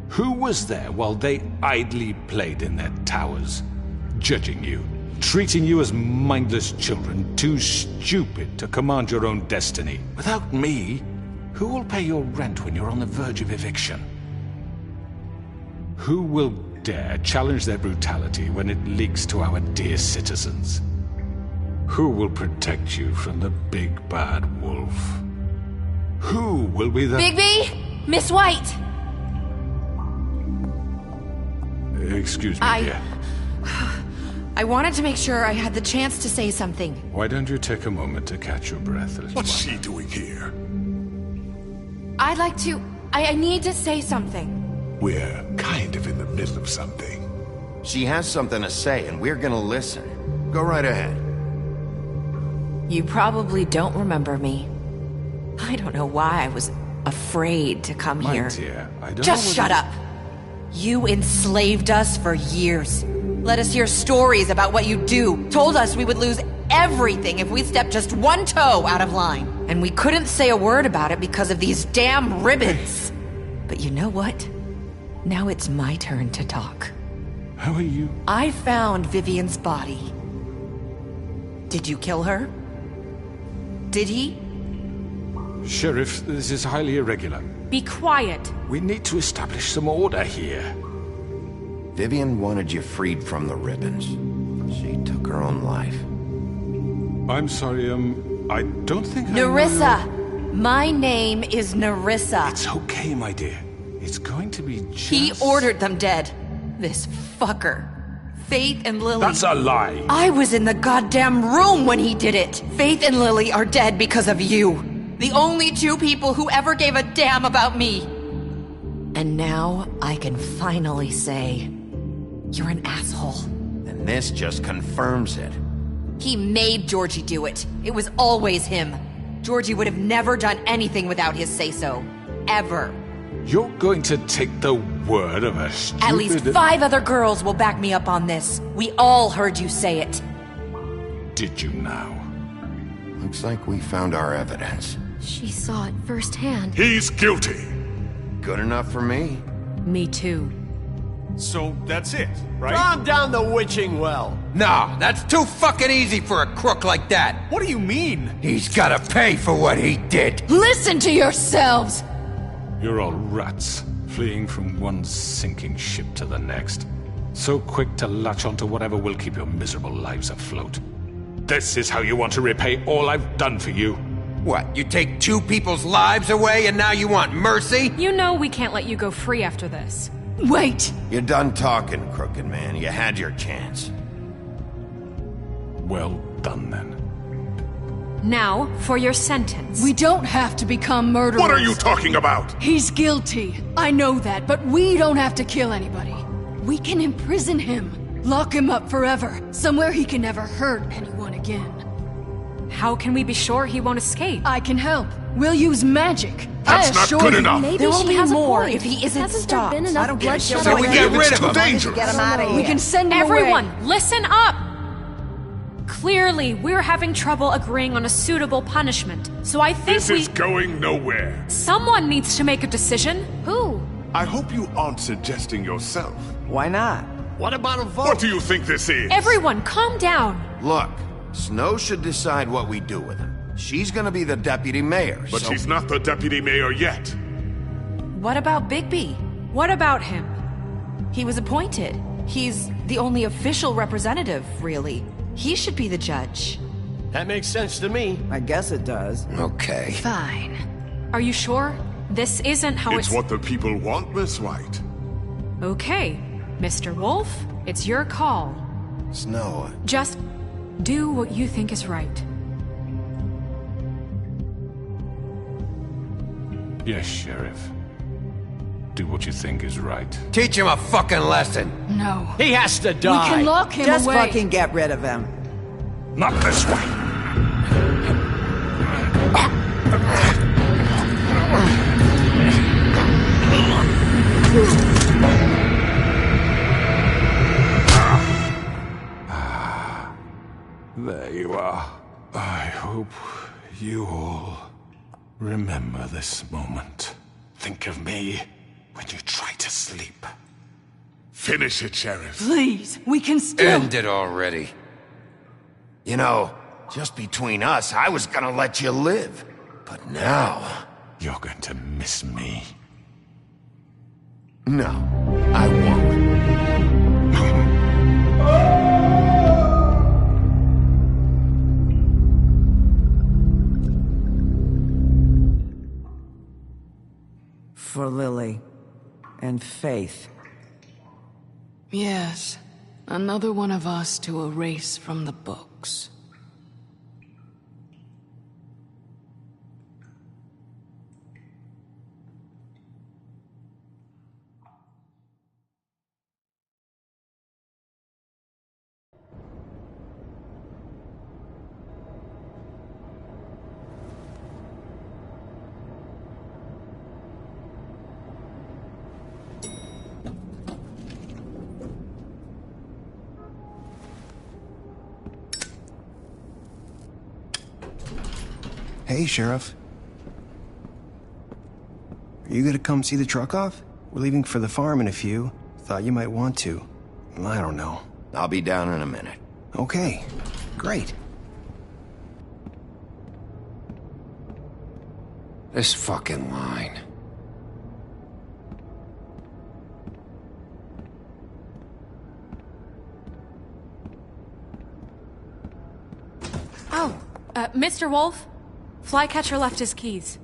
Who was there while they idly played in their towers, judging you, treating you as mindless children, too stupid to command your own destiny? Without me, who will pay your rent when you're on the verge of eviction? Who will dare challenge their brutality when it leaks to our dear citizens? Who will protect you from the big bad wolf? Who will be the... Bigby! Miss White! Excuse me, dear. I wanted to make sure I had the chance to say something. Why don't you take a moment to catch your breath a little What's while? she doing here? I'd like to... I need to say something. We're kind of in the middle of something. She has something to say, and we're gonna listen. Go right ahead. You probably don't remember me. I don't know why I was afraid to come My here. dear, I don't Just know shut up! You enslaved us for years. Let us hear stories about what you do. Told us we would lose everything if we stepped just one toe out of line. And we couldn't say a word about it because of these damn ribbons. But you know what? Now it's my turn to talk. How are you? I found Vivian's body. Did you kill her? Did he? Sheriff, this is highly irregular. Be quiet. We need to establish some order here. Vivian wanted you freed from the ribbons. She took her own life. I'm sorry, I don't think I know Nerissa! your- My name is Nerissa. It's okay, my dear. It's going to be just... He ordered them dead. This fucker. Faith and Lily... That's a lie! I was in the goddamn room when he did it! Faith and Lily are dead because of you. The only two people who ever gave a damn about me. And now I can finally say, you're an asshole. And this just confirms it. He made Georgie do it. It was always him. Georgie would have never done anything without his say-so. Ever. You're going to take the word of a stupid... At least 5 other girls will back me up on this. We all heard you say it. Did you now? Looks like we found our evidence. She saw it firsthand. He's guilty. Good enough for me. Me too. So that's it, right? Calm down the witching well. No, that's too fucking easy for a crook like that. What do you mean? He's gotta pay for what he did. Listen to yourselves! You're all rats, fleeing from one sinking ship to the next. So quick to latch onto whatever will keep your miserable lives afloat. This is how you want to repay all I've done for you? What, you take 2 people's lives away and now you want mercy? You know we can't let you go free after this. Wait! You're done talking, Crooked Man. You had your chance. Well done, then. Now, for your sentence. We don't have to become murderers. What are you talking about? He's guilty. I know that, but we don't have to kill anybody. We can imprison him. Lock him up forever. Somewhere he can never hurt anyone again. How can we be sure he won't escape? I can help. We'll use magic. That's not good enough. There will be more if he isn't stopped. Been enough bloodshed So we get rid of him. Get him out of here. We can send him Everyone, away. listen up! Clearly, we're having trouble agreeing on a suitable punishment, so I think This is going nowhere. Someone needs to make a decision. Who? I hope you aren't suggesting yourself. Why not? What about a vote? What do you think this is? Everyone, calm down. Look, Snow should decide what we do with him. She's gonna be the deputy mayor, But so... she's not the deputy mayor yet. What about Bigby? What about him? He was appointed. He's the only official representative, really. He should be the judge. That makes sense to me. I guess it does. Okay. Fine. Are you sure? This isn't how It's what the people want, Miss White. Okay, Mr. Wolf, it's your call. Snow... Just do what you think is right. Yes, Sheriff. Do what you think is right. Teach him a fucking lesson. No. He has to die. We can lock him Just away. fucking get rid of him. Not this way. There you are. I hope you all remember this moment. Think of me when you try to sleep. Finish it, Sheriff. Please, we can still... End it already. You know, just between us, I was gonna let you live. But now... You're going to miss me. No, I won't. For Lily. And Faith. Yes. Another one of us to erase from the books. Hey, Sheriff. Are you gonna come see the truck off? We're leaving for the farm in a few. Thought you might want to. I don't know. I'll be down in a minute. Okay, great. This fucking line. Oh, Mr. Wolf? Flycatcher left his keys.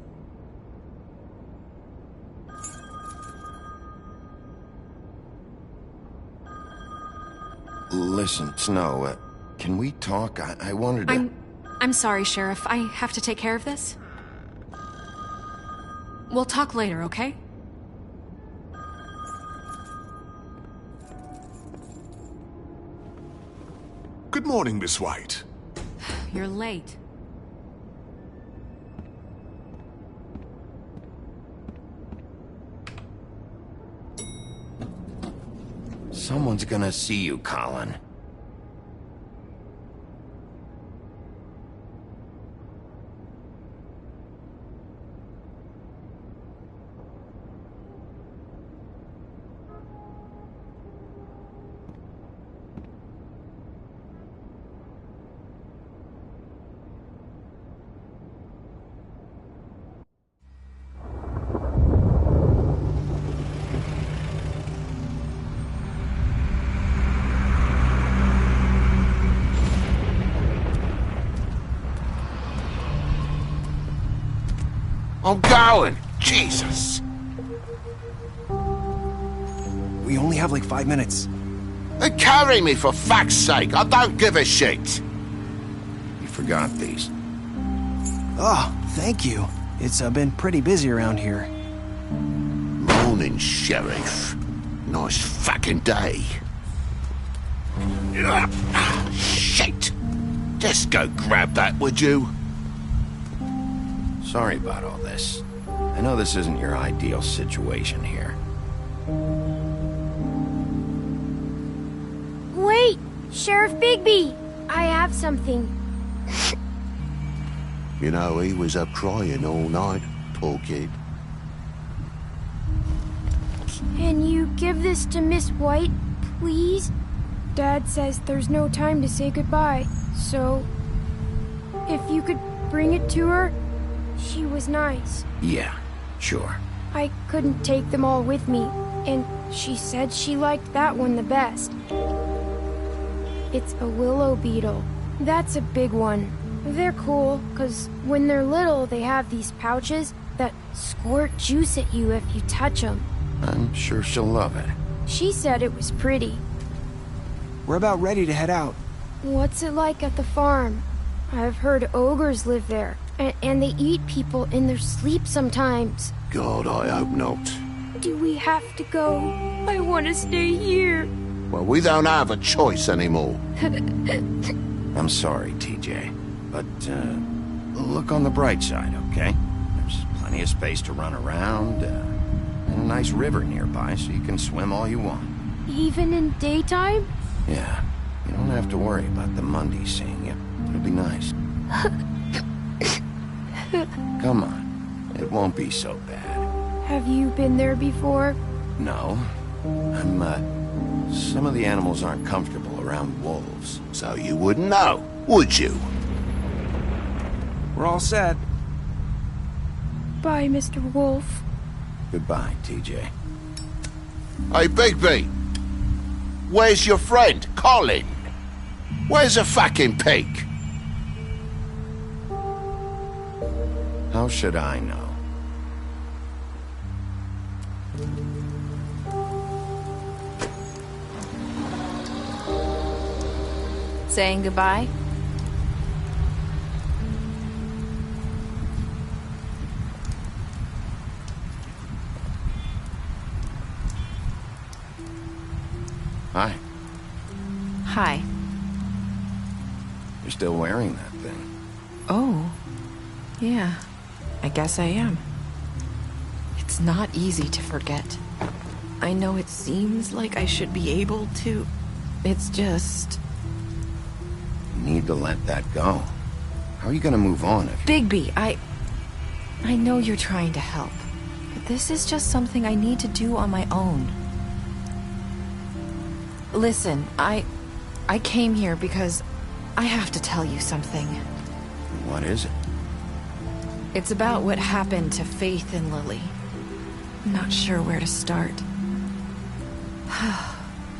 Listen, Snow, can we talk? I wanted to... I'm sorry, Sheriff. I have to take care of this. We'll talk later, okay? Good morning, Miss White. You're late. Someone's gonna see you, Colin. I'm going. Jesus. We only have like 5 minutes. Carry me, for fuck's sake! I don't give a shit! You forgot these. Oh, thank you. It's been pretty busy around here. Morning, Sheriff. Nice fucking day. Shit! Just go grab that, would you? Sorry about all this. I know this isn't your ideal situation here. Wait! Sheriff Bigby! I have something. You know, he was up crying all night, poor kid. Can you give this to Miss White, please? Dad says there's no time to say goodbye, so... if you could bring it to her, she was nice. Yeah, sure. I couldn't take them all with me, and she said she liked that one the best. It's a willow beetle. That's a big one. They're cool, 'cause when they're little, they have these pouches that squirt juice at you if you touch them. I'm sure she'll love it. She said it was pretty. We're about ready to head out. What's it like at the farm? I've heard ogres live there, and they eat people in their sleep sometimes. God, I hope not. Do we have to go? I want to stay here. Well, we don't have a choice anymore. I'm sorry, TJ. But, look on the bright side, okay? There's plenty of space to run around, and a nice river nearby so you can swim all you want. Even in daytime? Yeah, you don't have to worry about the Monday seeing you. It'll be nice. Come on, it won't be so bad. Have you been there before? No. Some of the animals aren't comfortable around wolves. So you wouldn't know, would you? We're all set. Bye, Mr. Wolf. Goodbye, TJ. Hey, Bigby! Where's your friend, Colin? Where's the fucking pig? How should I know? Saying goodbye? Hi. Hi. You're still wearing that thing. Oh. Yeah. I guess I am. It's not easy to forget. I know it seems like I should be able to. It's just... You need to let that go. How are you gonna move on if... Bigby, I know you're trying to help. But this is just something I need to do on my own. Listen, I came here because I have to tell you something. What is it? It's about what happened to Faith and Lily. I'm not sure where to start.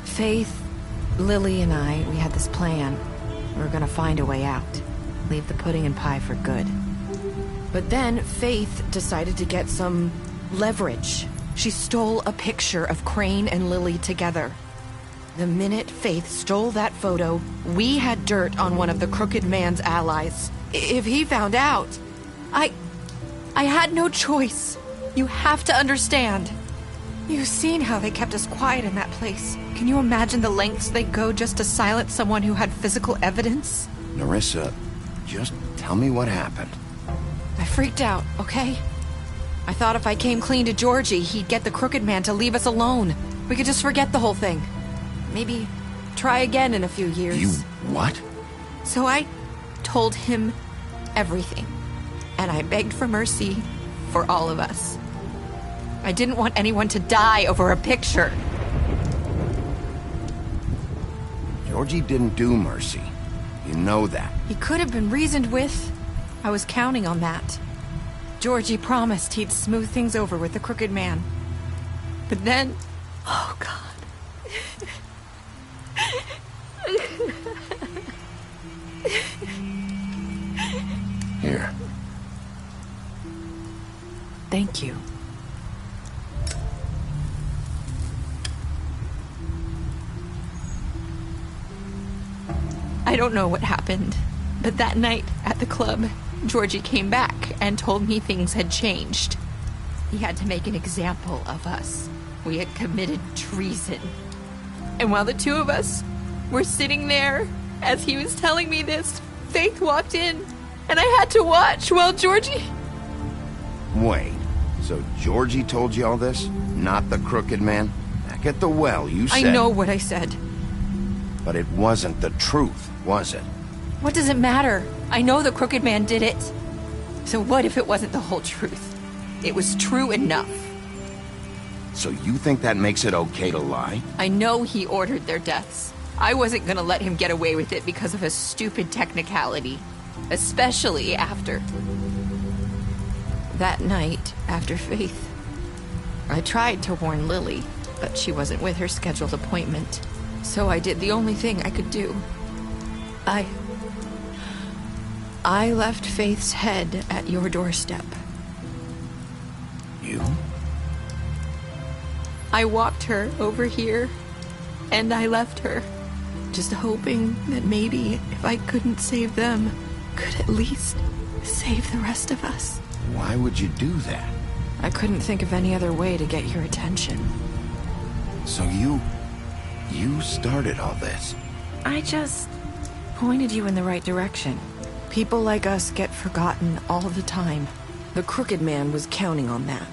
Faith, Lily, and we had this plan. We were gonna find a way out. Leave the pudding and pie for good. But then Faith decided to get some leverage. She stole a picture of Crane and Lily together. The minute Faith stole that photo, we had dirt on one of the Crooked Man's allies. If he found out, I had no choice. You have to understand. You've seen how they kept us quiet in that place. Can you imagine the lengths they'd go just to silence someone who had physical evidence? Nerissa, just tell me what happened. I freaked out, okay? I thought if I came clean to Georgie, he'd get the Crooked Man to leave us alone. We could just forget the whole thing. Maybe try again in a few years. You what? So I told him everything. And I begged for mercy for all of us. I didn't want anyone to die over a picture. Georgie didn't do mercy. You know that. He could have been reasoned with. I was counting on that. Georgie promised he'd smooth things over with the Crooked Man. But then... Oh, God. Here. Thank you. don't know what happened, but that night at the club, Georgie came back and told me things had changed. He had to make an example of us. We had committed treason. And while the two of us were sitting there, as he was telling me this, Faith walked in, and I had to watch while Georgie... Wait, so Georgie told you all this? Not the crooked man? Back at the well, you said... I know what I said. But it wasn't the truth, was it? What does it matter? I know the crooked man did it. So what if it wasn't the whole truth? It was true enough. So you think that makes it okay to lie? I know he ordered their deaths. I wasn't gonna let him get away with it because of a stupid technicality. Especially after... that night, after Faith. I tried to warn Lily, but she wasn't with her scheduled appointment. So I did the only thing I could do. I left Faith's head at your doorstep. You? I walked her over here, and I left her, just hoping that maybe if I couldn't save them, could at least save the rest of us. Why would you do that? I couldn't think of any other way to get your attention. So you started all this? I just pointed you in the right direction. People like us get forgotten all the time. The crooked man was counting on that.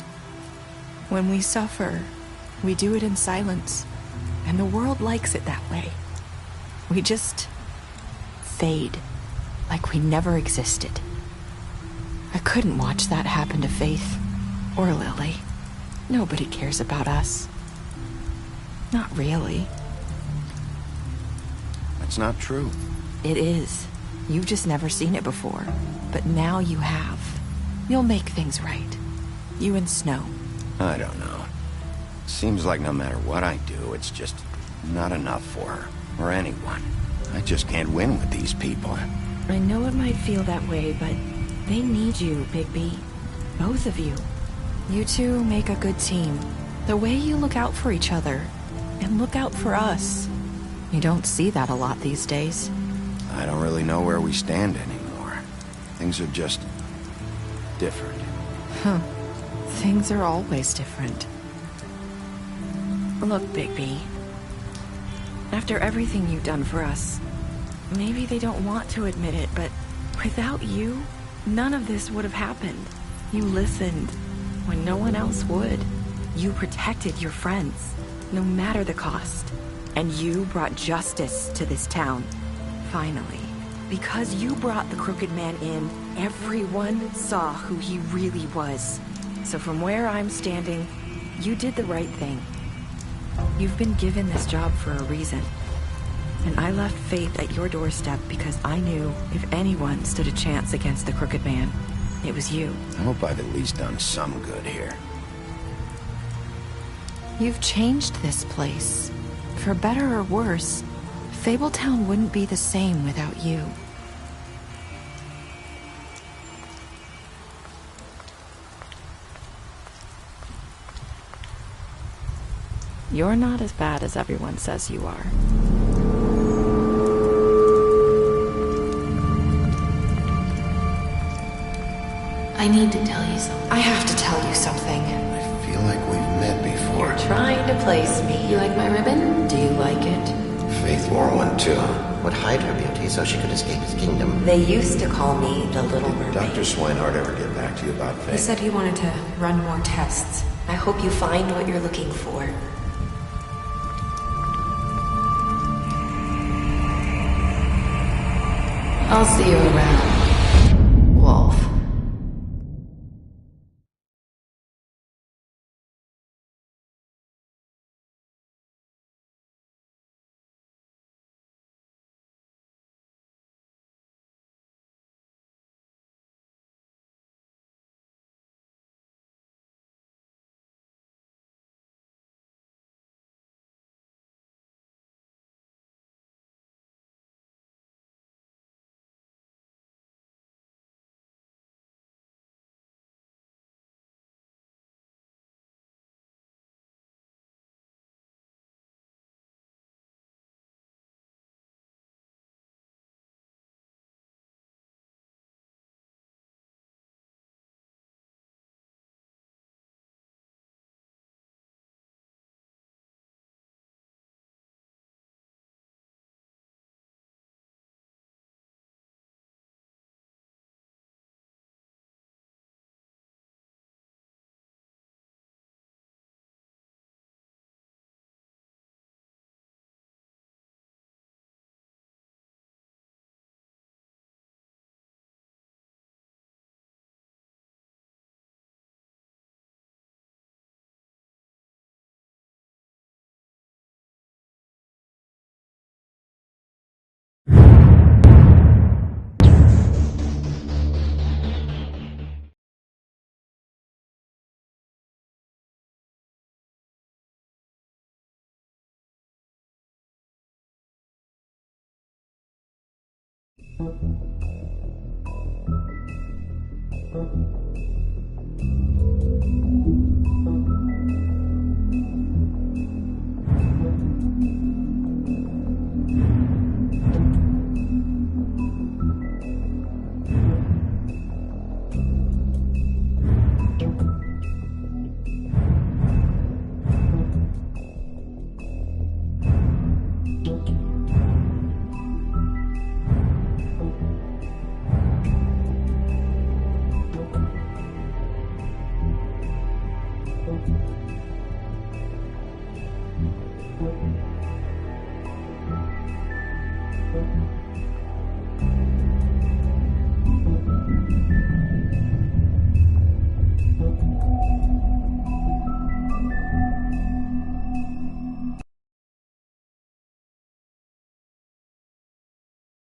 When we suffer, we do it in silence, and the world likes it that way. We just fade, like we never existed. I couldn't watch that happen to Faith, or Lily. Nobody cares about us. Not really. That's not true. It is. You've just never seen it before, but now you have. You'll make things right. You and Snow. I don't know. Seems like no matter what I do, it's just not enough for her, or anyone. I just can't win with these people. I know it might feel that way, but they need you, Bigby. Both of you. You two make a good team. The way you look out for each other, and look out for us. You don't see that a lot these days. I don't really know where we stand anymore. Things are just different. Huh. Things are always different. Look, Bigby. After everything you've done for us, maybe they don't want to admit it, but without you, none of this would have happened. You listened when no one else would. You protected your friends, no matter the cost. And you brought justice to this town. Finally. Because you brought the crooked man in, everyone saw who he really was. So from where I'm standing, you did the right thing. You've been given this job for a reason. And I left Faith at your doorstep because I knew if anyone stood a chance against the crooked man, it was you. I hope I've at least done some good here. You've changed this place. For better or worse, Fabletown wouldn't be the same without you. You're not as bad as everyone says you are. I need to tell you something. I have to tell you something. I feel like we've met before. You're trying to place me. You like my ribbon? Do you like it? Faith wore one too. Would hide her beauty so she could escape his kingdom. They used to call me the Little Did Mermaid. Dr. Swinehart ever get back to you about Faith? He said he wanted to run more tests. I hope you find what you're looking for. I'll see you around.